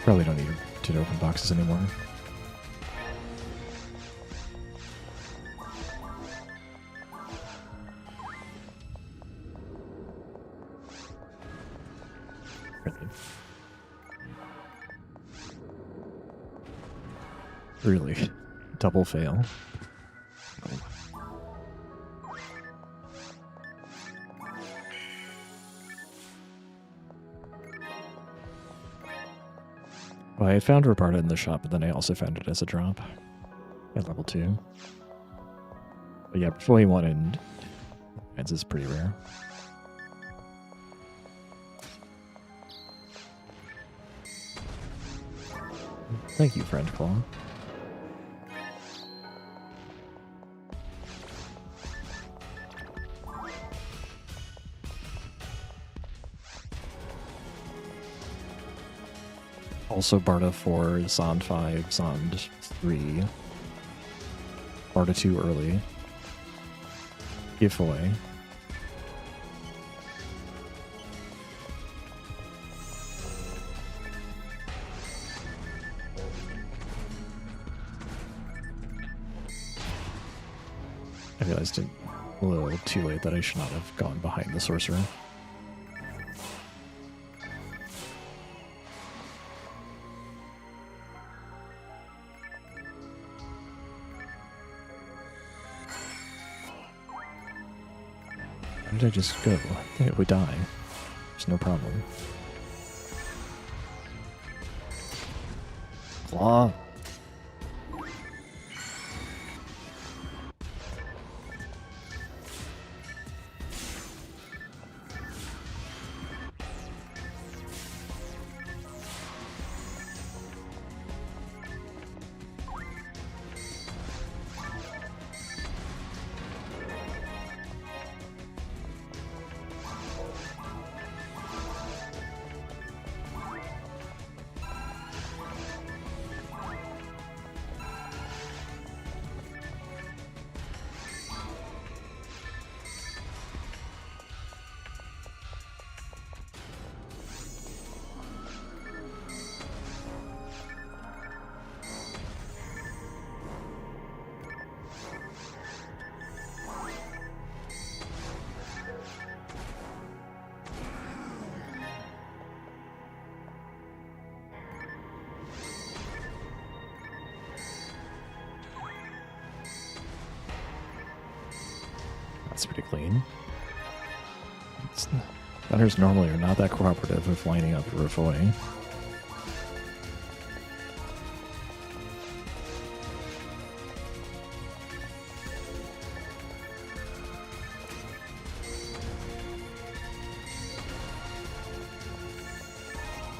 Probably don't need to open boxes anymore. Really? Double fail? Well, I had found Raparta in the shop, but then I also found it as a drop. at level 2. But yeah, before 1 and Giants is pretty rare. Thank you, Friend Claw. Also Barda 4, Zond 5, Zond 3. Barda 2 early. Giveaway. I realized it a little too late that I should not have gone behind the sorcerer. Where did I just go? I think it would die. There's no problem. Claw. That's pretty clean. Gunners normally are not that cooperative with lining up for a foy.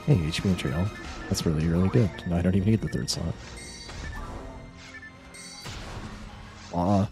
Hey, HP material. That's really, really good. Now I don't even need the 3rd slot. Aw.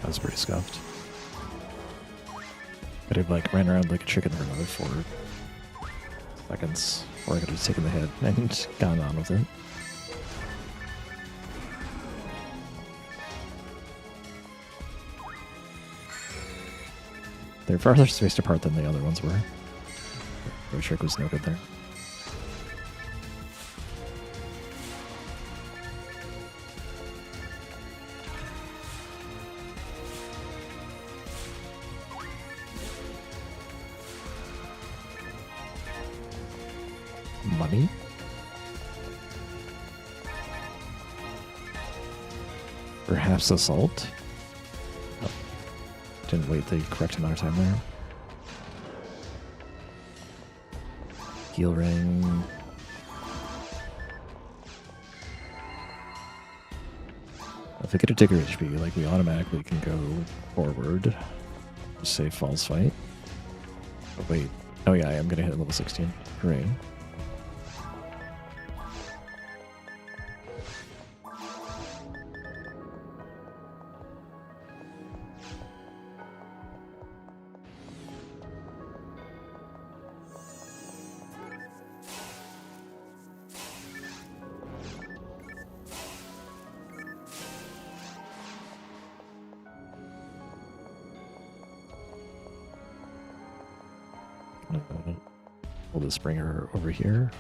That was pretty scuffed. Could have like ran around like a chicken for another 4 seconds, or I could have taken the hit and gone on with it. They're farther spaced apart than the other ones were. The trick was no good there. Money? Perhaps assault? Oh, didn't wait the correct amount of time there. Heal ring. If we get a Digger HP, like we automatically can go forward. Just say false fight. Oh wait. Oh yeah, I am gonna hit level 16. Hooray. We'll just bring her over here.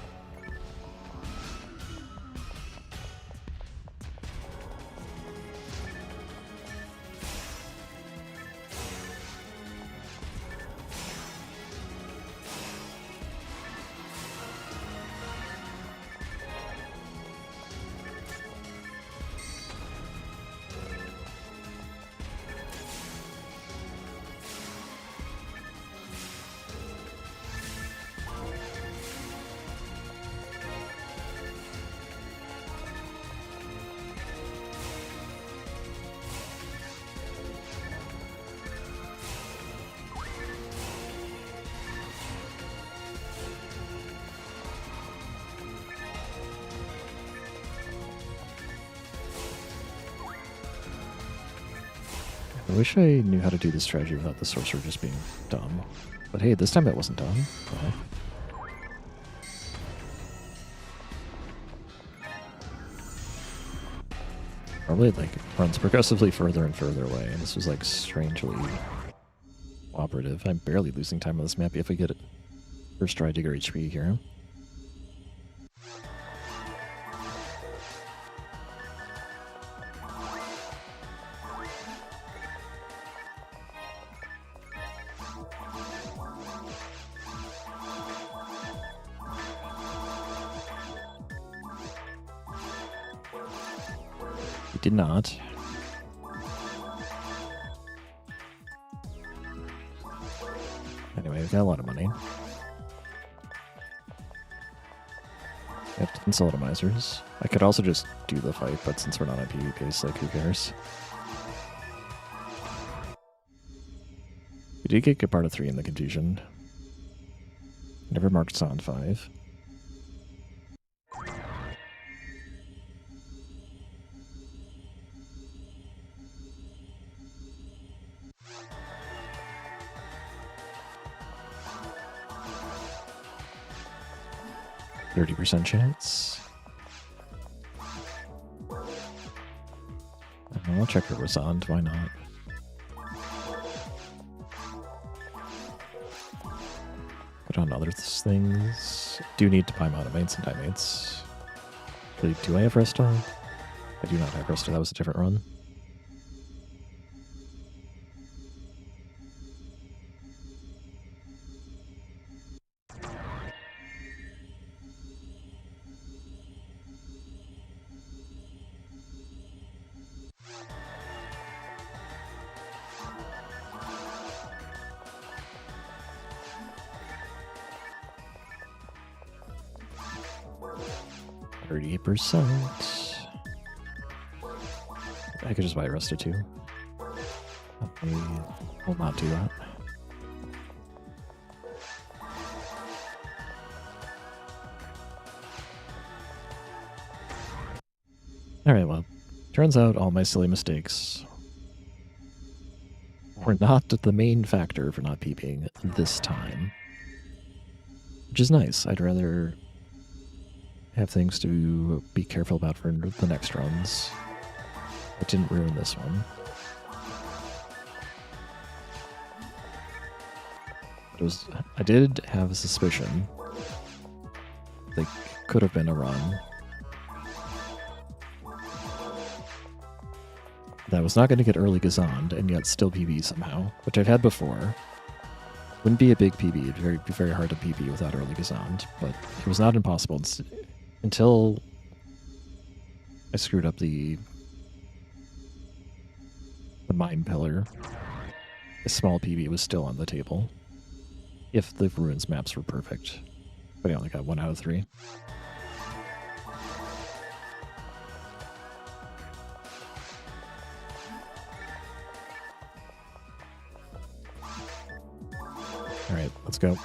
I wish I knew how to do this strategy without the sorcerer just being dumb. But hey, this time it wasn't dumb. Probably like runs progressively further and further away, and this was like strangely cooperative. I'm barely losing time on this map if I get it. First try Digger HP here. Did not. Anyway, we've got a lot of money. We have 10 sodomizers. I could also just do the fight, but since we're not on PvP, it's like, who cares? We did get Geparda 3 in the confusion. Never marked Zond 5. %30 chance. I'll check for Razond, why not? Put on other things. Do need to buy monomates and dimates. Actually, do I have Resta? I do not have Resta, that was a different run. %. I could just buy Resta too. I will not do that. Alright, well, turns out all my silly mistakes were not the main factor for not PPing this time. Which is nice. I'd rather have things to be careful about for the next runs. I didn't ruin this one. I did have a suspicion that could have been a run that was not going to get early Gazond and yet still PB somehow, which I've had before. Wouldn't be a big PB, it'd be very hard to PB without early Gazond, but it was not impossible until I screwed up the Mind Pillar. A small PB was still on the table, if the Ruins maps were perfect. But I only got 1 out of 3. Alright, let's go.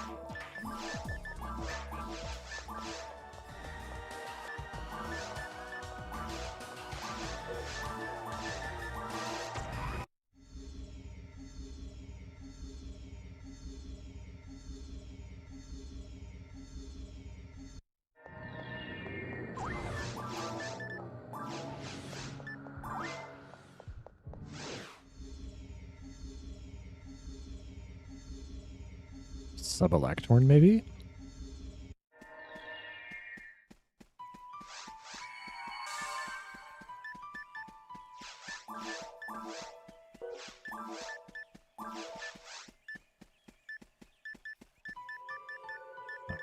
Subalactorn, maybe?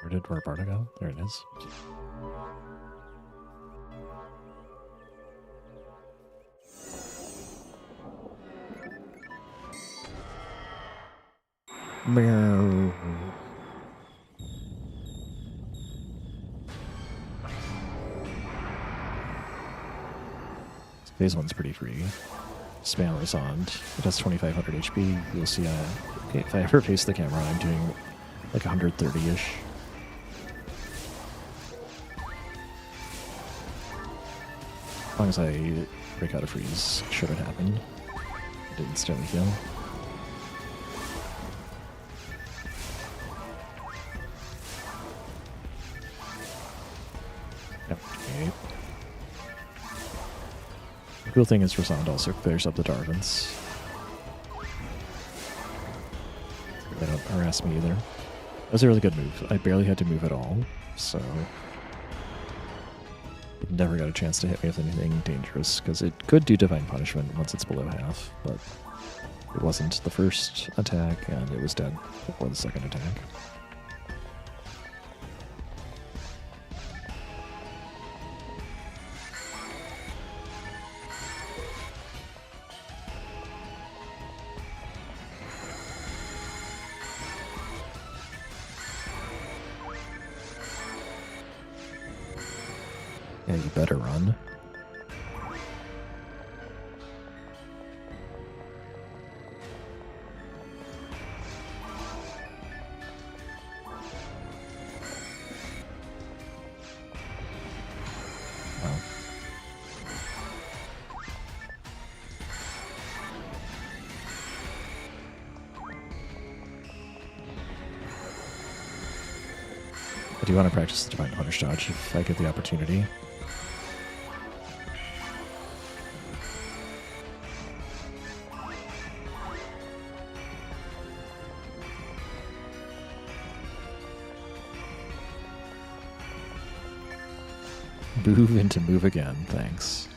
Where did Roberta go? There it is. Meow. Phase 1's pretty free. Spam Resond. It has 2500 HP. You'll see if I ever face the camera, I'm doing like 130-ish. As long as I break out a freeze, should it happen, it instantly heal. Okay. The cool thing is Resond also clears up the Darvins. They don't harass me either. That was a really good move. I barely had to move at all, so it never got a chance to hit me with anything dangerous, because it could do Divine Punishment once it's below half, but it wasn't the first attack, and it was dead before the second attack. Yeah, you better run. Wow. I do want to practice the Divine Punish dodge if I get the opportunity. Move into move again, thanks.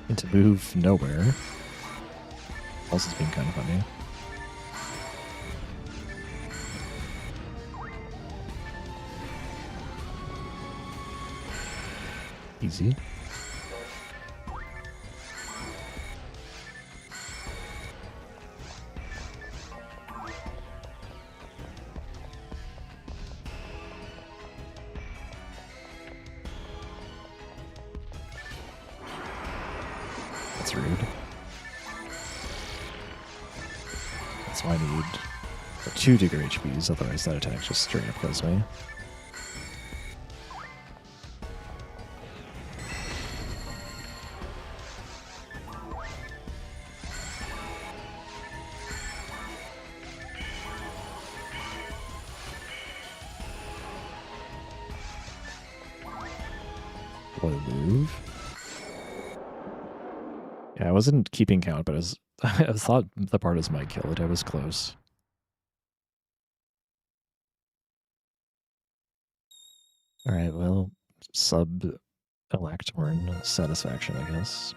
Into move nowhere. Also is being kind of funny. Easy. That's rude. That's why I need 2 Digger HPs, otherwise that attack just straight up kills me. Move. Yeah, I wasn't keeping count, but I thought the Bardas might kill it. I was close. Alright, well, sub-Electorn satisfaction, I guess.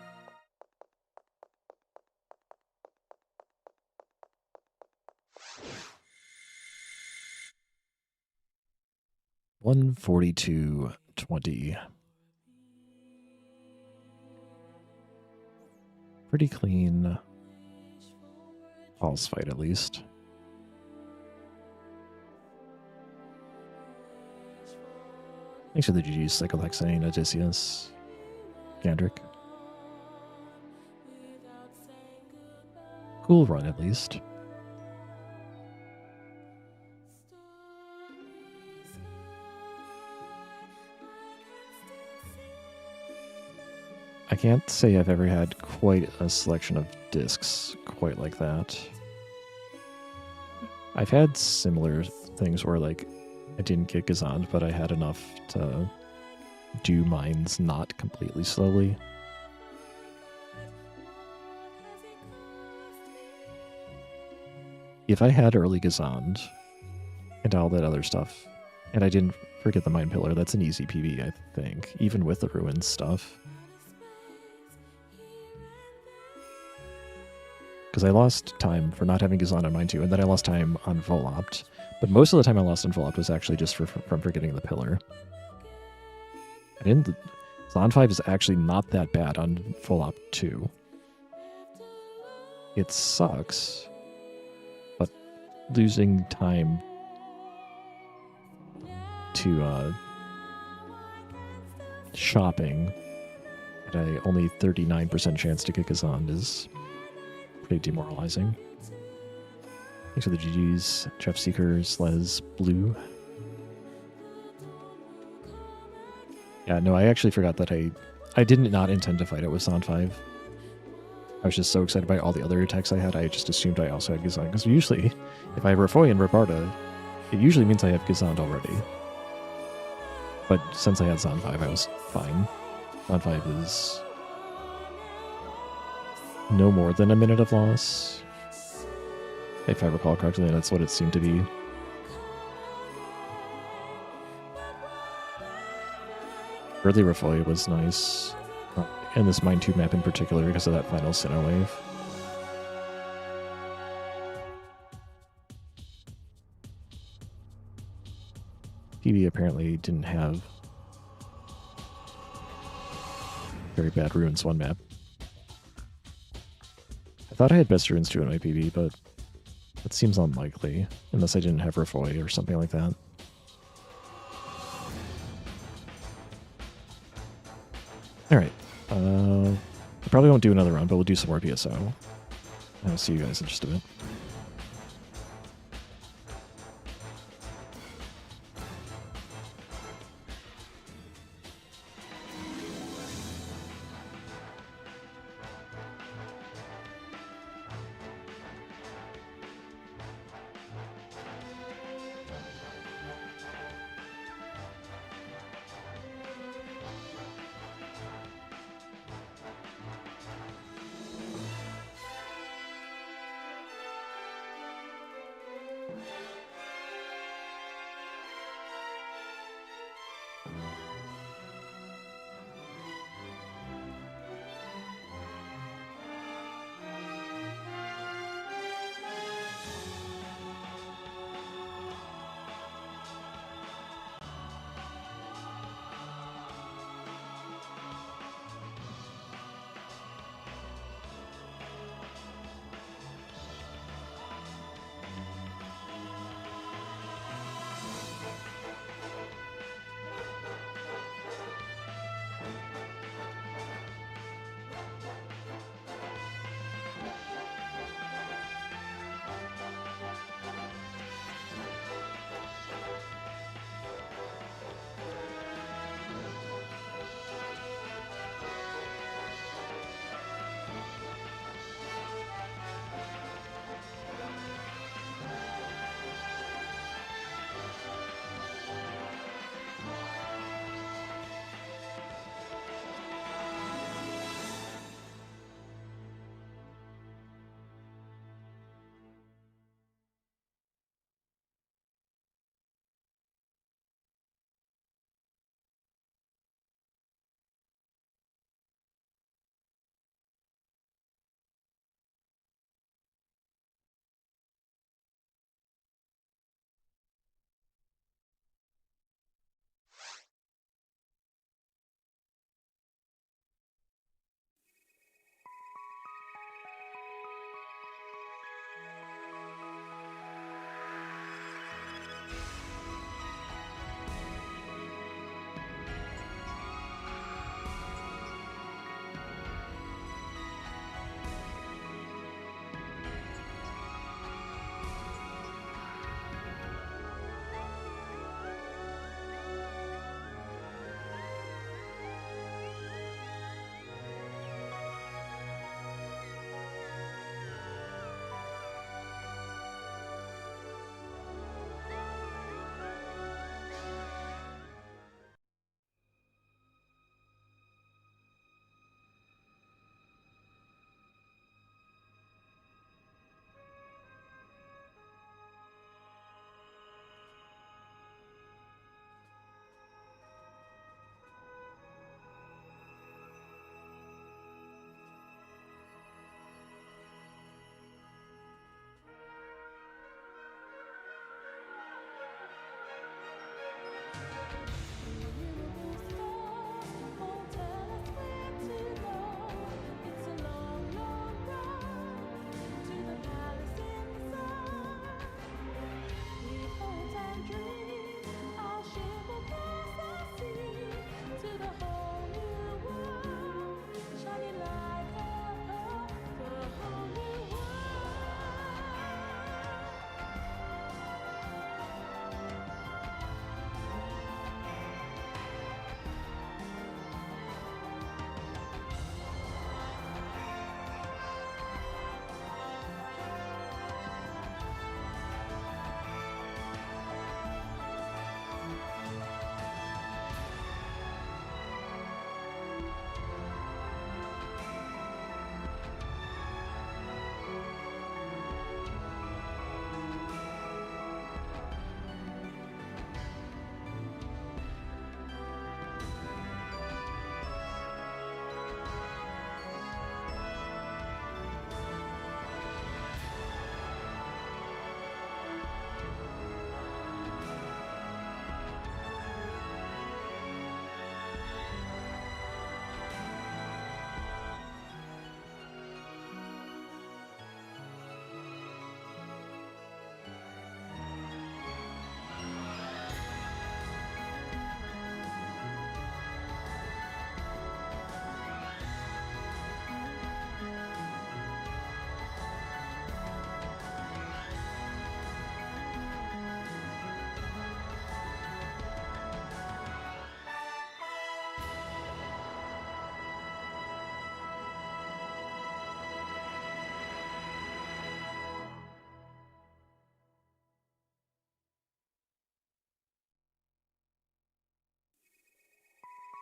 $142.20. Pretty clean false fight, at least. Thanks for the GG's, Cyclexane, Odysseus, Gandrick. Cool run, at least. I can't say I've ever had quite a selection of discs quite like that. I've had similar things where, like, I didn't get Gazand, but I had enough to do mines not completely slowly. If I had early Gazand and all that other stuff, and I didn't forget the Mine Pillar, that's an easy PB, I think, even with the Ruins stuff. Because I lost time for not having Gazand on mine too, and then I lost time on Volopt. But most of the time I lost on Volopt was actually just from forgetting the pillar. Zon 5 is actually not that bad on Volopt 2. It sucks, but losing time to shopping at a only 39% chance to get Gazand is pretty demoralizing. Thanks for the GGs, Jeff Seekers, Les Blue. Yeah, no, I actually forgot that I did not intend to fight it with Zon 5. I was just so excited by all the other attacks I had, I just assumed I also had Gazand. Because usually, if I have Rafoy and Rabarda, it usually means I have Gazand already. But since I had Zon 5, I was fine. Zon 5 is no more than a minute of loss. If I recall correctly, that's what it seemed to be. Early Rafoy was nice. And this Mine 2 map in particular because of that final Sinnoh wave. PB apparently didn't have very bad Ruins 1 map. I thought I had best Ruins 2 in my PB, but that seems unlikely, unless I didn't have Rafoy or something like that. Alright. I probably won't do another run, but we'll do some more PSO. I'll see you guys in just a bit.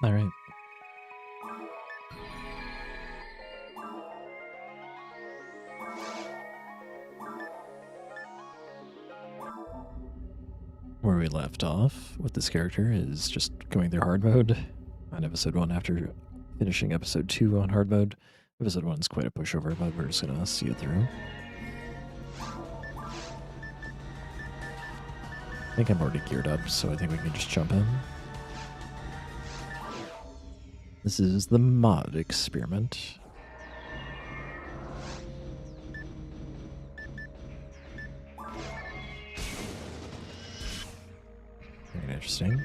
All right. Where we left off with this character is just going through hard mode on episode 1 after finishing episode 2 on hard mode. Episode 1 is quite a pushover, but we're just going to see it through. I think I'm already geared up, so I think we can just jump in. This is the mod experiment. Very interesting.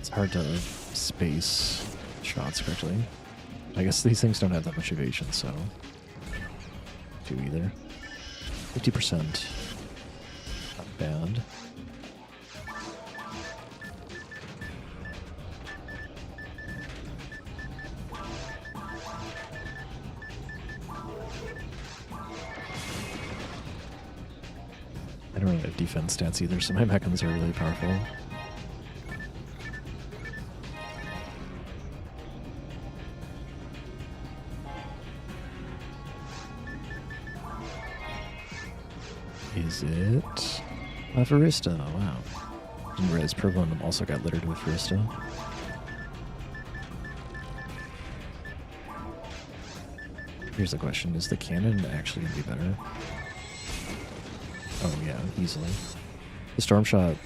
It's hard to space shots correctly. I guess these things don't have that much evasion, so do either. 50%. Not bad. I don't really have defense stats either, so my mechanisms are really powerful. Is it Farista? Wow. Didn't realize FOnewm also got littered with Farista. Here's the question, is the cannon actually going to be better? Oh yeah, easily. The storm shot,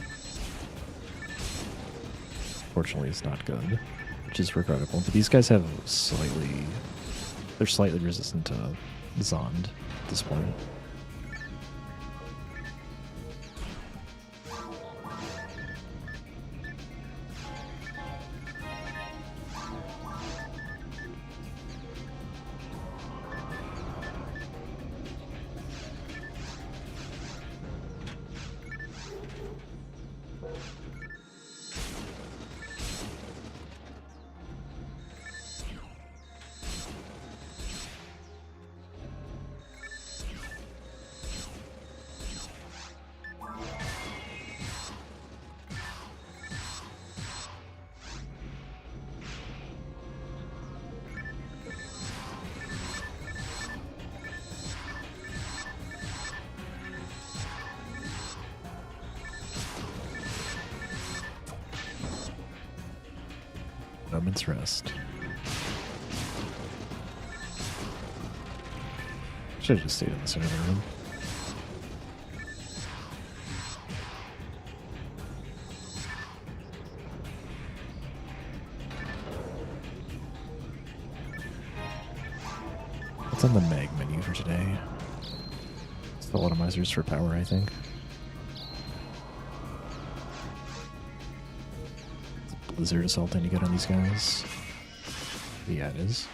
fortunately, is not good, which is regrettable. But these guys have they're slightly resistant to Zond at this point. Moment's rest. Should have just stayed in the center of the room. What's on the mag menu for today? It's the automizers for power, I think. Blizzard assault any good on these guys? Yeah, it is.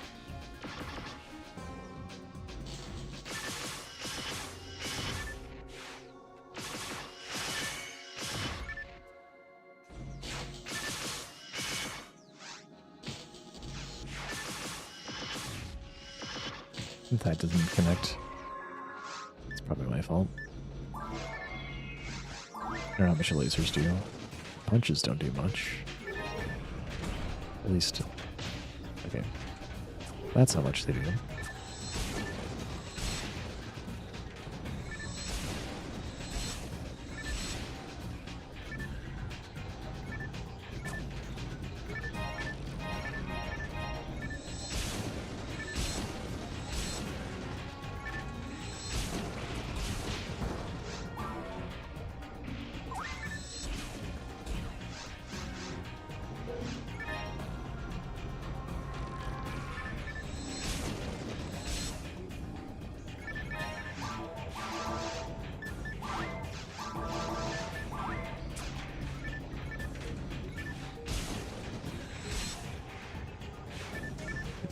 That doesn't connect. It's probably my fault. I don't know how much lasers do. Punches don't do much. At least, okay. That's how much they do.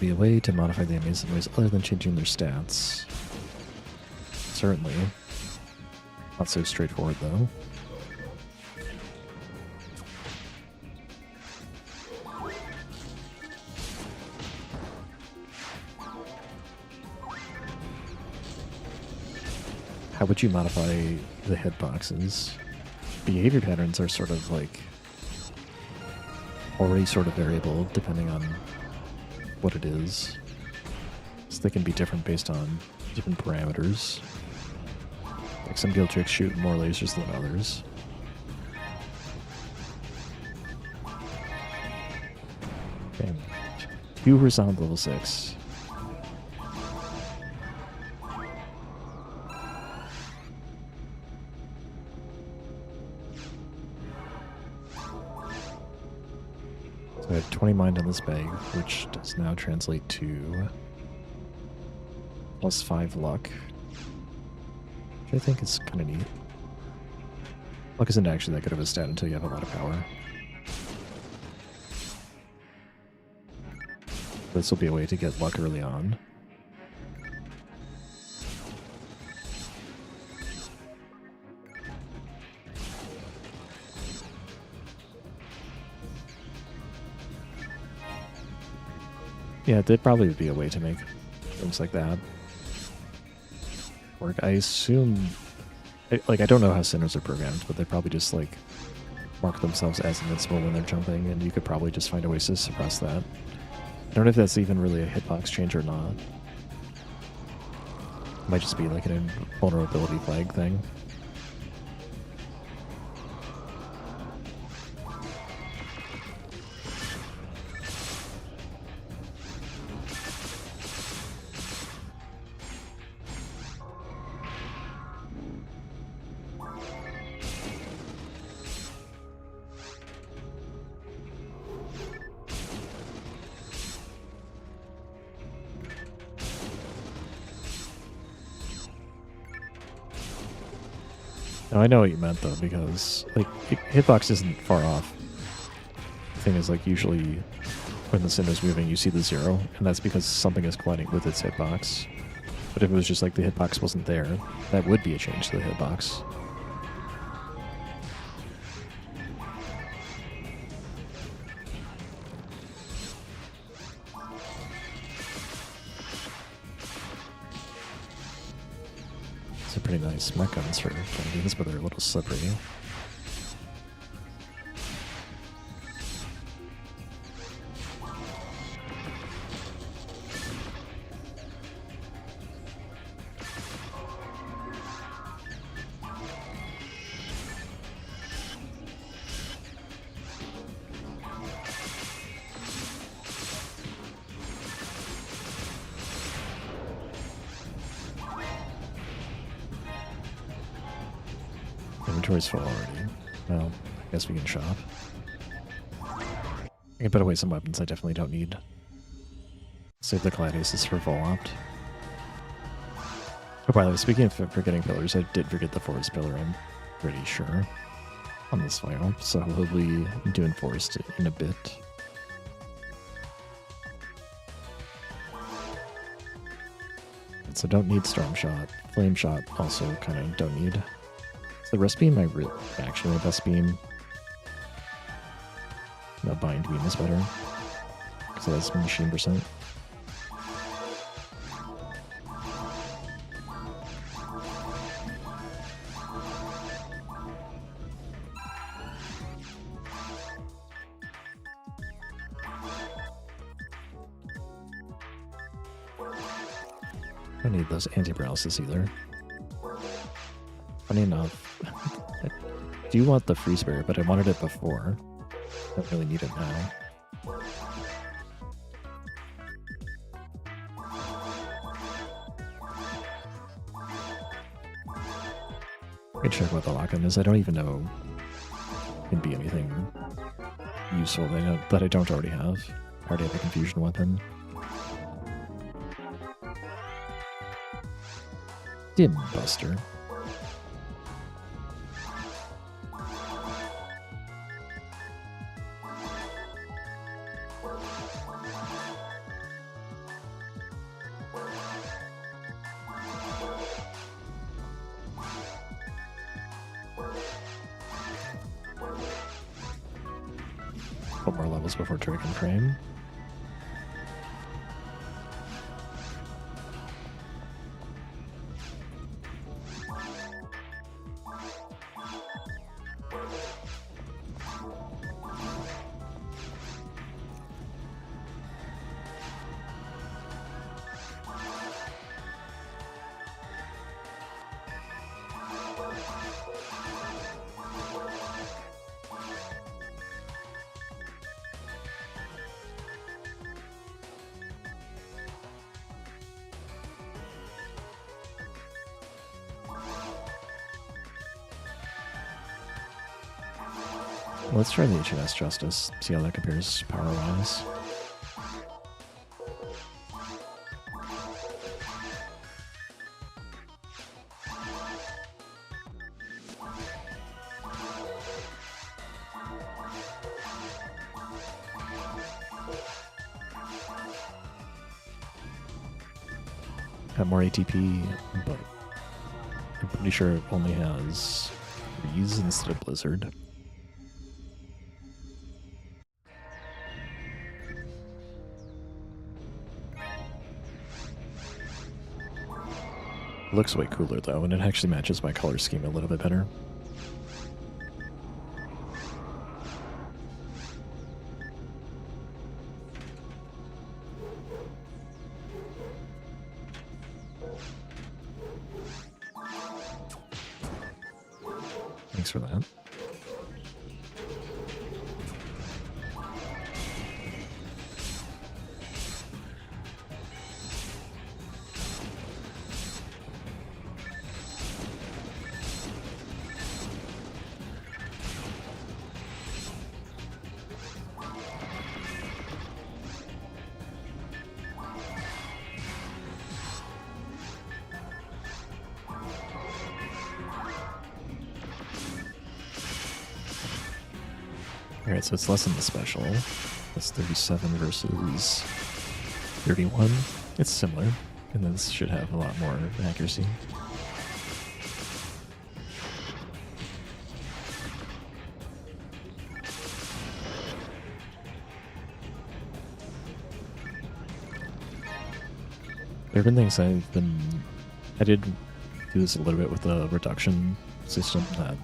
Be a way to modify the enemies in ways other than changing their stats. Certainly. Not so straightforward, though. how would you modify the hitboxes? Behavior patterns are sort of like already sort of variable depending on what it is. So they can be different based on different parameters. Like some guild tricks shoot more lasers than others. Okay. 2 horizontal level 6. So I have 20 mind on this bag, which does now translate to +5 luck. Which I think is kind of neat. Luck isn't actually that good of a stat until you have a lot of power. This will be a way to get luck early on. Yeah, there'd probably be a way to make things like that work. I assume, like, I don't know how sinners are programmed, but they probably just, like, mark themselves as invincible when they're jumping, and you could probably just find a way to suppress that. I don't know if that's even really a hitbox change or not. It might just be like an invulnerability flag thing. No, I know what you meant though, because like hitbox isn't far off. The thing is, like, usually when the sin is moving, you see the 0, and that's because something is colliding with its hitbox. But if it was just like the hitbox wasn't there, that would be a change to the hitbox. It's a pretty nice mech guns for these, but they're a little slippery. Inventory's full already. Well, I guess we can shop. I can put away some weapons I definitely don't need. Save the Gladiuses for Vol-Opt. Oh, by the way, speaking of forgetting pillars, I did forget the forest pillar, I'm pretty sure, on this file. So we'll be doing forest in a bit. So don't need Storm Shot. Flame Shot also kind of don't need. The rest beam, actually my best beam. No, bind beam is better, because it has machine percent. I don't need those anti-paralysis either. Funny enough, I do want the free spirit, but I wanted it before. Don't really need it now. I can check what the lock-on is. I don't even know it can be anything useful that I don't already have. I already have a confusion weapon. Dim Buster. Couple more levels before Dragon Frame. Let's try the HMS Justice, see how that compares power-wise. Got more ATP, but I'm pretty sure it only has Breeze instead of Blizzard. Looks way cooler though, and it actually matches my color scheme a little bit better. Thanks for that. Alright, so it's less than the special. That's 37 versus 31. It's similar, and this should have a lot more accuracy. There have been things I did do this a little bit with the reduction system, that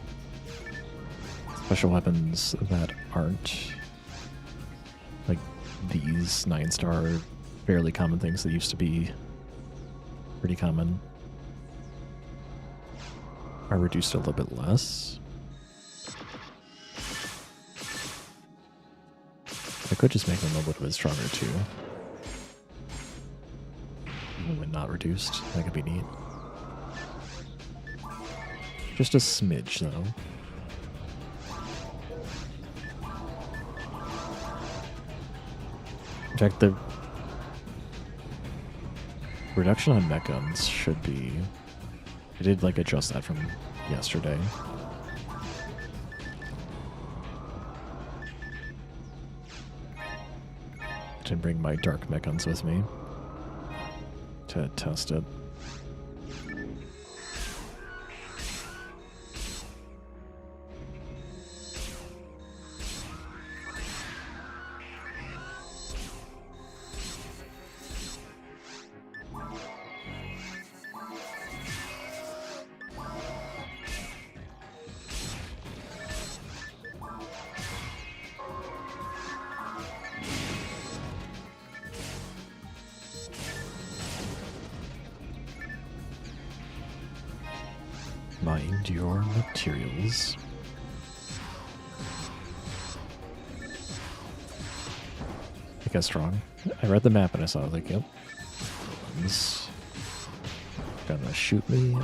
special weapons that aren't like these 9-star fairly common things that used to be pretty common are reduced a little bit less. I could just make them a little bit stronger too. Even when not reduced, that could be neat. Just a smidge though. In fact, the reduction on mech guns should be... I did like adjust that from yesterday. Didn't bring my dark mech guns with me to test it. Mind your materials. I guess wrong. I read the map and I saw it, like, yep. He's gonna shoot me.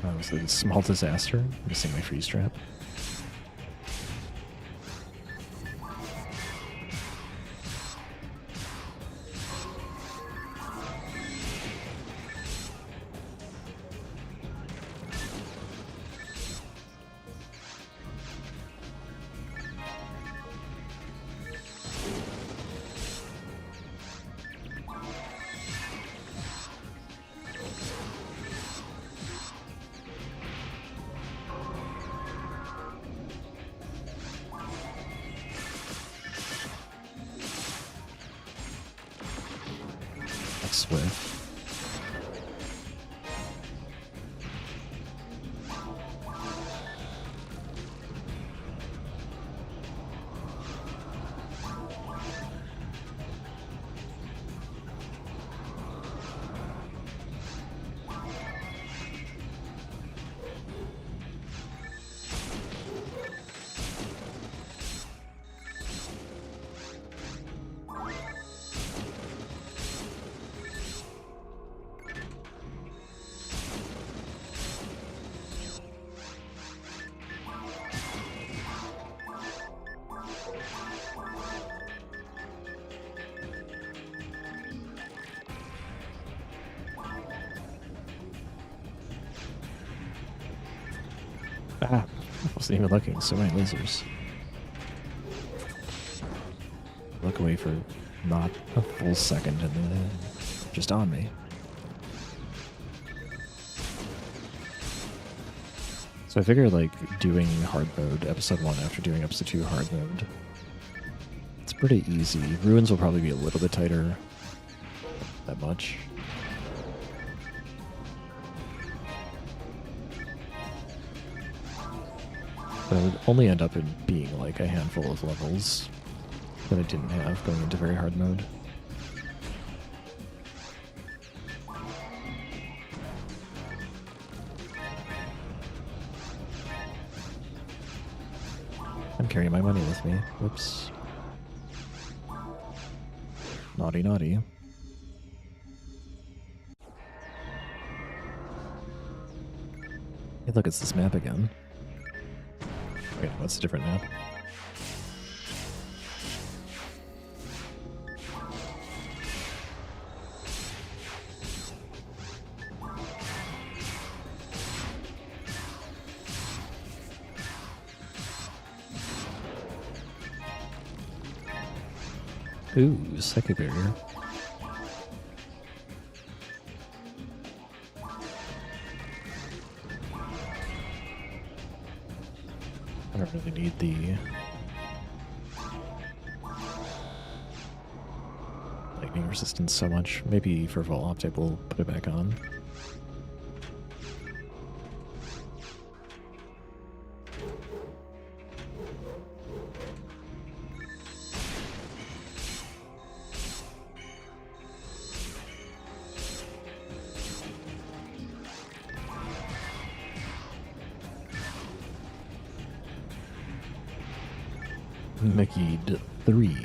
That was a small disaster. Missing my freeze trap. mix with. Ah, I wasn't even looking. So many lasers. Look away for not a full second and then just on me. So I figure like doing hard mode episode 1 after doing episode 2 hard mode, it's pretty easy. Ruins will probably be a little bit tighter. Not that much. But it would only end up in being like a handful of levels that I didn't have going into very hard mode. I'm carrying my money with me. Whoops. Naughty, naughty. Hey, look, it's this map again. Wait, what's a different map? Ooh, psychic barrier. I don't really need the lightning resistance so much. Maybe for Vol Optic we'll put it back on. Mickey 3.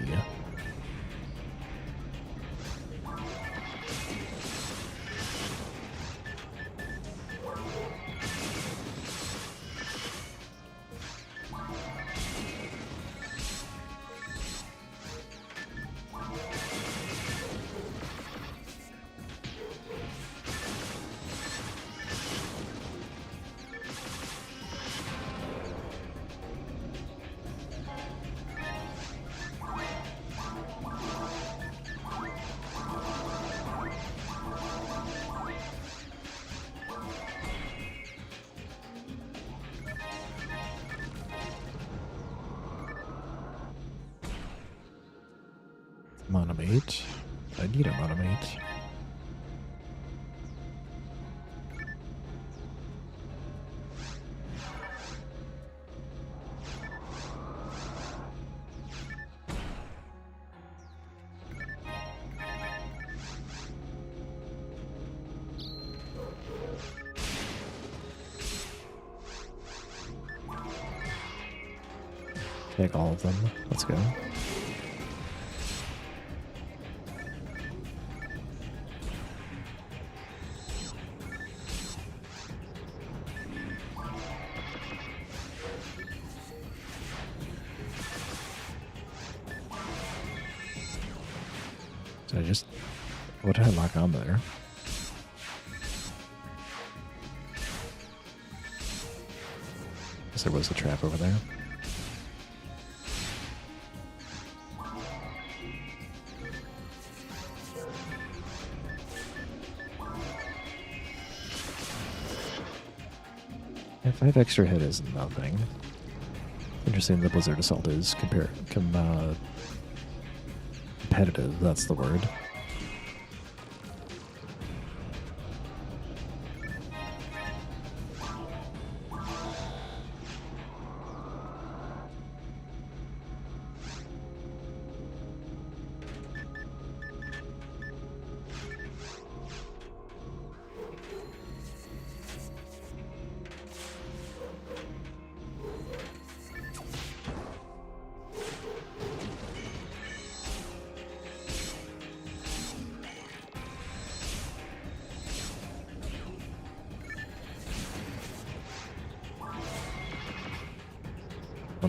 Monomate. I need a monomate. Take all of them. Let's go. What did I lock on there? Guess there was a trap over there. Yeah, 5 extra hit is nothing. Interesting the Blizzard Assault is competitive, that's the word.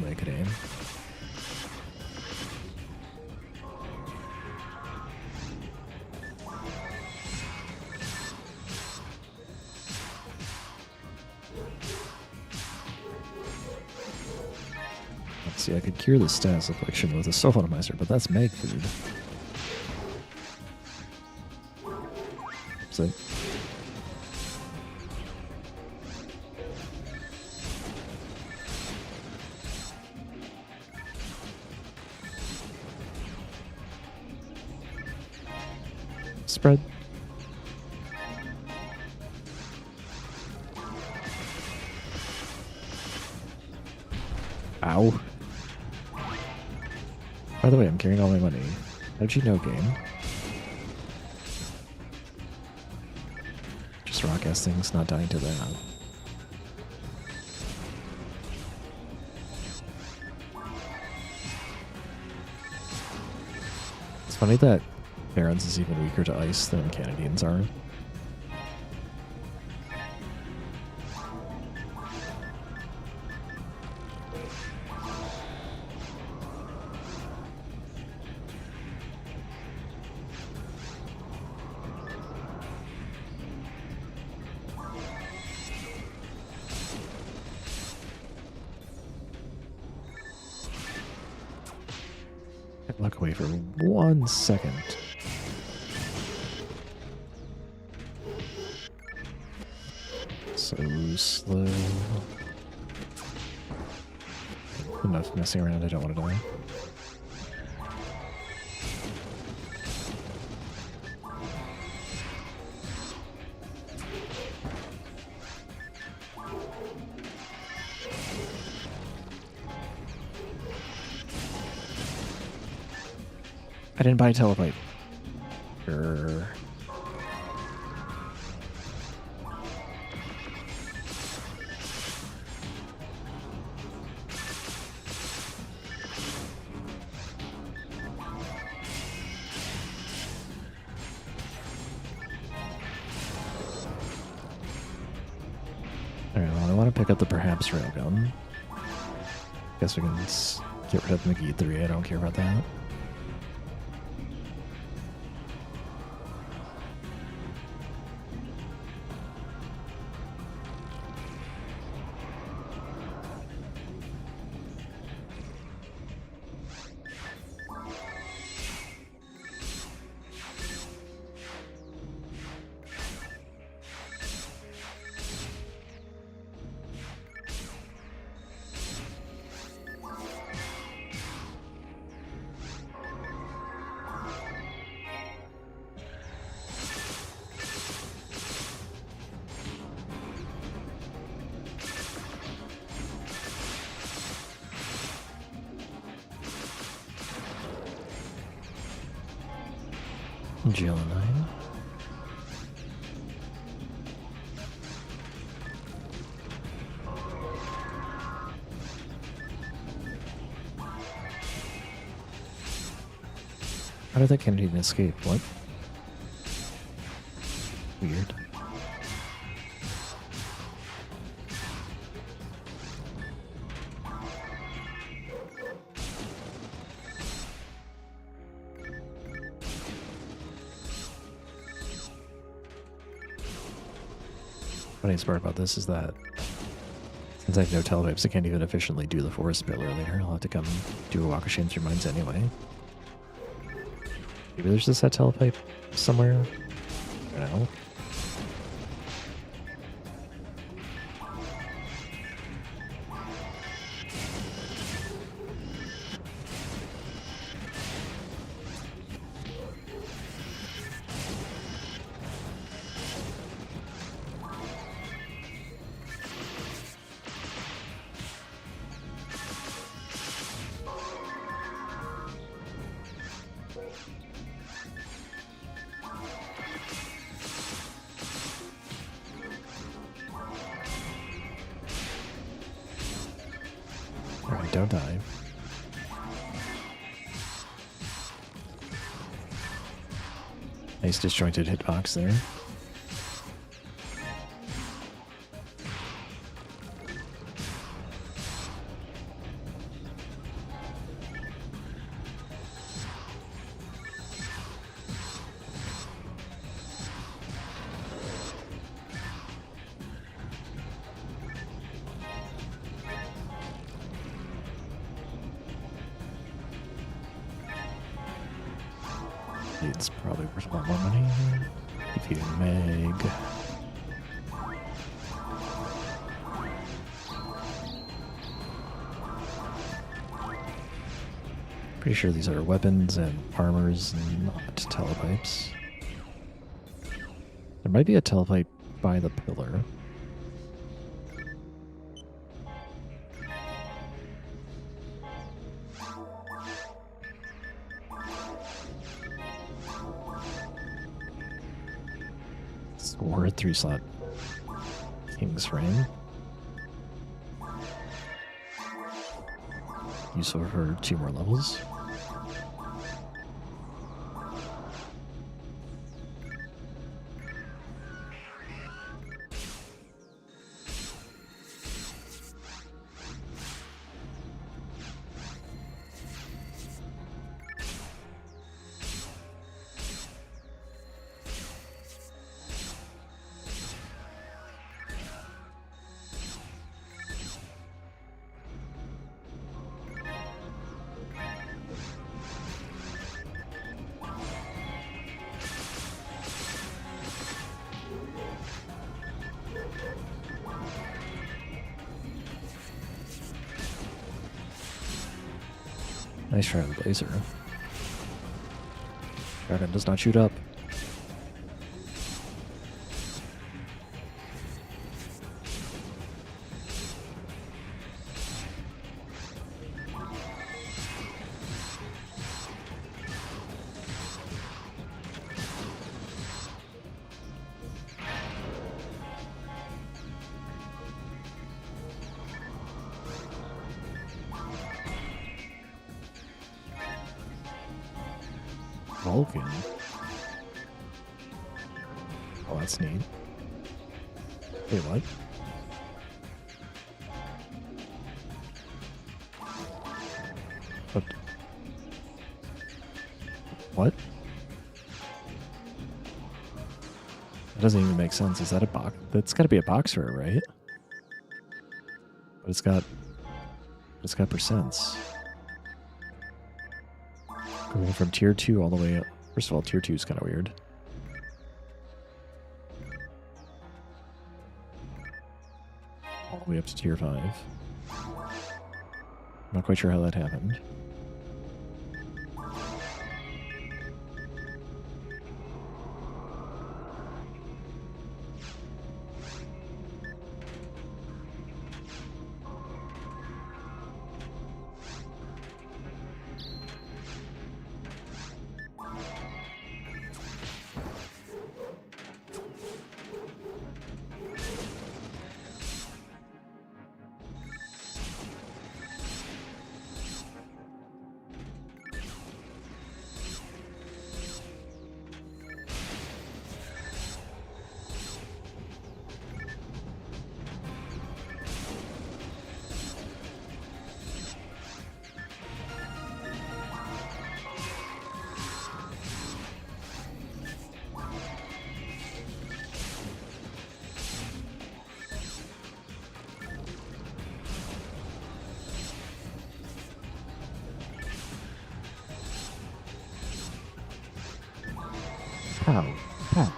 way I could aim. Let's see, I could cure the status affliction with a soul atomizer, but that's mag food. So spread. Ow. By the way, I'm carrying all my money. How'd you know, game? Just rock ass things, not dying to that. It's funny that Barons is even weaker to ice than Canadians are. Look away for 1 second. So slow. Enough messing around, I don't want to die. I didn't buy a telepipe. Grr. Alright, well, I want to pick up the perhaps railgun. Guess we can get rid of McGee 3, I don't care about that. Geoline. How did that Canadian escape? What? Weird. Funniest part about this is that since I have no telepipes, I can't even efficiently do the forest pillar later. I'll have to come do a walk of shame through mines anyway. Maybe there's just that telepipe somewhere. I don't know. Alright, don't die. Nice disjointed hitbox there. It's probably worth a lot more money. Defeating Meg. Pretty sure these are weapons and armors, not telepipes. There might be a telepipe by the pillar. Sword, 3-slot King's Ring. Useful for 2 more levels. Nice try with the laser. Dragon does not shoot up. Vulcan. Oh, that's neat. Wait, what? What? That doesn't even make sense. Is that a box? That's got to be a boxer, right? But it's got percents. Going from tier 2 all the way up. First of all, tier 2 is kind of weird. All the way up to tier 5. Not quite sure how that happened. Pow. Pow.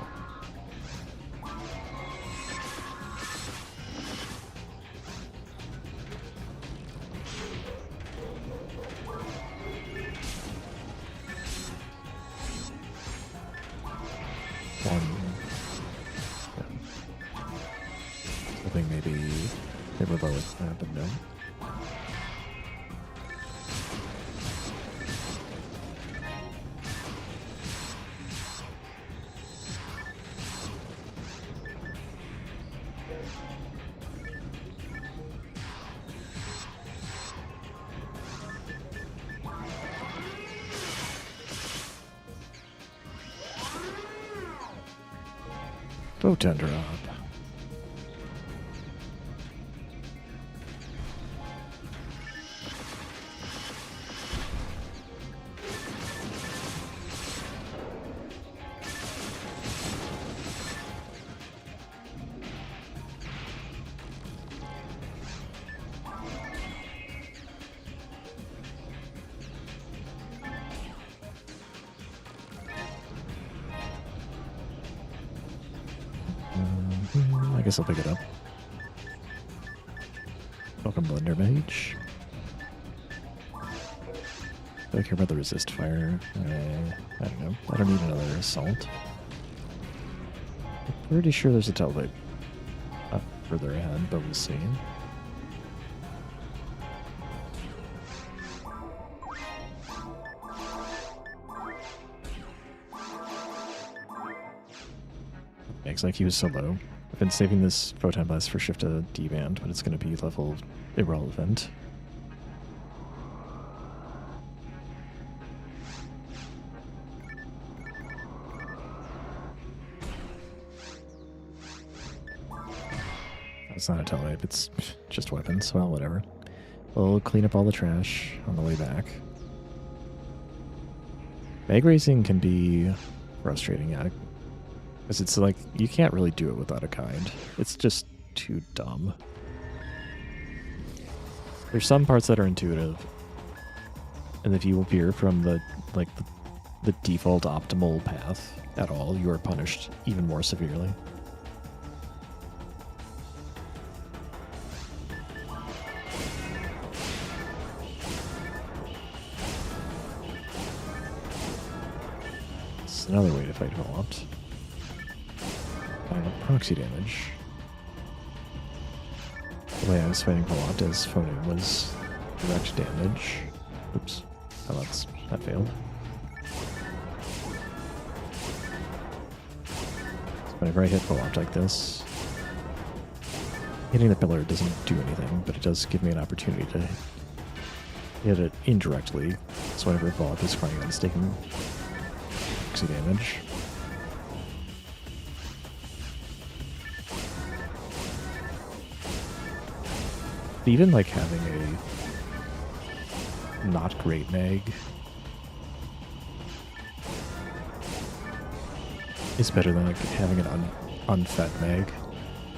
I think maybe they were low with that, but no. Go tender up. guess I'll pick it up. Welcome, Blender Mage. Do I care about the resist fire? I don't know. I don't need another assault. I'm pretty sure there's a teletype up further ahead, but we'll see. Makes like he was so low. I've been saving this Photon Blast for shift to D-band, but it's going to be level irrelevant. It's not a teletype, it's just weapons. Well, whatever. We'll clean up all the trash on the way back. Mag racing can be frustrating, yeah. Because it's like, you can't really do it without a guide. It's just too dumb. There's some parts that are intuitive. And if you veer from the default optimal path at all, you are punished even more severely. It's another way to fight co-opt. Proxy damage. The way I was fighting co-opt as FOnewm was direct damage. Oops. Oh, that failed. So whenever I hit co-opt like this, hitting the pillar doesn't do anything, but it does give me an opportunity to hit it indirectly. So whenever co-opt is crying out, it's taking proxy damage. Even like having a not great mag is better than like having an unfed mag.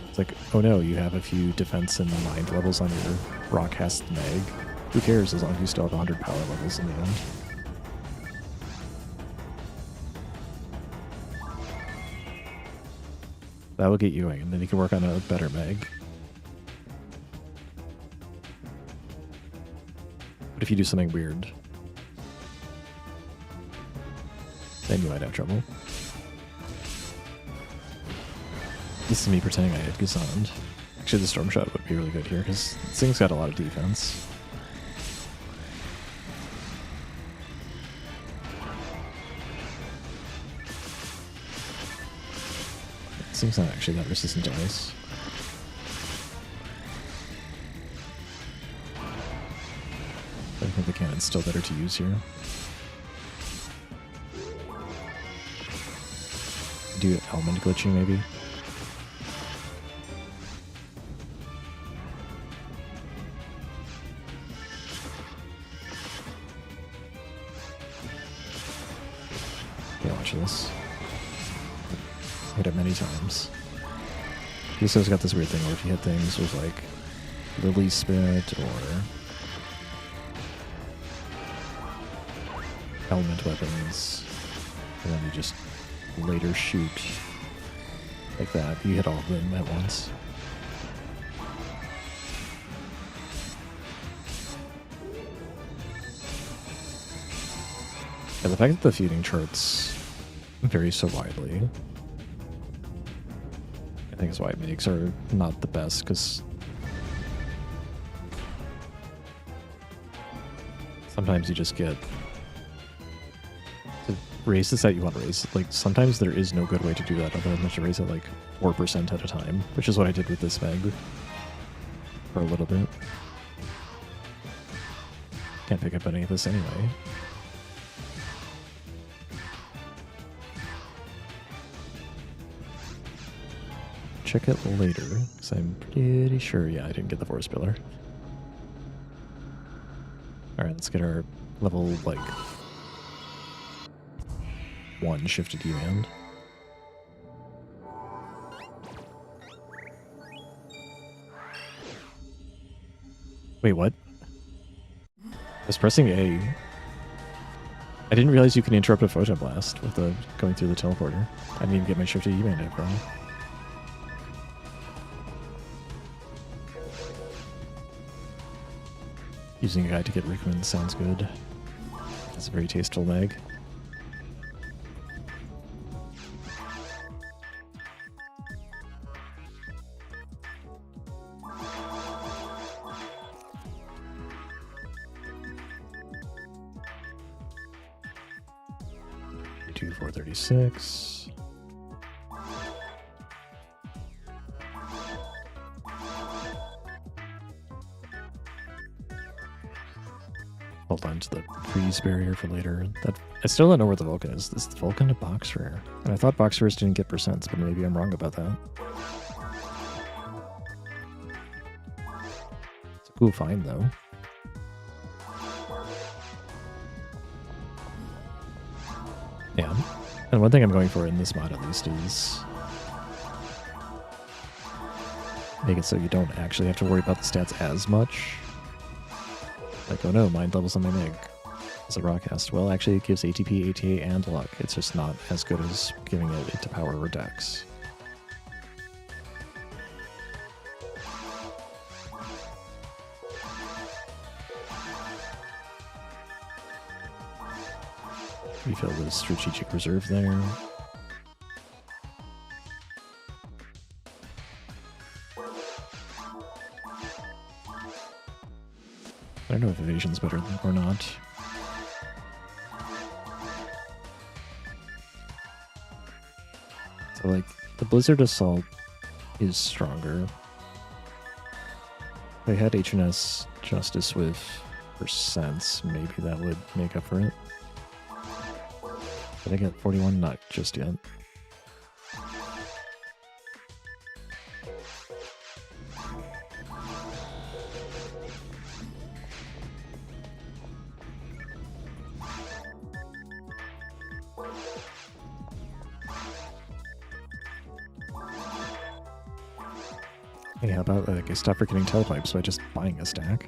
It's like, oh no, you have a few defense and mind levels on your broadcast mag. Who cares as long as you still have 100 power levels in the end. That will get you going, and then you can work on a better mag. But if you do something weird, then you might have trouble. This is me pretending I had Gazand. Actually, the Storm Shot would be really good here, because this thing's got a lot of defense. This thing's not actually that resistant to ice. I think the cannon's still better to use here. Do element glitching maybe. Okay, watch this. Hit it many times. He also has got this weird thing where if you hit things with like Lily Spit or element weapons, and then you just later shoot like that. You hit all of them at once. Yeah, the fact that the feeding charts vary so widely, I think is why mags are not the best, because sometimes you just get to raise the set you want to raise. Like, sometimes there is no good way to do that other than to raise it like 4% at a time, which is what I did with this mag for a little bit. Can't pick up any of this anyway. Check it later, because I'm pretty sure, yeah, I didn't get the force pillar. Alright, let's get our level, like, 1 shifted command. Wait, what? I was pressing A. I didn't realize you can interrupt a photon blast with going through the teleporter. I didn't even get my shifted command out, bro. Using a guide to get Rickman sounds good. That's a very tasteful mag. Two 436. Hold on to the freeze barrier for later. I still don't know where the Vulcan is. Is the Vulcan a box rare? And I thought box rares didn't get percents, but maybe I'm wrong about that. It's a cool find, though. Yeah. And one thing I'm going for in this mod, at least, is make it so you don't actually have to worry about the stats as much. Like, oh no, mind levels on my MiG. It's a Rawcast. Well, actually, it gives ATP, ATA, and luck. It's just not as good as giving it into power or dex. Refill the strategic reserve there. I don't know if evasion's better or not. So, like, the Blizzard Assault is stronger. If I had HNS Justice with percents, maybe that would make up for it. Did I get 41? Not just yet. Hey, how about I stop forgetting telepipes by just buying a stack?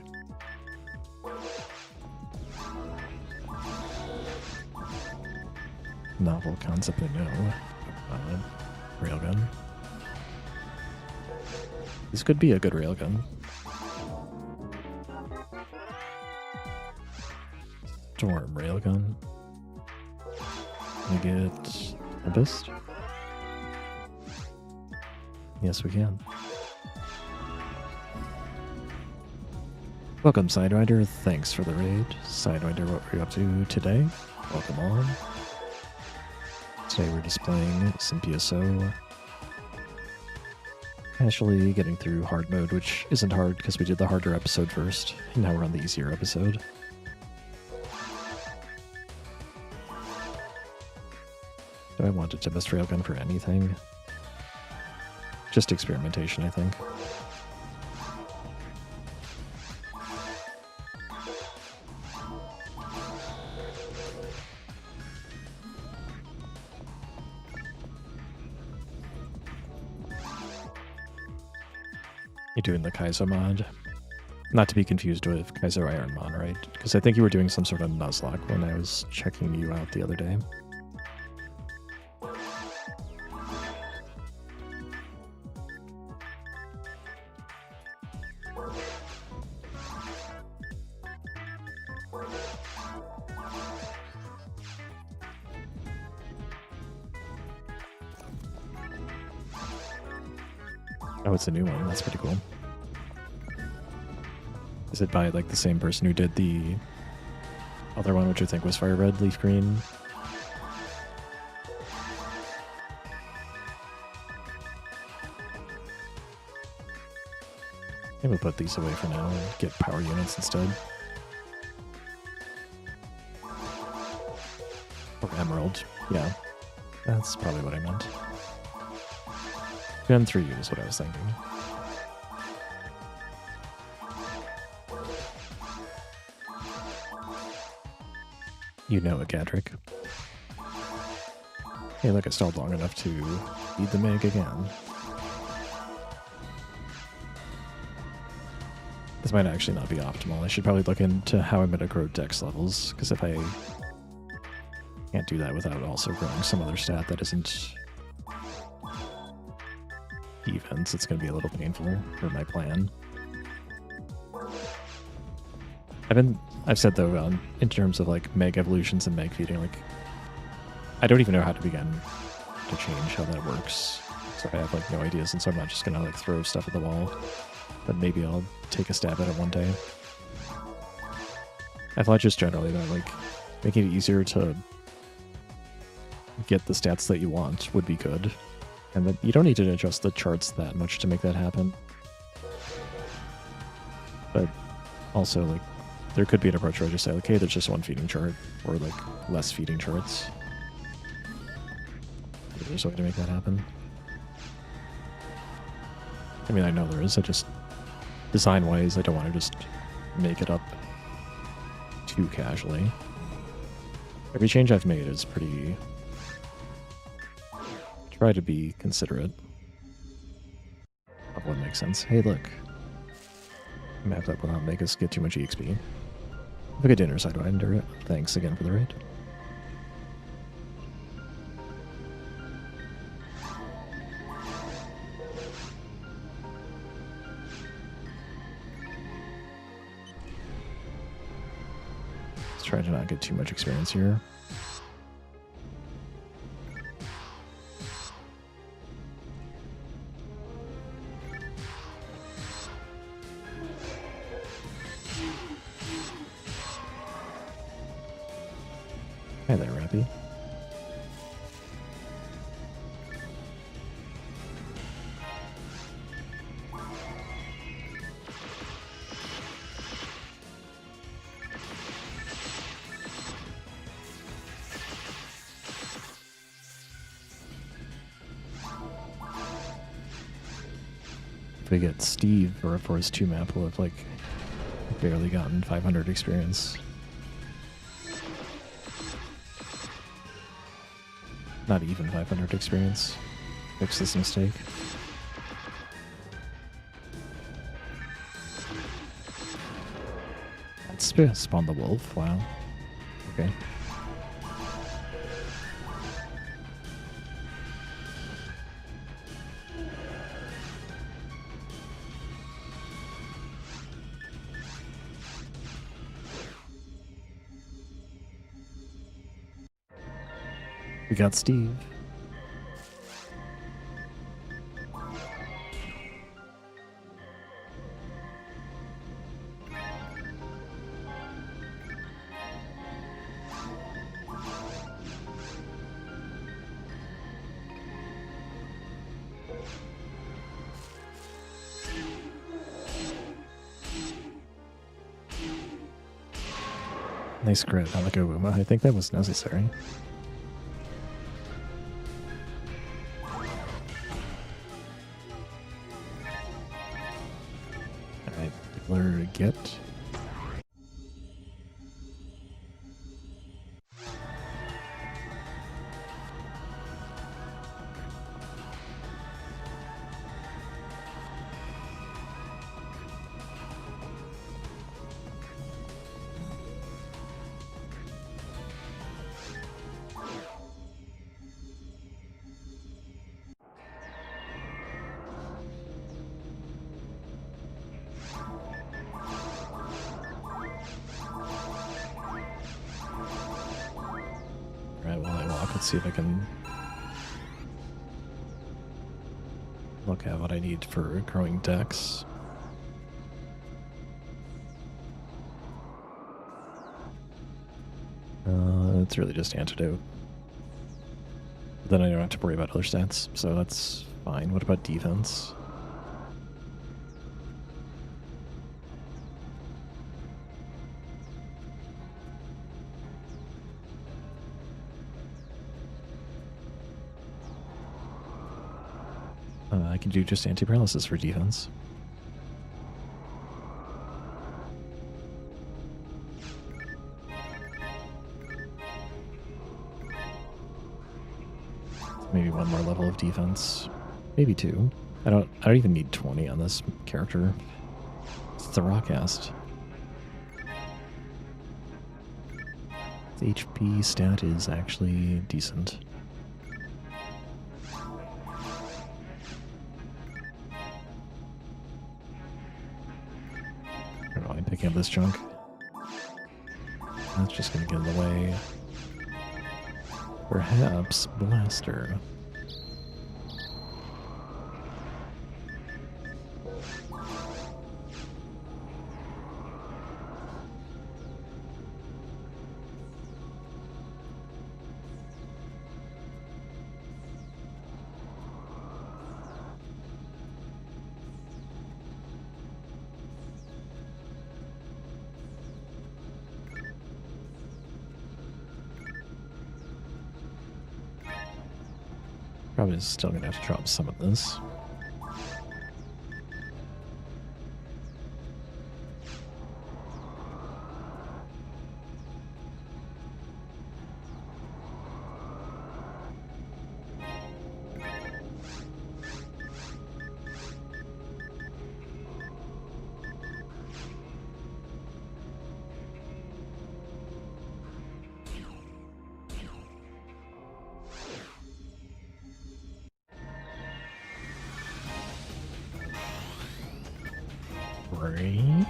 Novel concept, I know. Railgun. This could be a good railgun. Storm railgun. Can we get Tempest? Yes, we can. Welcome, Sidewinder. Thanks for the raid. Sidewinder, what were you up to today? Welcome on. Today we're displaying some PSO. Casually getting through hard mode, which isn't hard because we did the harder episode first, and now we're on the easier episode. Do I want a Tempest railgun for anything? Just experimentation, I think. You're doing the Kaizo mod. Not to be confused with Kaizo Iron Mon, right? Because I think you were doing some sort of Nuzlocke when I was checking you out the other day. Oh, it's a new one. That's pretty cool. Is it by like the same person who did the other one, which I think was Fire Red, Leaf Green? Maybe we'll put these away for now and get power units instead. Or Emerald. Yeah, that's probably what I meant. Gen 3 is what I was thinking. You know it, Gadrick. Hey, look, I stalled long enough to beat the Meg again. This might actually not be optimal. I should probably look into how I'm going to grow dex levels, because if I can't do that without also growing some other stat that isn't defense, it's going to be a little painful for my plan. I've said though, in terms of like meg evolutions and meg feeding, like I don't even know how to begin to change how that works. So I have like no ideas, and so I'm not just gonna like throw stuff at the wall. But maybe I'll take a stab at it one day. I thought just generally that like making it easier to get the stats that you want would be good. And that you don't need to adjust the charts that much to make that happen. But also, like, there could be an approach where I just say, like, hey, there's just one feeding chart, or like less feeding charts. There's a way to make that happen. I mean, I know there is. I just, design-wise, I don't want to just make it up too casually. Every change I've made is pretty... Try to be considerate of what makes sense. Hey, look. Mapped up will not make us get too much EXP. Have a good dinner, Sidewinder. Thanks again for the raid. Let's try to not get too much experience here. Hi there, Rappy. If we get Steve or a Forest 2 map, we'll have like barely gotten 500 experience. Not even 500 experience. Fix this mistake. Let's spawn the wolf. Wow. Okay. We got Steve. Nice crit on the Gowuma. I think that was necessary. Alright, Blur get. Alright, while I walk, let's see if I can look at what I need for growing decks. It's really just antidote. Then I don't have to worry about other stats, so that's fine. What about defense? I can do just anti-paralysis for defense. Maybe one more level of defense. Maybe two. I don't even need 20 on this character. It's a Rockcast. The HP stat is actually decent. I don't know, I'm picking up this junk. That's just going to get in the way. Perhaps Blaster. Probably still gonna have to drop some of this. Right.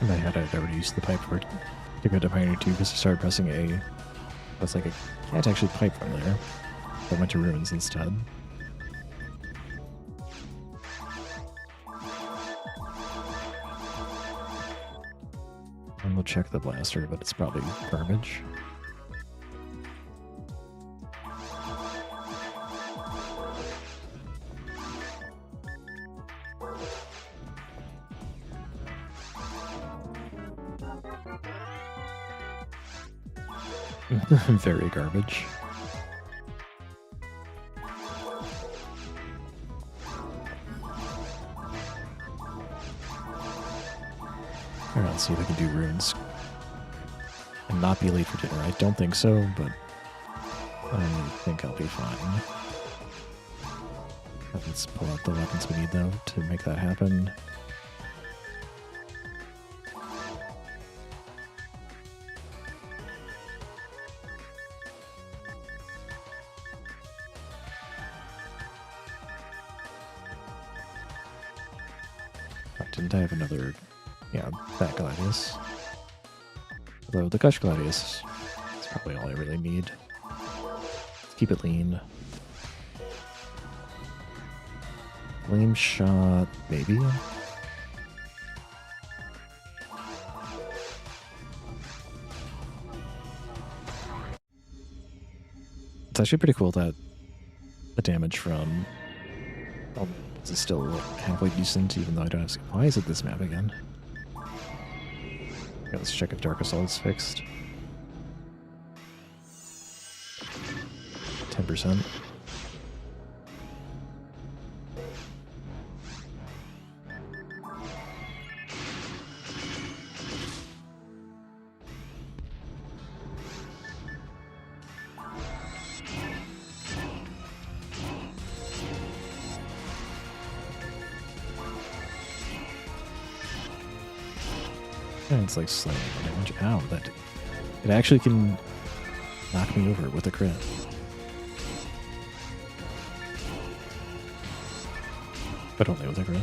In my head, I'd already used the pipe for it to go to Pioneer 2 because I started pressing A. I was like, I can't actually pipe from there. I went to Ruins instead. And we'll check the blaster, but it's probably garbage. Very garbage. Alright, let's see if I can do runes. And not be late for dinner. I don't think so, but I think I'll be fine. Let's pull out the weapons we need, though, to make that happen. Didn't I have another... Yeah, that Gladius. Although the Gush Gladius is probably all I really need. Let's keep it lean. Flame Shot, maybe? It's actually pretty cool that the damage from... This is still halfway decent, even though I don't have... Why is it this map again? Okay, let's check if Dark Assault is fixed. 10%. And it's like slaying damage. Ow, that it actually can knock me over with a crit. But only with a crit.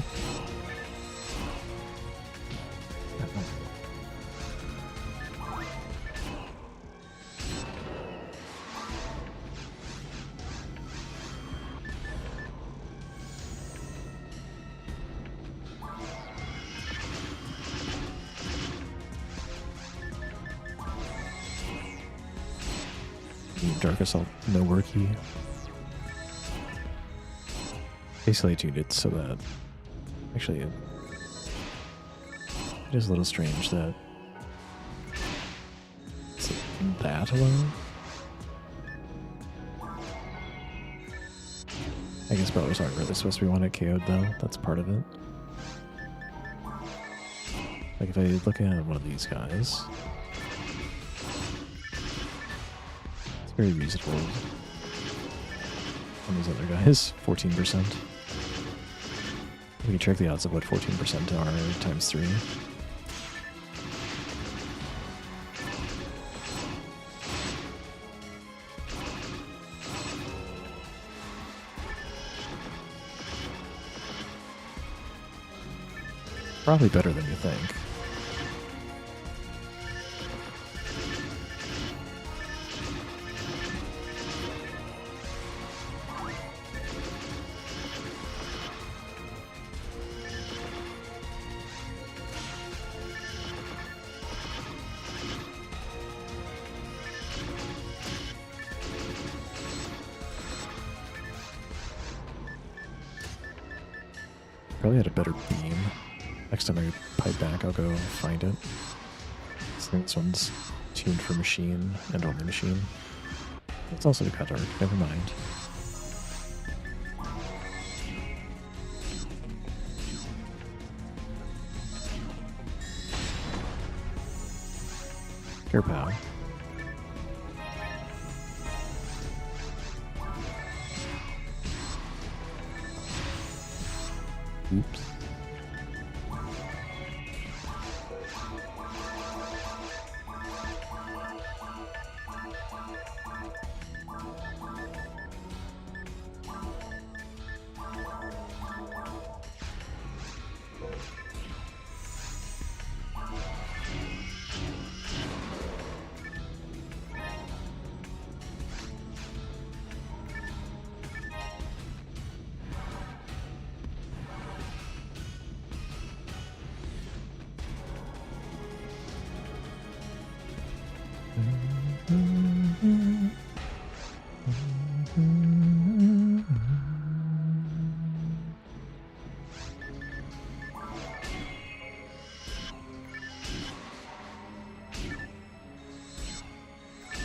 Dark Assault, no worky. Basically I tuned it so that actually It is a little strange that it's that alone. I guess brawlers aren't really supposed to be one-hit KO'd though. That's part of it. Like if I look at one of these guys, it's very reasonable. On these other guys, 14%. We can check the odds of what 14% are times 3. Probably better than you think. Probably had a better beam. Next time I pipe back, I'll go find it. I think this one's tuned for machine and only machine. It's also got dark, never mind. Here, pal. Oops.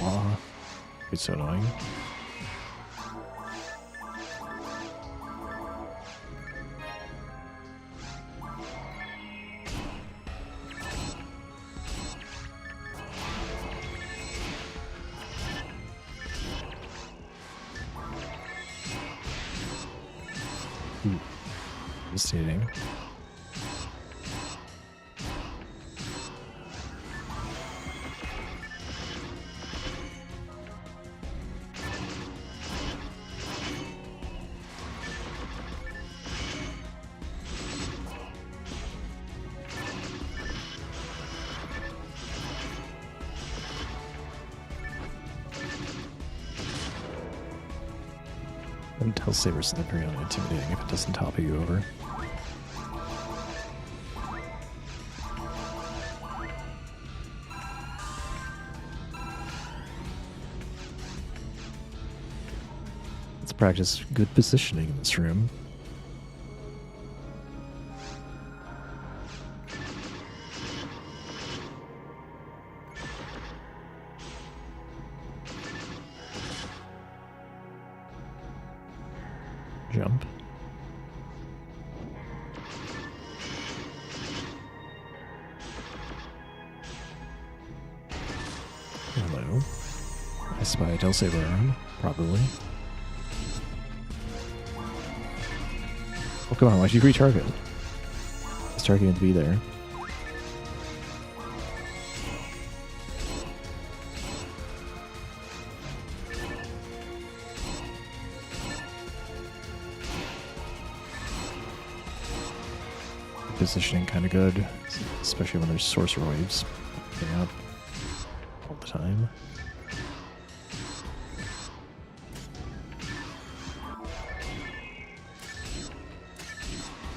Wow, it's so annoying. Devastating. And tell Saber's not very intimidating if it doesn't topple you over. Let's practice good positioning in this room. Jump. Hello. I spy a Saber arm, probably. Oh, come on, why'd you retarget? It's targeting to be there. Positioning kind of good, especially when there's sorcerer waves popping up all the time.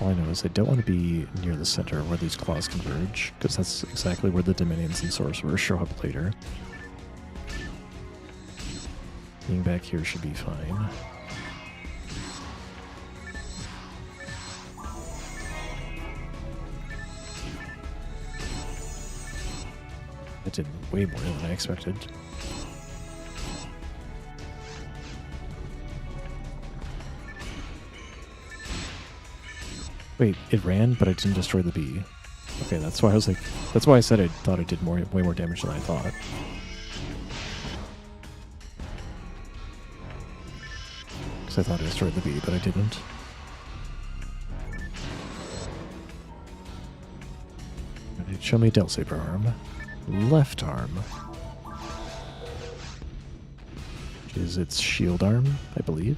All I know is I don't want to be near the center where these claws converge, because that's exactly where the Dominions and Sorcerers show up later. Being back here should be fine. That did way more than I expected. Wait, it ran, but I didn't destroy the bee. Okay, that's why I was like, that's why I said I thought it did way more damage than I thought. Because I thought I destroyed the bee, but I didn't. Alright, show me Del Saber arm. Left arm. Which is its shield arm, I believe.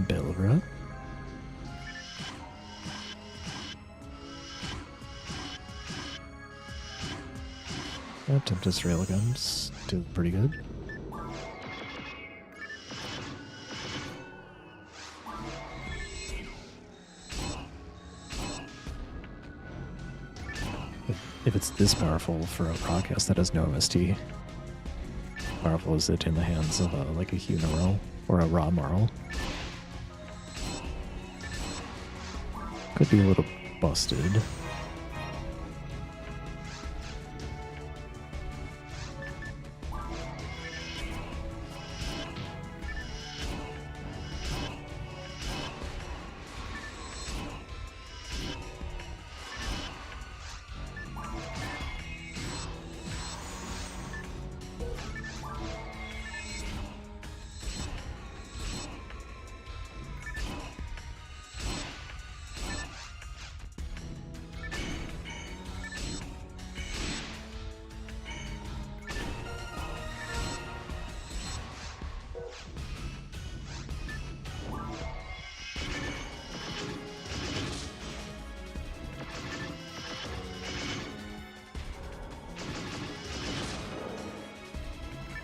Belra. Tempest Railguns did pretty good. If it's this powerful for a podcast that has no MST, how powerful is it in the hands of like a Hunarl or a Raw Marl? Could be a little busted.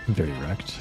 Very wrecked.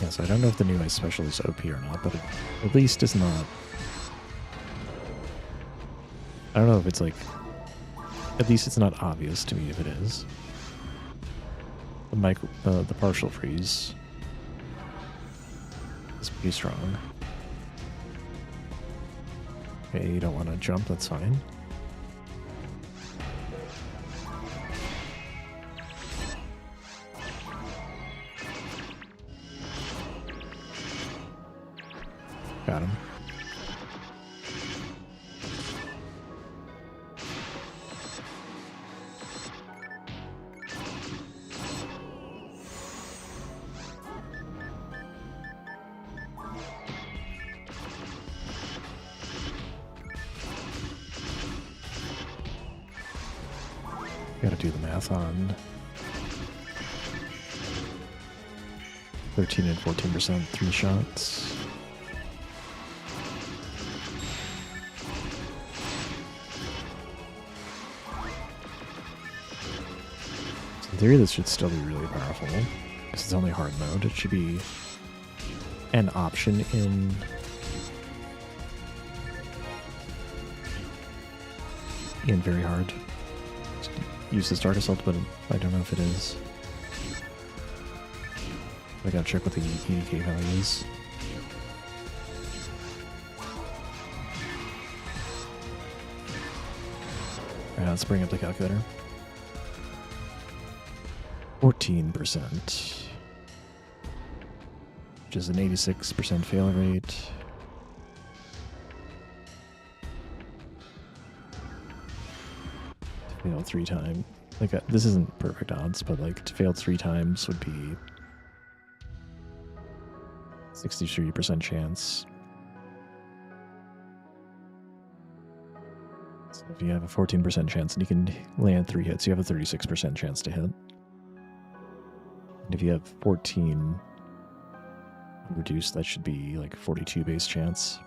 Yeah, so I don't know if the new ice special is OP or not, but it at least is not... I don't know if it's like... At least it's not obvious to me if it is. The partial freeze is pretty strong. Okay, you don't want to jump, that's fine. Got him. Gotta do the math on 13 and 14%, 3 shots. In theory, this should still be really powerful, because it's only hard mode. It should be an option in very hard. Use the Dark Assault, but I don't know if it is. I gotta check what the EDK value is. Alright, let's bring up the calculator. 14%, which is an 86% fail rate. fail 3 times. Like, this isn't perfect odds, but like to fail 3 times would be 63% chance. So if you have a 14% chance and you can land 3 hits, you have a 36% chance to hit. And if you have 14 reduced, that should be like 42 base chance.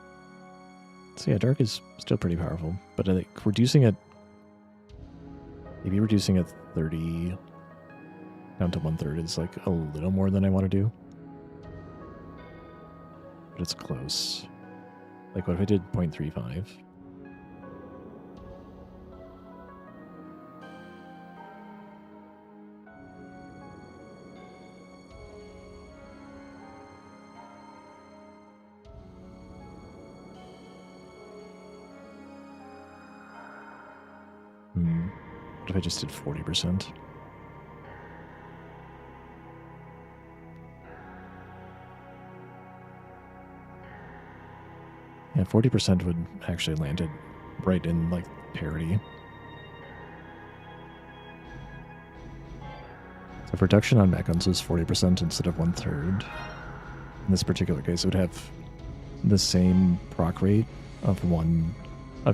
So yeah, dark is still pretty powerful, but I think reducing it, maybe reducing it 30 down to 1/3 is like a little more than I want to do. But it's close. Like, what if I did 0.35? What if I just did 40%? Yeah, 40% would actually land it right in, like, parity. So if reduction on mech guns is 40% instead of 1/3, in this particular case, it would have the same proc rate of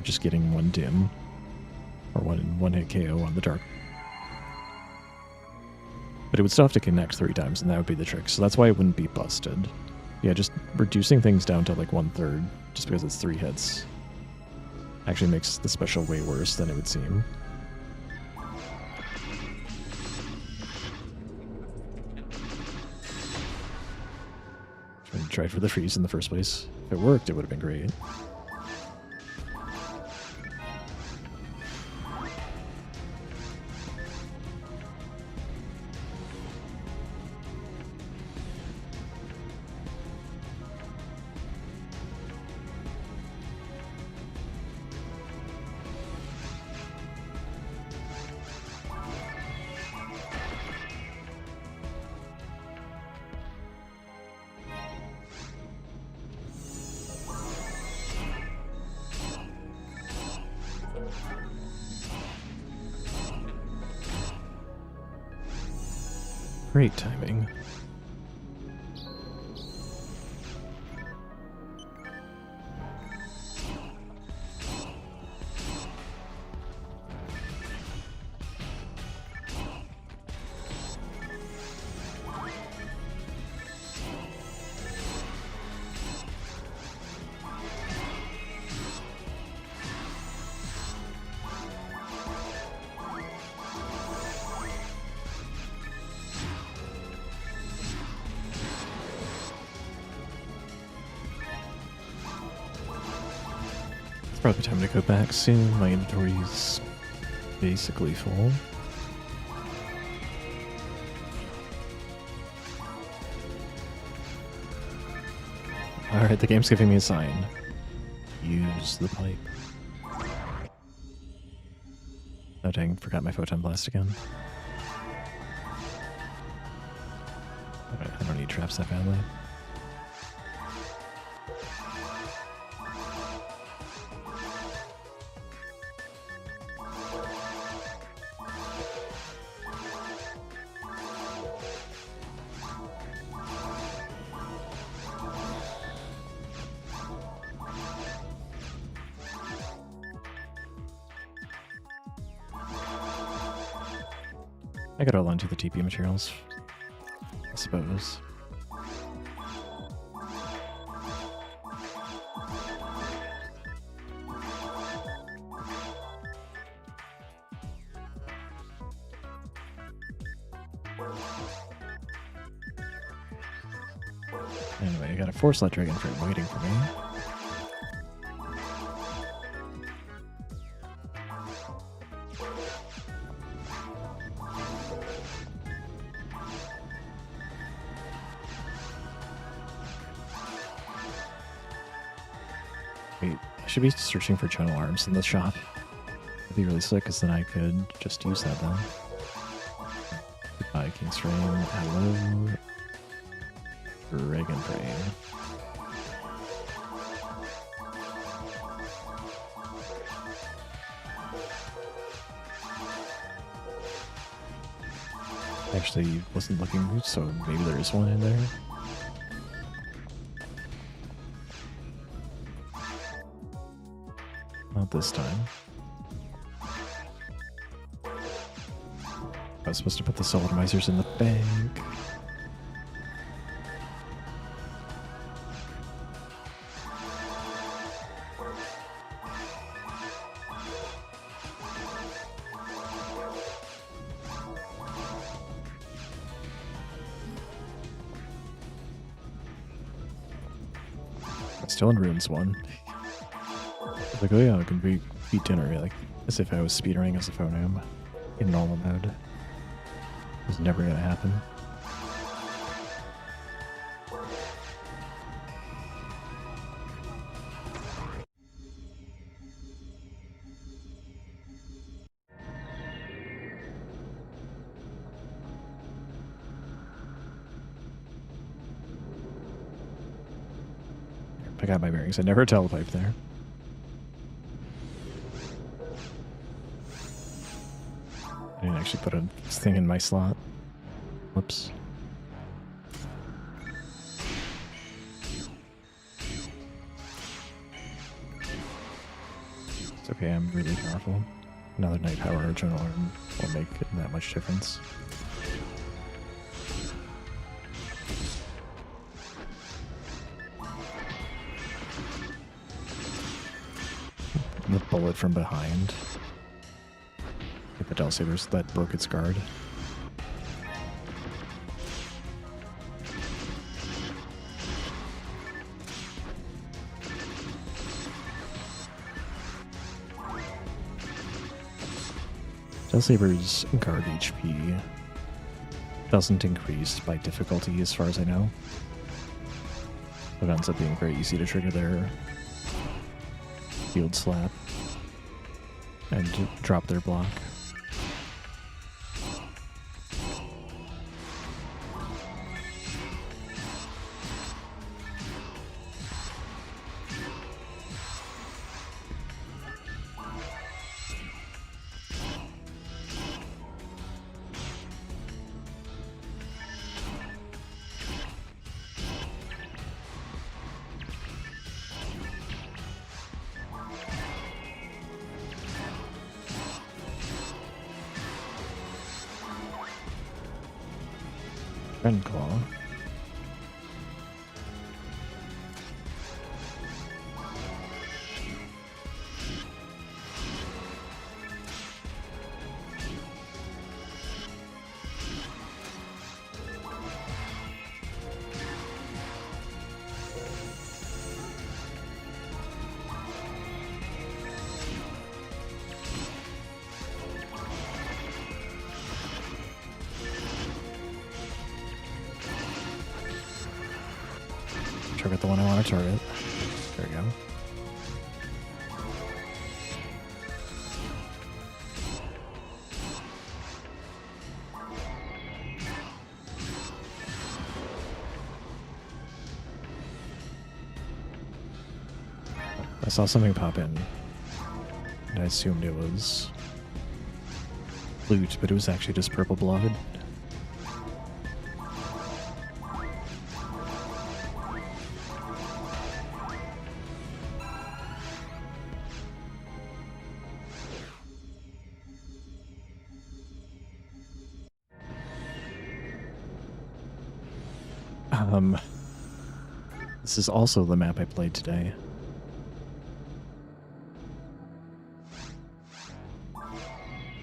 just getting 1 dim, or one hit KO on the dark. But it would still have to connect 3 times, and that would be the trick. So that's why it wouldn't be busted. Yeah, just reducing things down to like 1/3, just because it's 3 hits, actually makes the special way worse than it would seem. I tried for the freeze in the first place. If it worked, it would have been great. Great timing. Probably time to go back soon. My inventory's basically full. Alright, the game's giving me a sign. Use the pipe. Oh dang, forgot my photon blast again. Alright, I don't need traps that badly. I gotta hold on to the TP materials, I suppose. Anyway, I got a 4-slot dragon fruit waiting for me. Wait, I should be searching for channel arms in the shop. That'd be really slick, because then I could just use that then. Goodbye, King's Frame. Hello. Dragon Frame. Actually wasn't looking, so maybe there is one in there. Not this time. I was supposed to put the solemnizers in the bank. Still in Runes 1. Like, oh yeah, I can beat dinner, like, as if I was speedrunning as a FOnewm in normal mode. It was never gonna happen. I got my bearings. I never telepipe there. I didn't actually put a thing in my slot. Whoops. It's okay, I'm really powerful. Another night power or journal won't make that much difference. The bullet from behind. The Del Sabers that broke its guard. Del Saber's guard HP doesn't increase by difficulty as far as I know. It ends up being very easy to trigger their field slap and drop their block. Friend Claw. Target the one I want to target. There we go. I saw something pop in, and I assumed it was loot, but it was actually just purple blood. This is also the map I played today.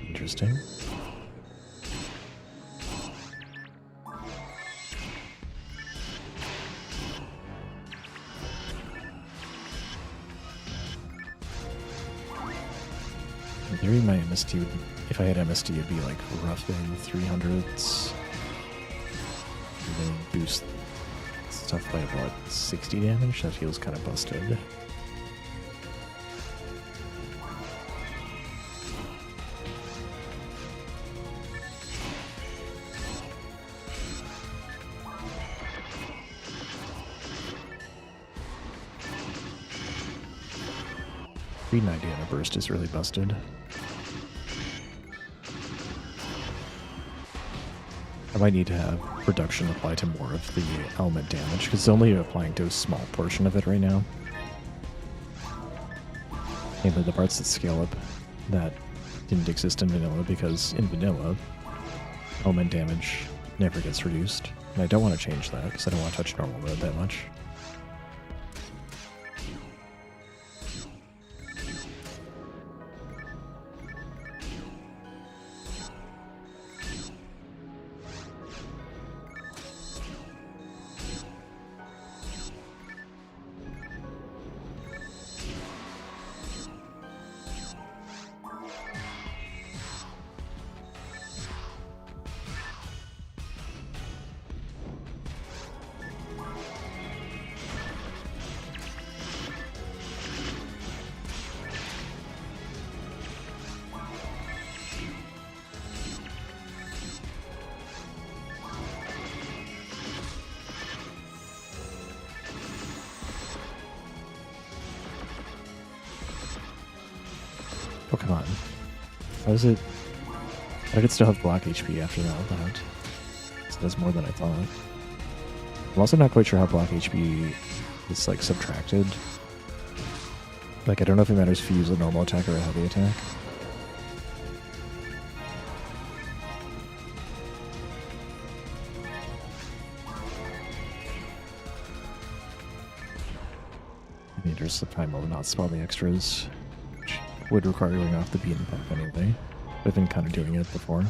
Interesting. In theory, my MST would, if I had MST, it'd be like roughly 300s. And then boost stuff by about 60 damage. That feels kind of busted. $390 on a burst is really busted. I might need to have reduction apply to more of the element damage, because it's only applying to a small portion of it right now. Mainly the parts that scale up that didn't exist in vanilla, because in vanilla, element damage never gets reduced. And I don't want to change that, because I don't want to touch normal mode that much. Oh, come on. How is it? I could still have block HP after that. So that's more than I thought. I'm also not quite sure how block HP is, like, subtracted. Like, I don't know if it matters if you use a normal attack or a heavy attack. I need to just time will not spawn the extras, which would require going off the beaten path anyway. I've been kind of doing it before.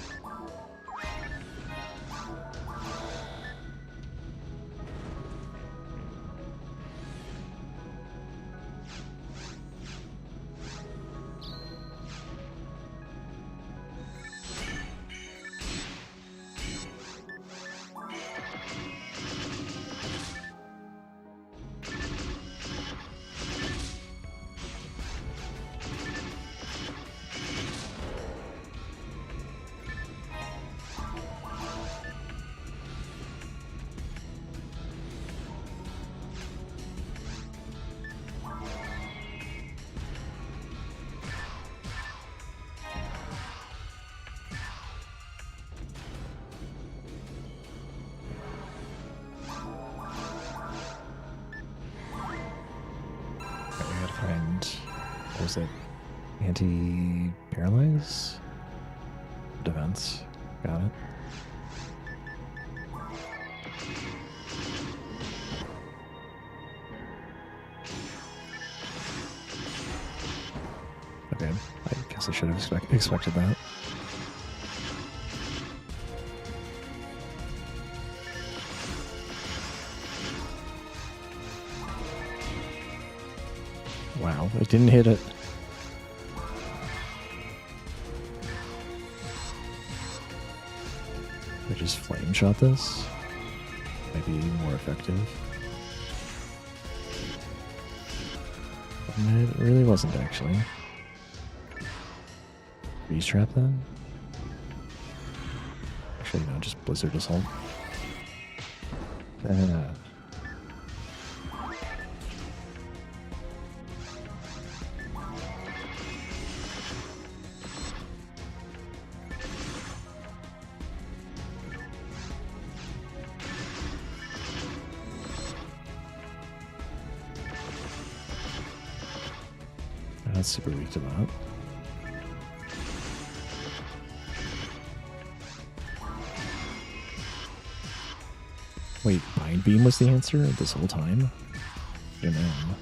What was it? Anti-paralyze? Defense. Got it. Okay, I guess I should have expected that. Wow, I didn't hit it. I just flame shot this. Might be more effective. It really wasn't actually. Freeze trap then? Actually, no, just Blizzard Assault. That's super weak to that. Wait, Bind Beam was the answer this whole time? Good man.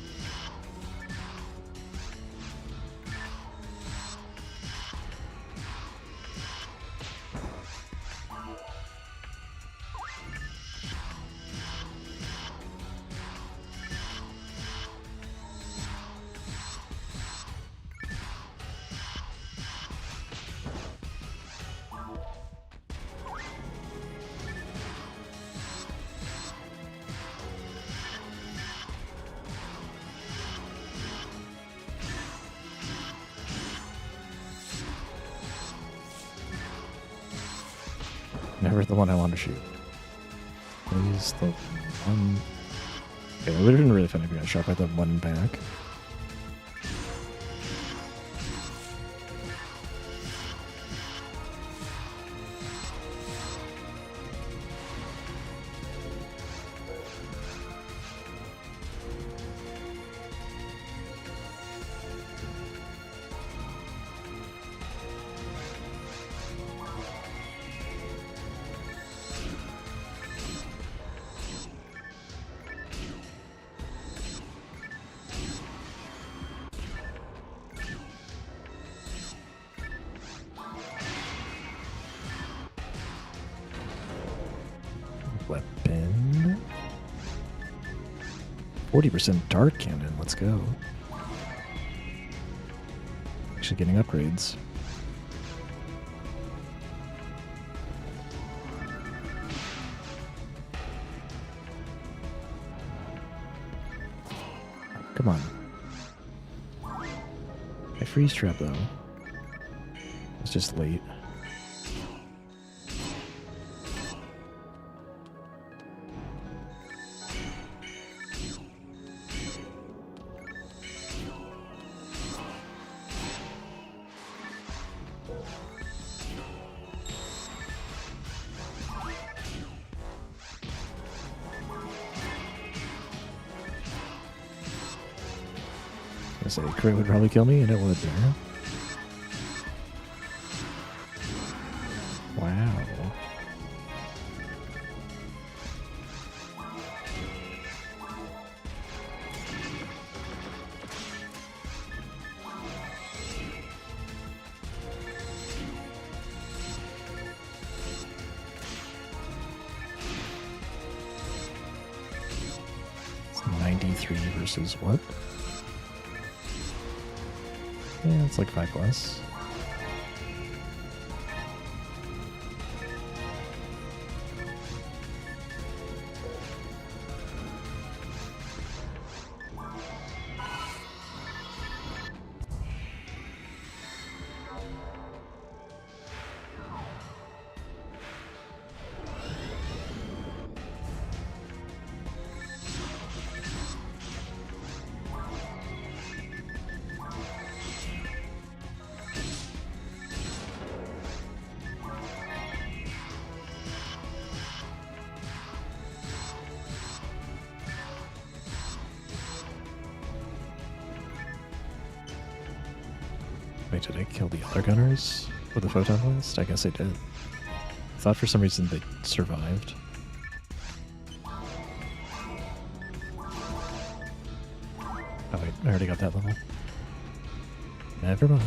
Never the one I want to shoot. Please, the one. Okay, it would have been really fun if you got shot by the one back. weapon. 40% dart cannon. Let's go. Actually getting upgrades. Come on. My freeze trap though. It's just late. I say crit would probably kill me, and it would there. Wow. It's 93 versus what? Yeah, it's like 5 less. Wait, did I kill the other gunners with the photon blast? I guess I did. I thought for some reason they survived. Oh wait, I already got that level. Never mind.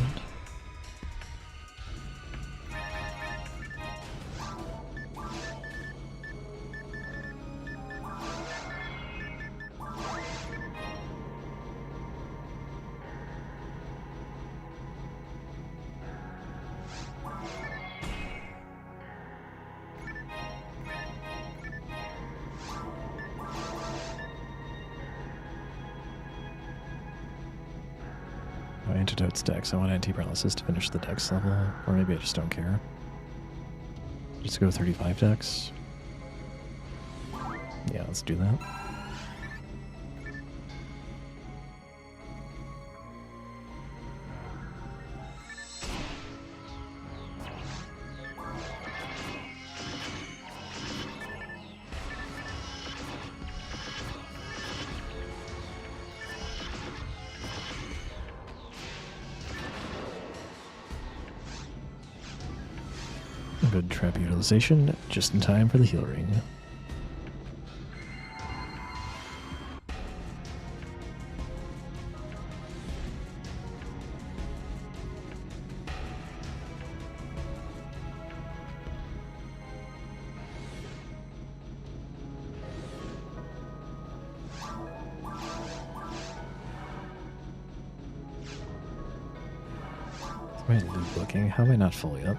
Antidote decks. I want anti-paralysis to finish the dex level, or maybe I just don't care. Just go 35 decks. Yeah, let's do that. Good trap utilization, just in time for the heal ring. Why am I loot looking? How am I not fully up?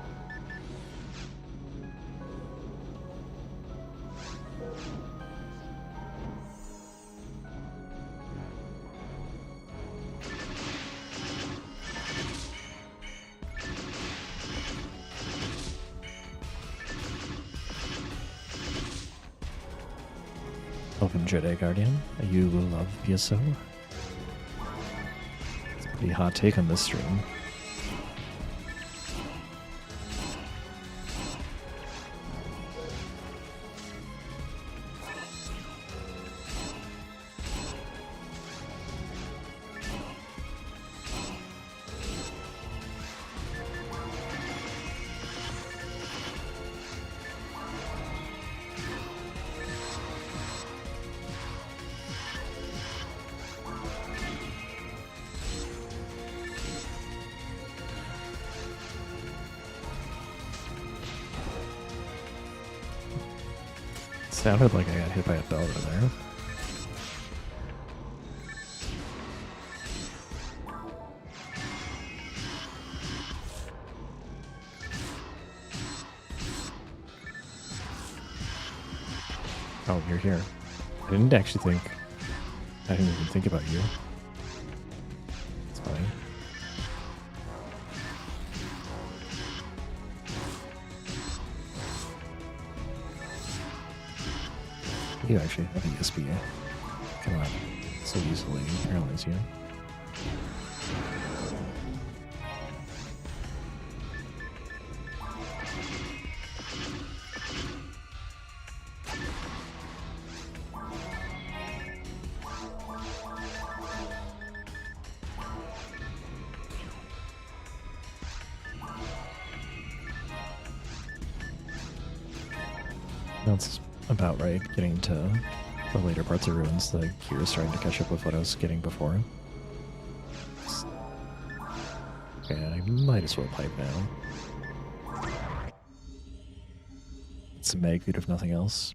Welcome, Jedi Guardian. You will love PSO. It's a pretty hot take on this stream. Sounded like I got hit by a bell over there. Oh, you're here. I didn't actually think... I didn't even think about you. It's fine. You actually have ESP. Cannot so easily paralyze you. That's about right, getting to the later parts of ruins. The gear is starting to catch up with what I was getting before. Okay, I might as well pipe now. It's a mag feed if nothing else.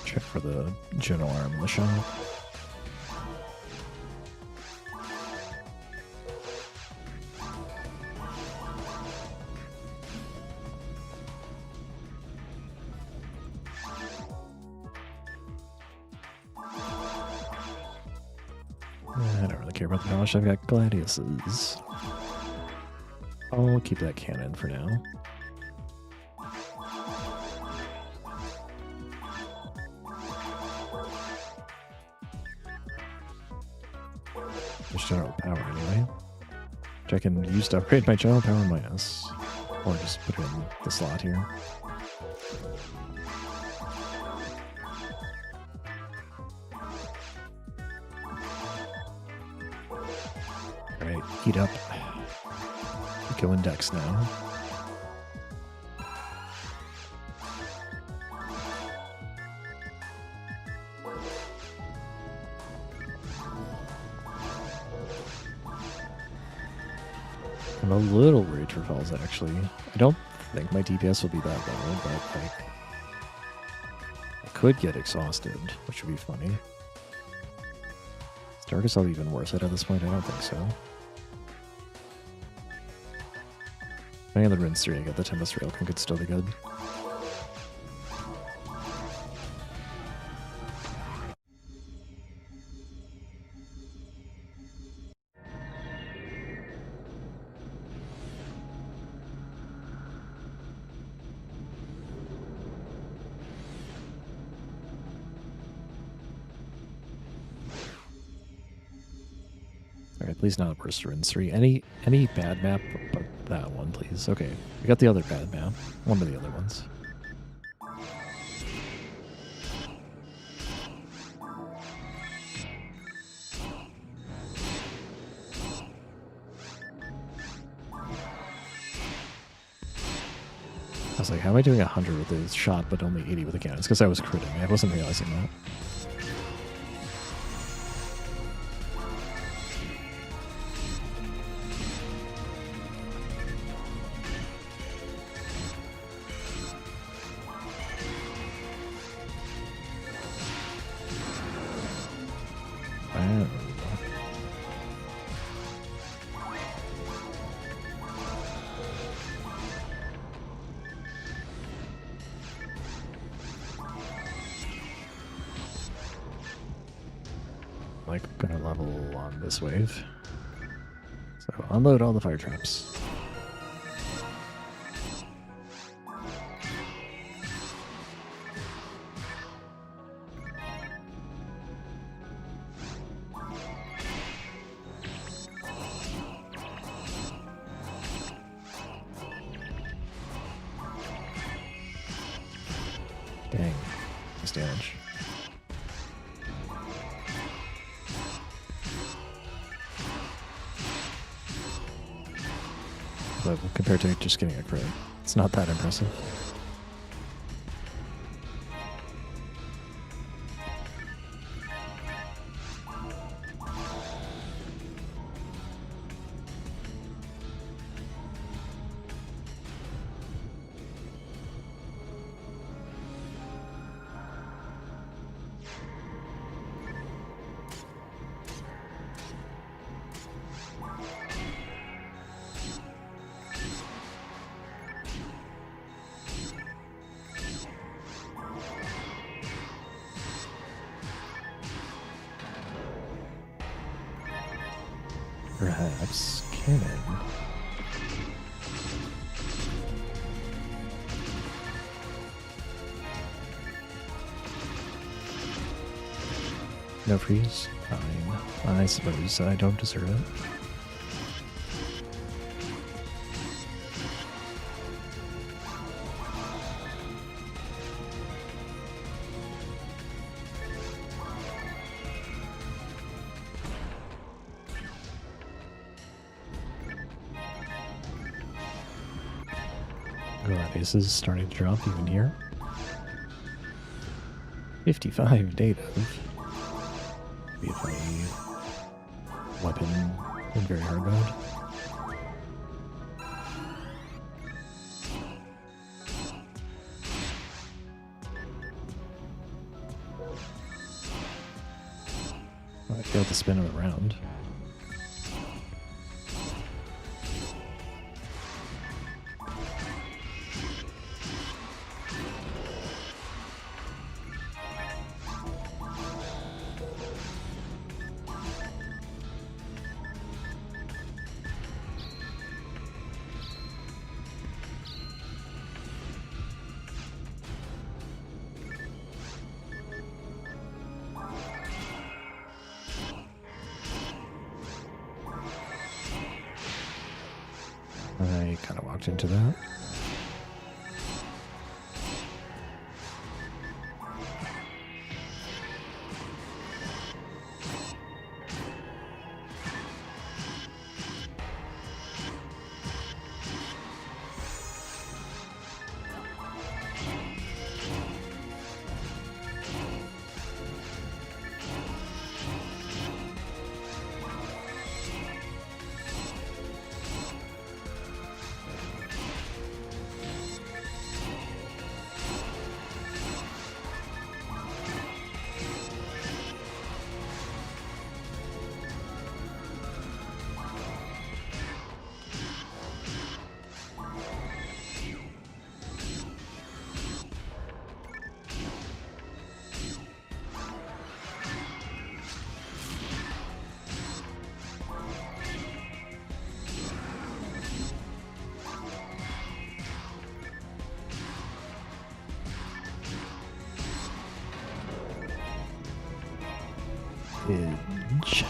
Check for the general arm in the shop. I don't really care about the polish. I've got gladiuses. I'll keep that cannon for now. There's general power anyway. Which I can use to upgrade my general power minus. Or just put it in the slot here. Alright, heat up. Go in Dex now. I'm a little worried for falls, actually. I don't think my DPS will be that low, but like, I could get exhausted, which would be funny. Is Darkus all even worse at this point? I don't think so. Depending on the runes 3, I got the Tempest Railgun could still be good. Alright, please not worst runes 3. Any bad map but that one, please. Okay, we got the other bad map. One of the other ones. I was like, how am I doing 100 with a shot but only 80 with a cannon? It's because I was critting. I wasn't realizing that. Wow. Like, gonna level on this wave. So unload all the fire traps. Dang, this damage. But compared to just getting a crit, it's not that impressive. Perhaps cannon. No freeze? Fine. I suppose I don't deserve it. This is starting to drop even here. 55 native. Be a funny weapon in very hard mode. I failed to spin him around. I kind of walked into that. Edge.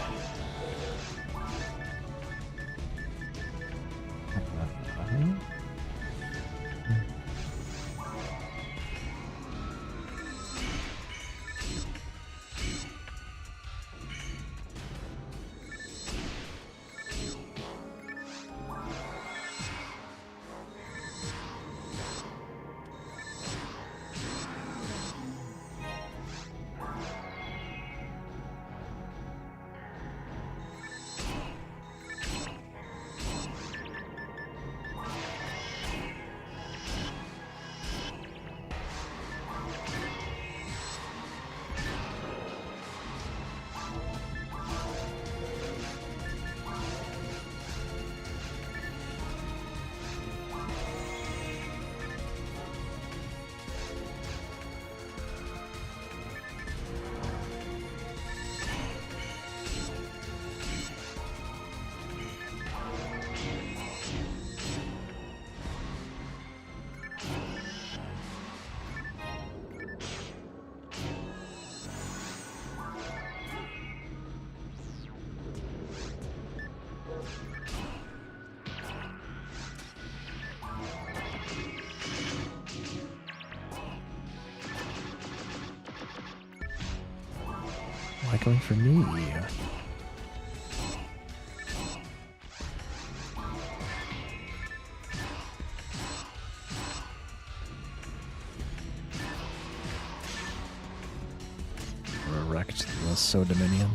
Why going for me? Wrecked the So Dominion.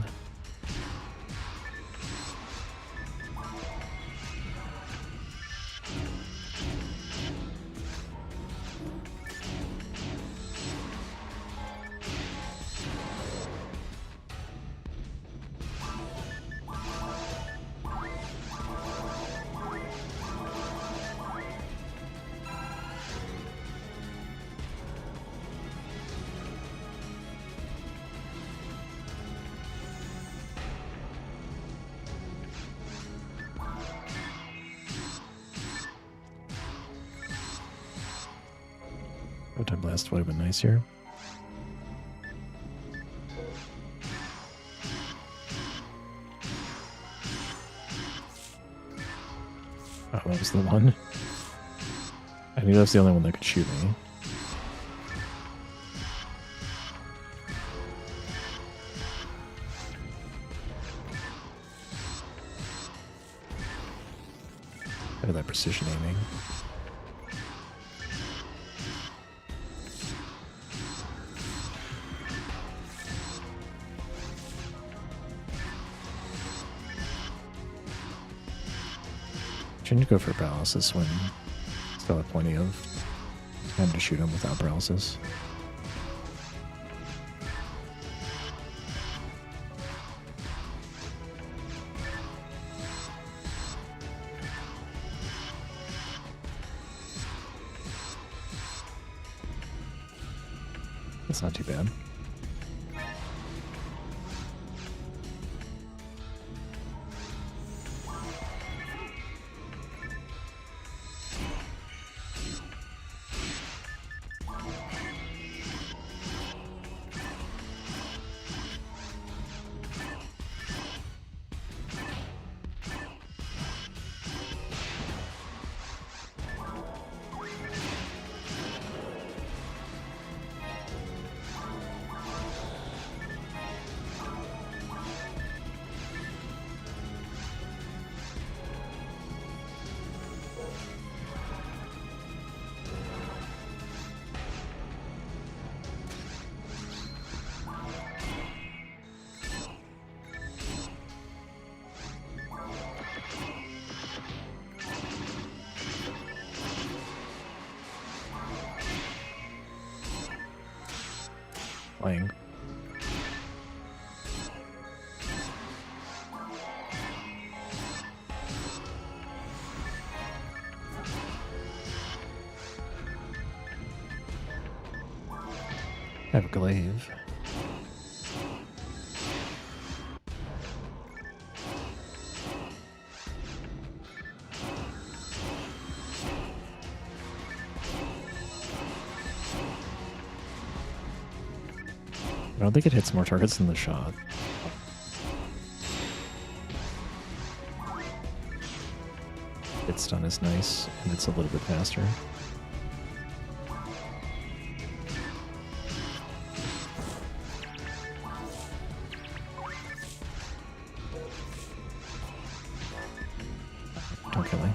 Time Blast would have been nice here. Oh, that was the one. I knew that was the only one that could shoot me. Look at that precision aiming. Shouldn't go for paralysis when still have plenty of time to shoot him without paralysis. That's not too bad. Playing. I have a glaive. I don't think it hits more targets than the shot. Its stun is nice, and it's a little bit faster. Don't kill me.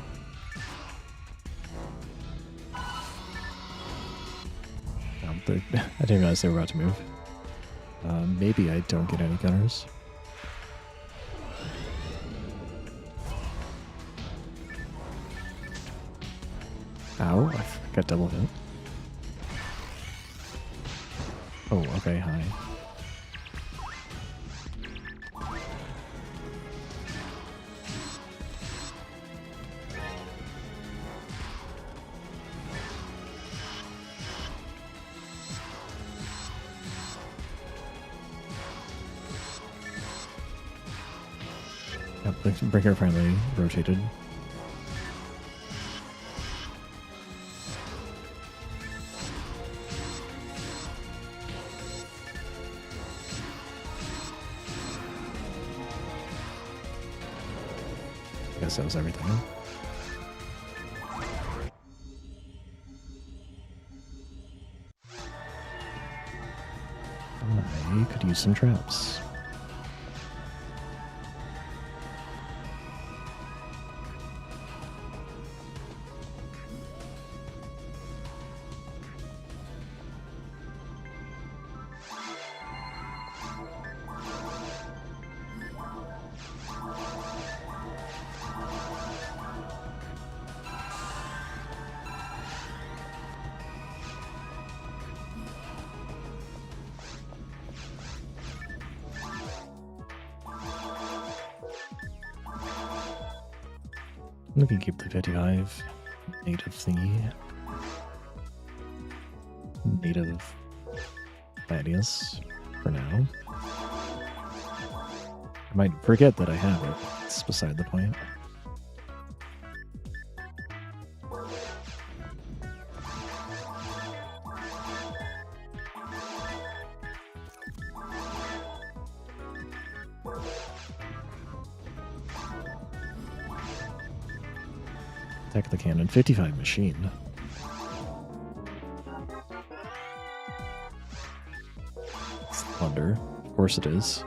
I didn't realize they were about to move. Maybe I don't get any gunners. Ow, I got double hit. Oh, okay, hi. Yep, the breaker finally rotated. I guess that was everything. I could use some traps. We can keep the 55 native thingy. Native Gladius for now. I might forget that I have it. It's beside the point. Attack the cannon. 55 machine. It's thunder. Of course it is.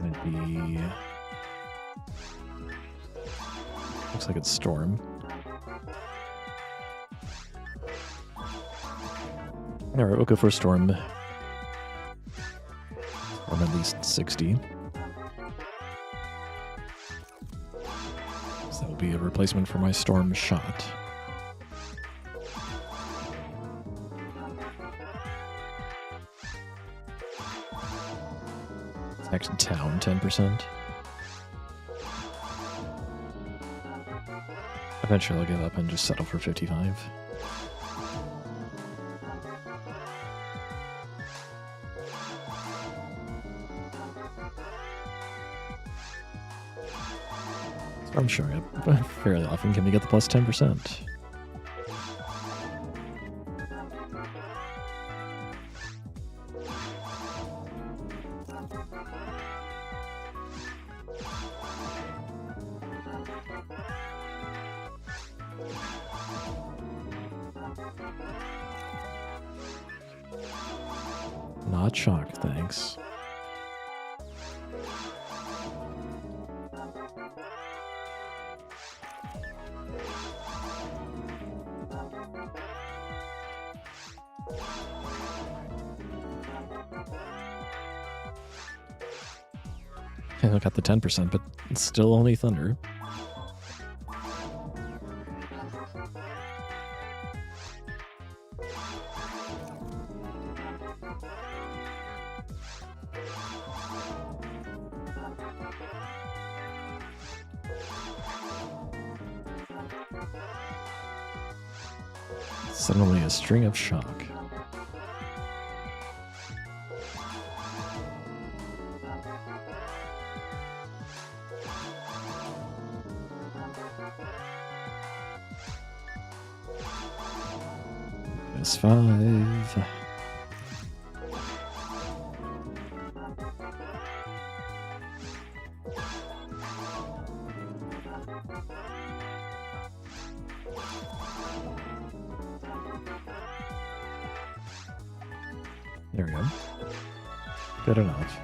Gonna be... Looks like it's storm. Alright, we'll go for a storm. Or at least 60. So that will be a replacement for my storm shot. Next town, 10%. Eventually I'll give up and just settle for 55. I'm showing up fairly often. Can we get the plus 10%? Not shocked, thanks. I got the 10%, but it's still only thunder. Suddenly a string of shock. Minus 5. There we go. Good enough.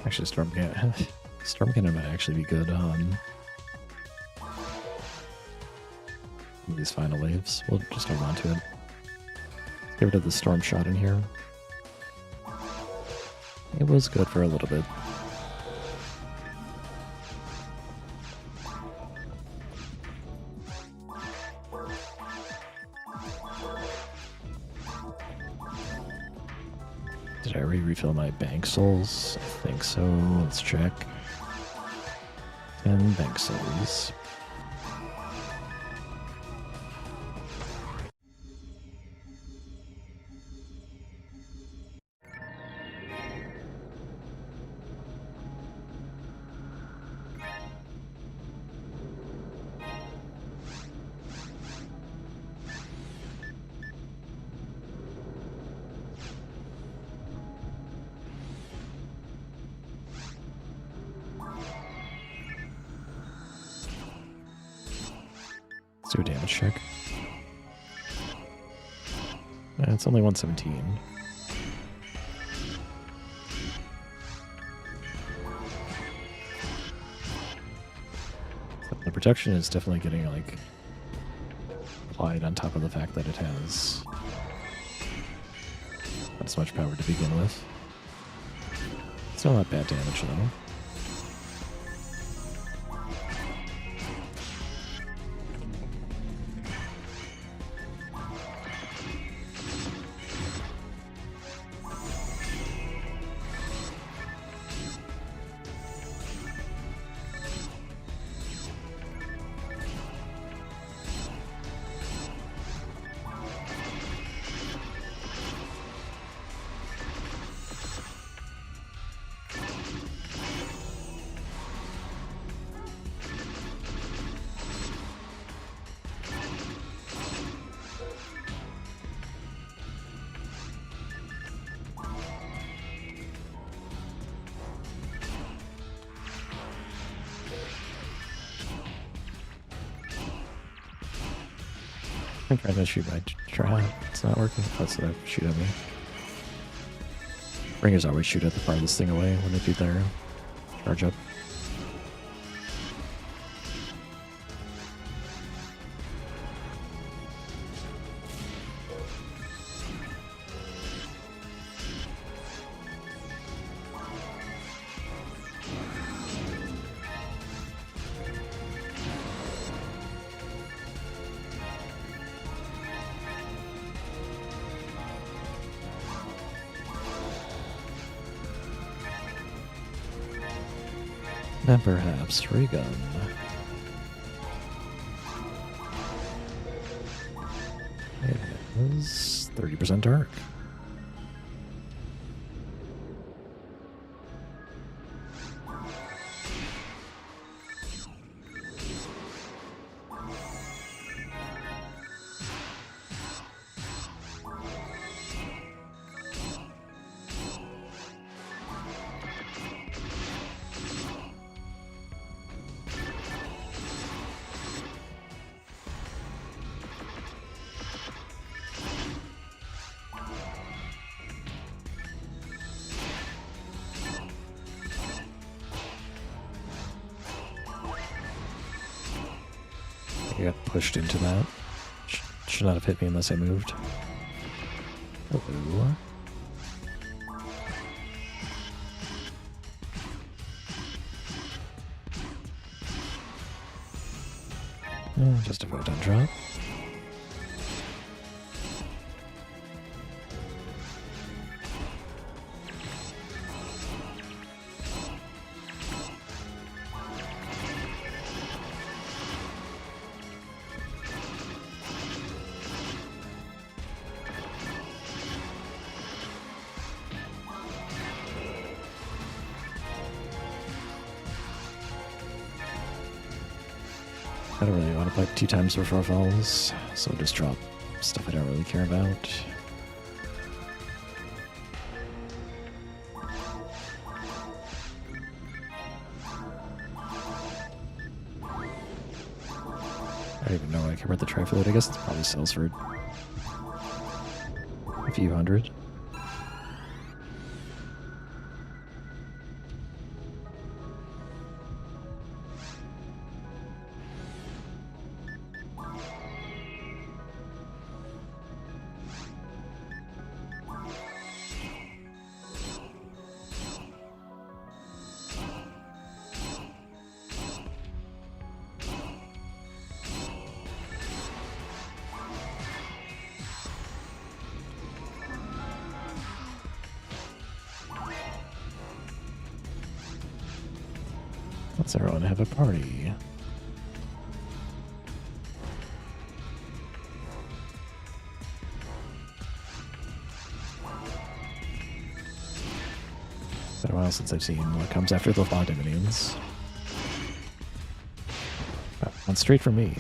Actually, Storm Cannon might actually be good on these final waves. We'll just hold on to it. Get rid of the Storm Shot in here. It was good for a little bit. Did I already refill my bank souls? I think so. Let's check. 10 bank souls. Do a damage check. It's only 117. The protection is definitely getting like applied on top of the fact that it has not as much power to begin with. It's not bad damage though. I'm trying to shoot my trap. It's not working. That's what I shoot at me. Ringers always shoot at the farthest thing away when they do their charge up. And perhaps ray gun. It is 30% dark. I got pushed into that. Should not have hit me unless I moved. Hello. Just a photon drop. I don't really want to play 2 times before falls, so I'll just drop stuff I don't really care about. I don't even know I care about the trifluid. I guess it probably sells for a few hundred. Let's everyone have a party. It's been a while since I've seen what comes after the Fonda minions. One straight for me.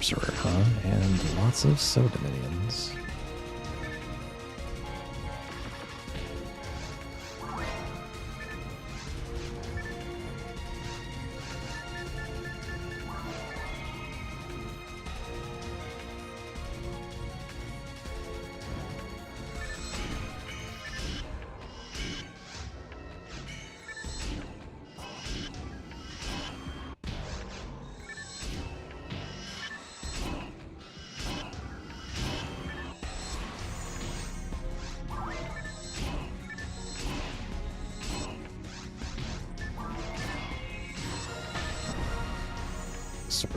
Sorcerer, huh? And lots of soda minions.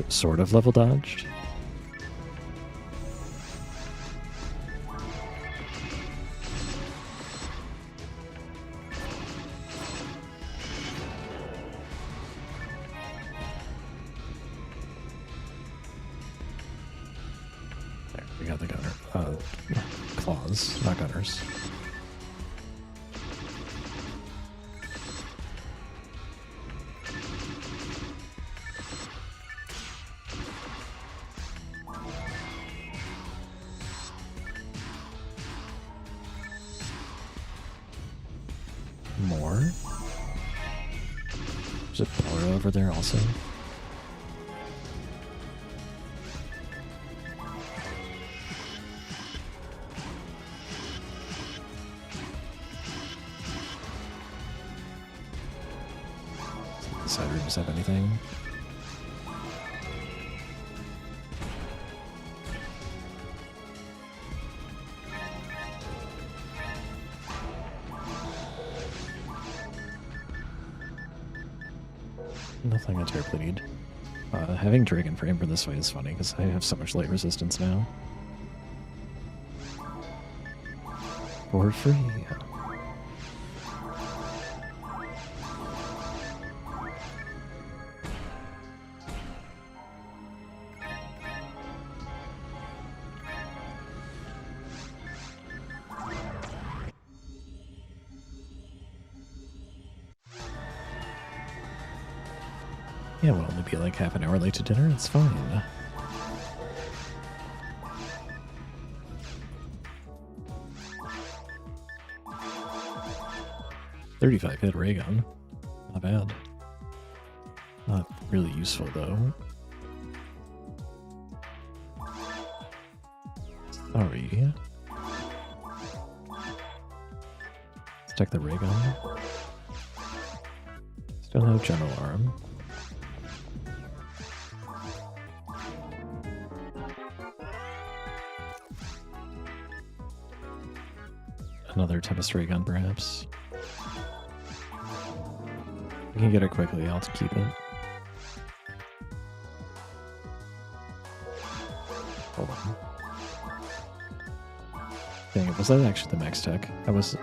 Sort of level dodged. There we got the gunner. Claws, not gunners. More? There's a pillar over there also. Side rooms have anything? Nothing I terribly need. Having Dragon Frame for this fight is funny because I have so much light resistance now. For free. Yeah, we'll only be like half an hour late to dinner. It's fine. .35 hit ray gun. Not bad. Not really useful though. Sorry. Let's check the ray gun. Still have general arm. Another Tempest ray gun, perhaps. We can get it quickly. I'll keep it. Hold on. Dang it, was that actually the max tech? I was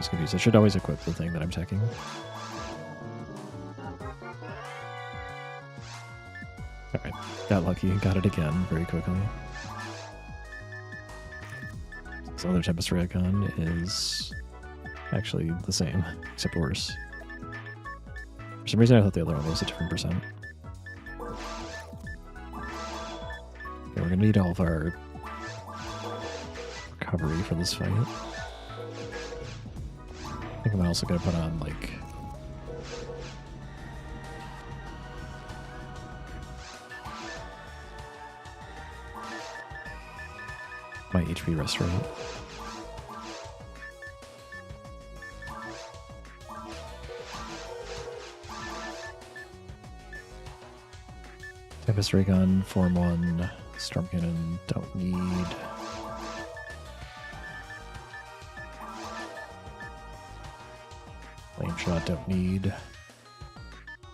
confused. I should always equip the thing that I'm teching. Alright, got lucky. Got it again very quickly. This other Tempest ray gun is actually the same, except worse. For some reason I thought the other one was a different percent. Okay, we're gonna need all of our recovery for this fight. I think I'm also gonna put on, like, my HP rest rate. Tempest ray gun, Form 1, Storm Cannon, don't need. Flame Shot, don't need.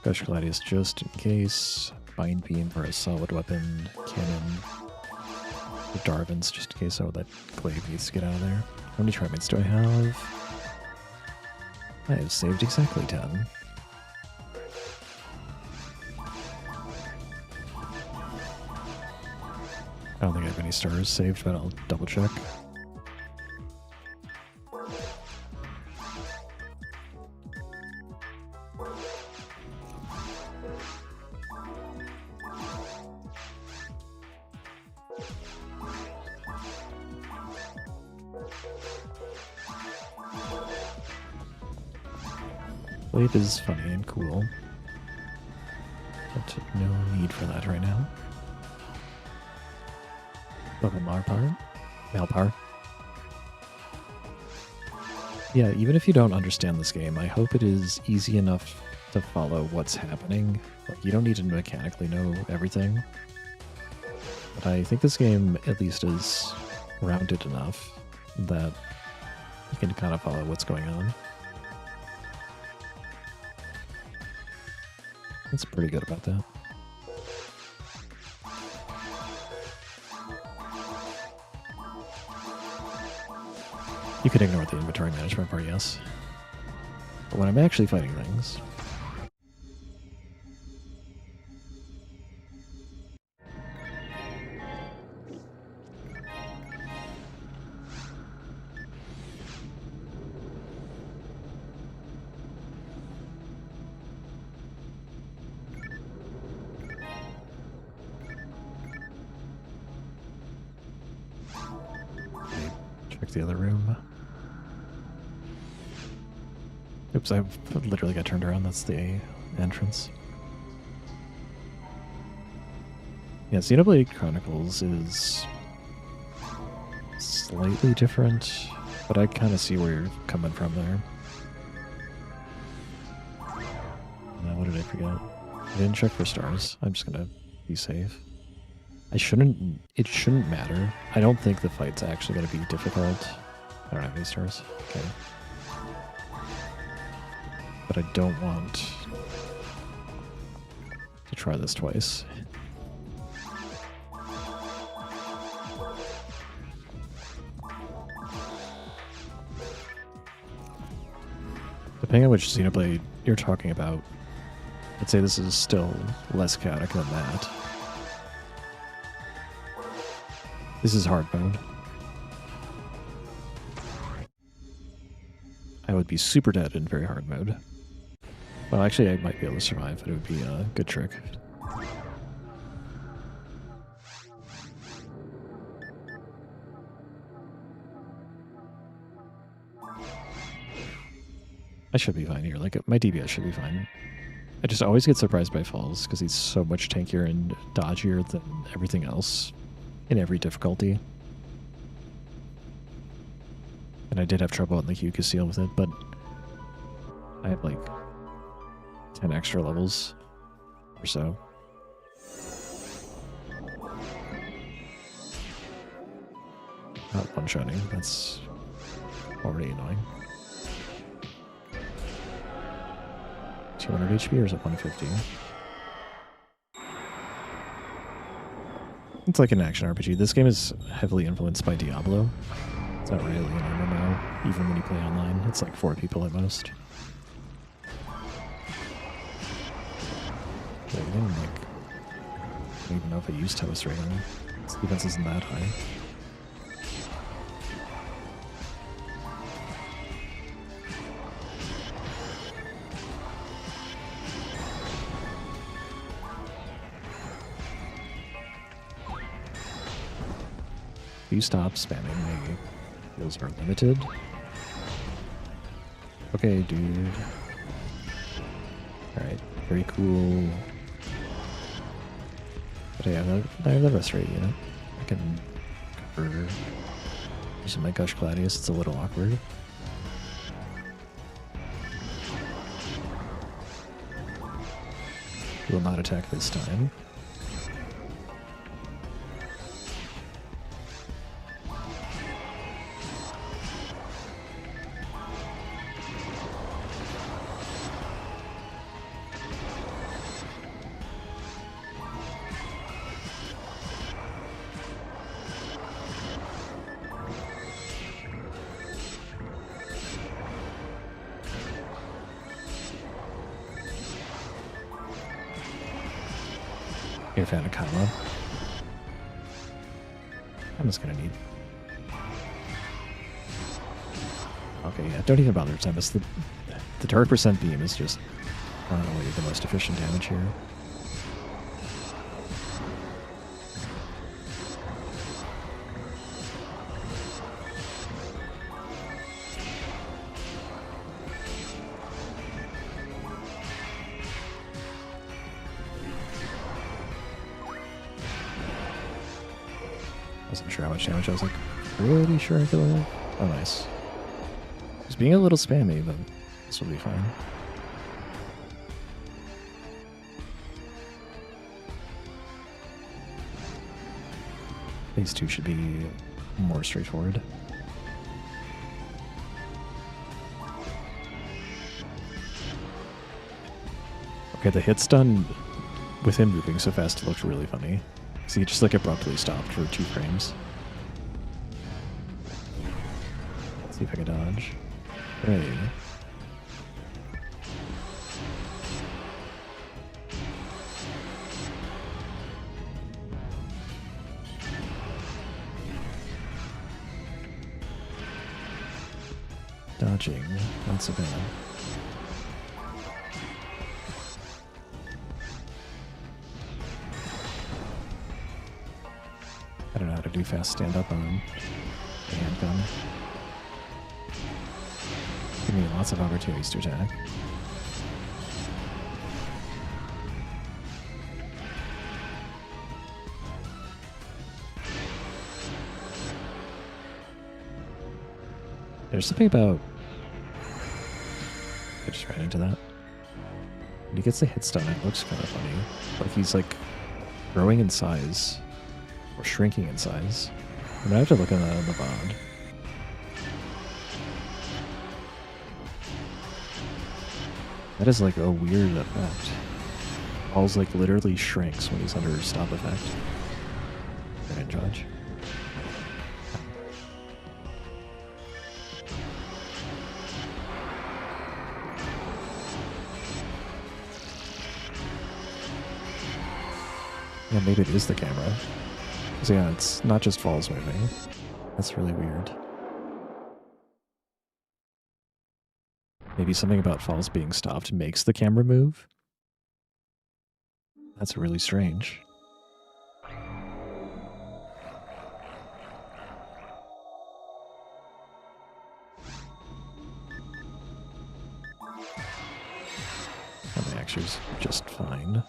Gush Gladius just in case. Bind Beam for a solid weapon. Cannon. Darvins just in case that Glaive needs to get out of there. How many Trimates do I have? I have saved exactly 10. I don't think I have any stars saved, but I'll double check. Blade is funny and cool, but no need for that right now. Level Malpower. Yeah, even if you don't understand this game, I hope it is easy enough to follow what's happening. Like, you don't need to mechanically know everything. But I think this game at least is rounded enough that you can kind of follow what's going on. It's pretty good about that. You can ignore the inventory management part, yes. But when I'm actually fighting things... the other room. Oops, I literally got turned around. That's the entrance. Yeah, Xenoblade Chronicles is slightly different, but I kind of see where you're coming from there. Now, what did I forget? I didn't check for stars. I'm just gonna be safe. It shouldn't matter. I don't think the fight's actually gonna be difficult. I don't have any stars. Okay. But I don't want to try this twice. Depending on which Xenoblade you're talking about, I'd say this is still less chaotic than that. This is hard mode. I would be super dead in very hard mode. Well, actually, I might be able to survive, but it would be a good trick. I should be fine here. Like, my DPS should be fine. I just always get surprised by falls because he's so much tankier and dodgier than everything else in every difficulty. And I did have trouble in the Q seal with it, but I have like 10 extra levels or so. Not one-shotting, that's already annoying. 200 HP or is it 150? It's like an action RPG. This game is heavily influenced by Diablo. It's not really an MMO, even when you play online. It's like 4 people at most. Wait, I don't even know if I used Toast right now. Its defense isn't that high. If you stop spamming, my heals are limited. Okay, dude. Alright, very cool. But yeah, I have the rest rate unit. I can cover using my Gush Gladius. It's a little awkward. He will not attack this time. Here, Phantasy. I'm just gonna need. Okay, yeah, don't even bother Tempest. The turret percent beam is just probably the most efficient damage here. Wasn't sure how much damage. I was like, pretty sure I could live. Oh, nice. It's being a little spammy, but this will be fine. These two should be more straightforward. Okay, the hit stun with him moving so fast looked really funny. So he just like abruptly stopped for 2 frames. Let's see if I can dodge. Hey. Dodging, not so bad. I don't know how to do fast stand-up on the handgun. me lots of opportunities to attack. There's something about... I just ran into that. When he gets the hit stun, it looks kind of funny. Like he's like growing in size. Or shrinking in size. I'm gonna have to look at that on the VOD. That is like a weird effect. Paul's like literally shrinks when he's under stop effect. Right in charge. Yeah, maybe it is the camera. So yeah, it's not just Falls moving. That's really weird. Maybe something about Falls being stopped makes the camera move? That's really strange. And the action's just fine.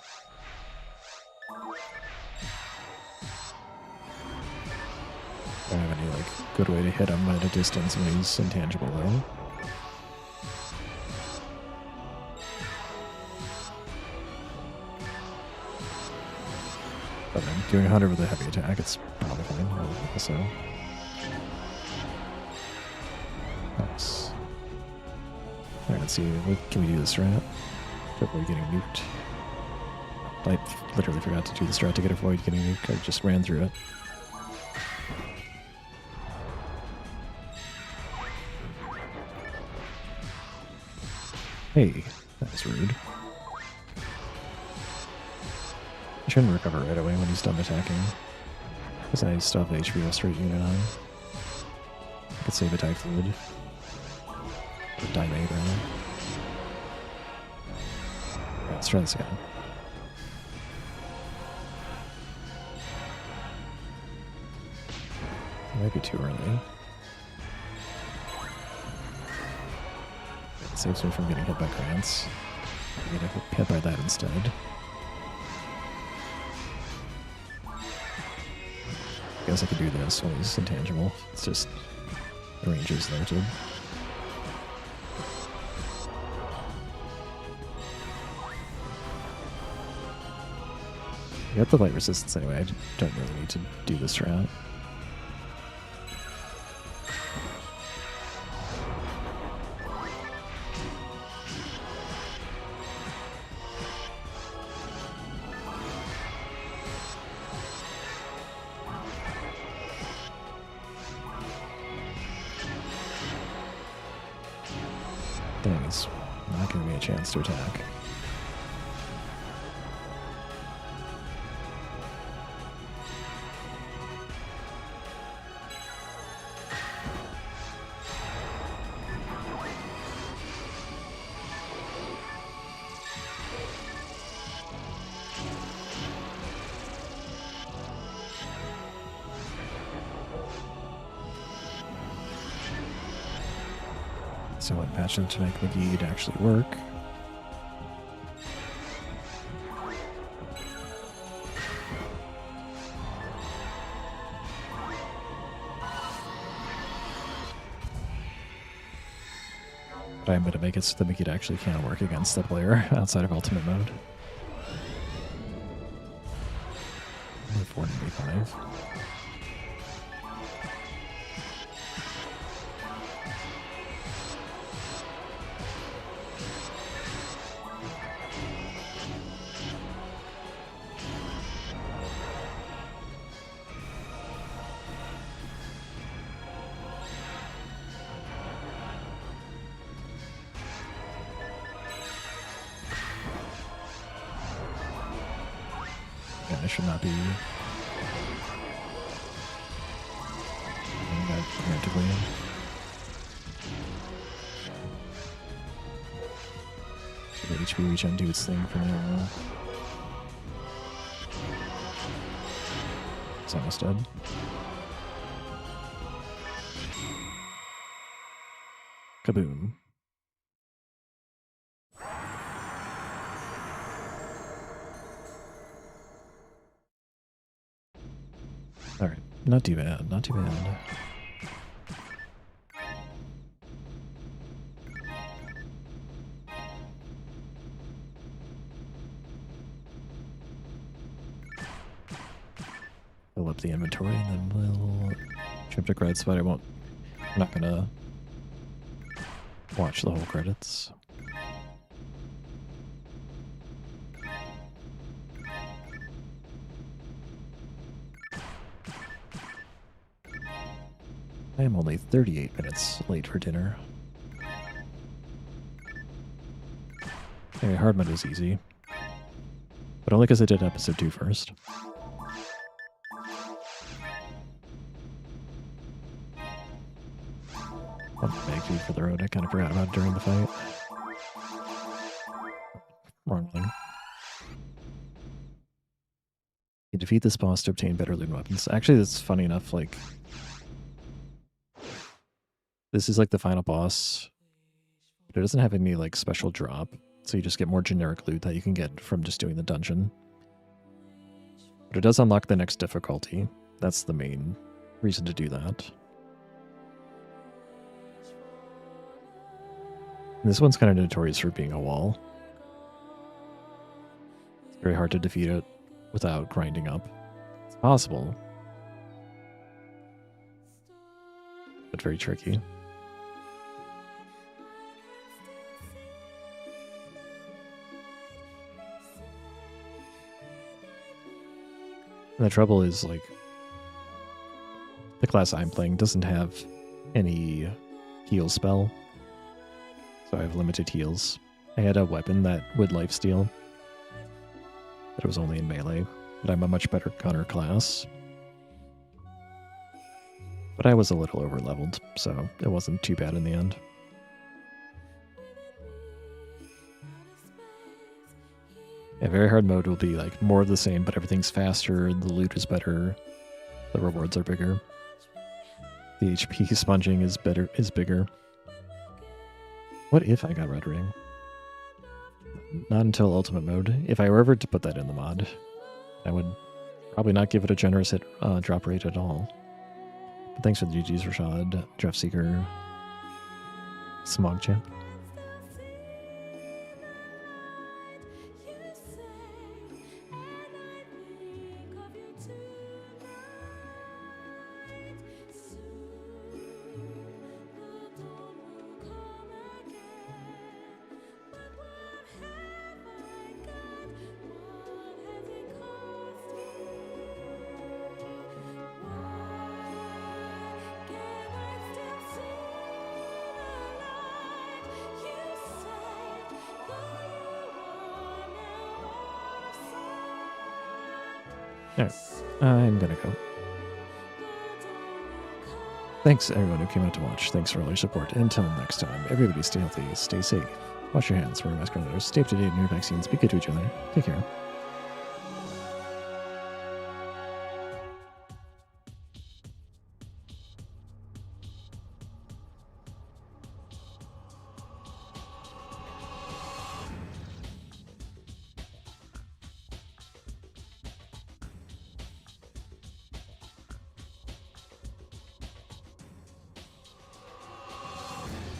I don't have any like good way to hit him at a distance when he's intangible though. But I'm doing 100 with a heavy attack, it's probably fine. Also. Nice. Alright, let's see. Can we do the strat? Avoid getting nuked. I literally forgot to do the strat to get avoid getting nuked. I just ran through it. Hey, that was rude. I shouldn't recover right away when he's done attacking. Because I still have HP restored unit on. I could save attack fluid. Or Dimate, rather. Alright, let's try this again. It might be too early. It saves me from getting hit by grants. I'm gonna get hit by that instead. I guess I could do this when he's intangible. It's just the range is limited. I got the light resistance anyway. I don't really need to do this route. Dang, he's not giving me a chance to attack. So what patch them to make McGee actually work. But I'm going to make it so that McGee actually can work against the player outside of ultimate mode. Only 495. Yeah, I should not be doing that preemptively. Should let HP regen do its thing for now. It's almost dead. Kaboom. Not too bad, not too bad. Fill up the inventory and then we'll trip to credits, but I'm not gonna watch the whole credits. I am only 38 minutes late for dinner. Anyway, hard mode was easy. But only because I did episode 2 first. Bag food for the road. I kind of forgot about it during the fight. Wrong thing. You defeat this boss to obtain better loot weapons. Actually, that's funny enough, like... This is like the final boss, but it doesn't have any like special drop, so you just get more generic loot that you can get from just doing the dungeon. But it does unlock the next difficulty. That's the main reason to do that. And this one's kind of notorious for being a wall. It's very hard to defeat it without grinding up. It's possible, but very tricky. And the trouble is, like, the class I'm playing doesn't have any heal spell, so I have limited heals. I had a weapon that would lifesteal, but it was only in melee, but I'm a much better gunner class. But I was a little over-leveled, so it wasn't too bad in the end. Yeah, very hard mode will be like more of the same, but everything's faster, the loot is better, the rewards are bigger. The HP sponging is bigger. What if I got Red Ring? Not until Ultimate Mode. If I were ever to put that in the mod, I would probably not give it a generous hit drop rate at all. But thanks for the GGs, Rashad, Draft Seeker, Smog Champ. Alright, I'm gonna go. Thanks everyone who came out to watch. Thanks for all your support. Until next time, everybody stay healthy, stay safe, wash your hands, wear a mask on others, stay up to date on your vaccines, be good to each other. Take care.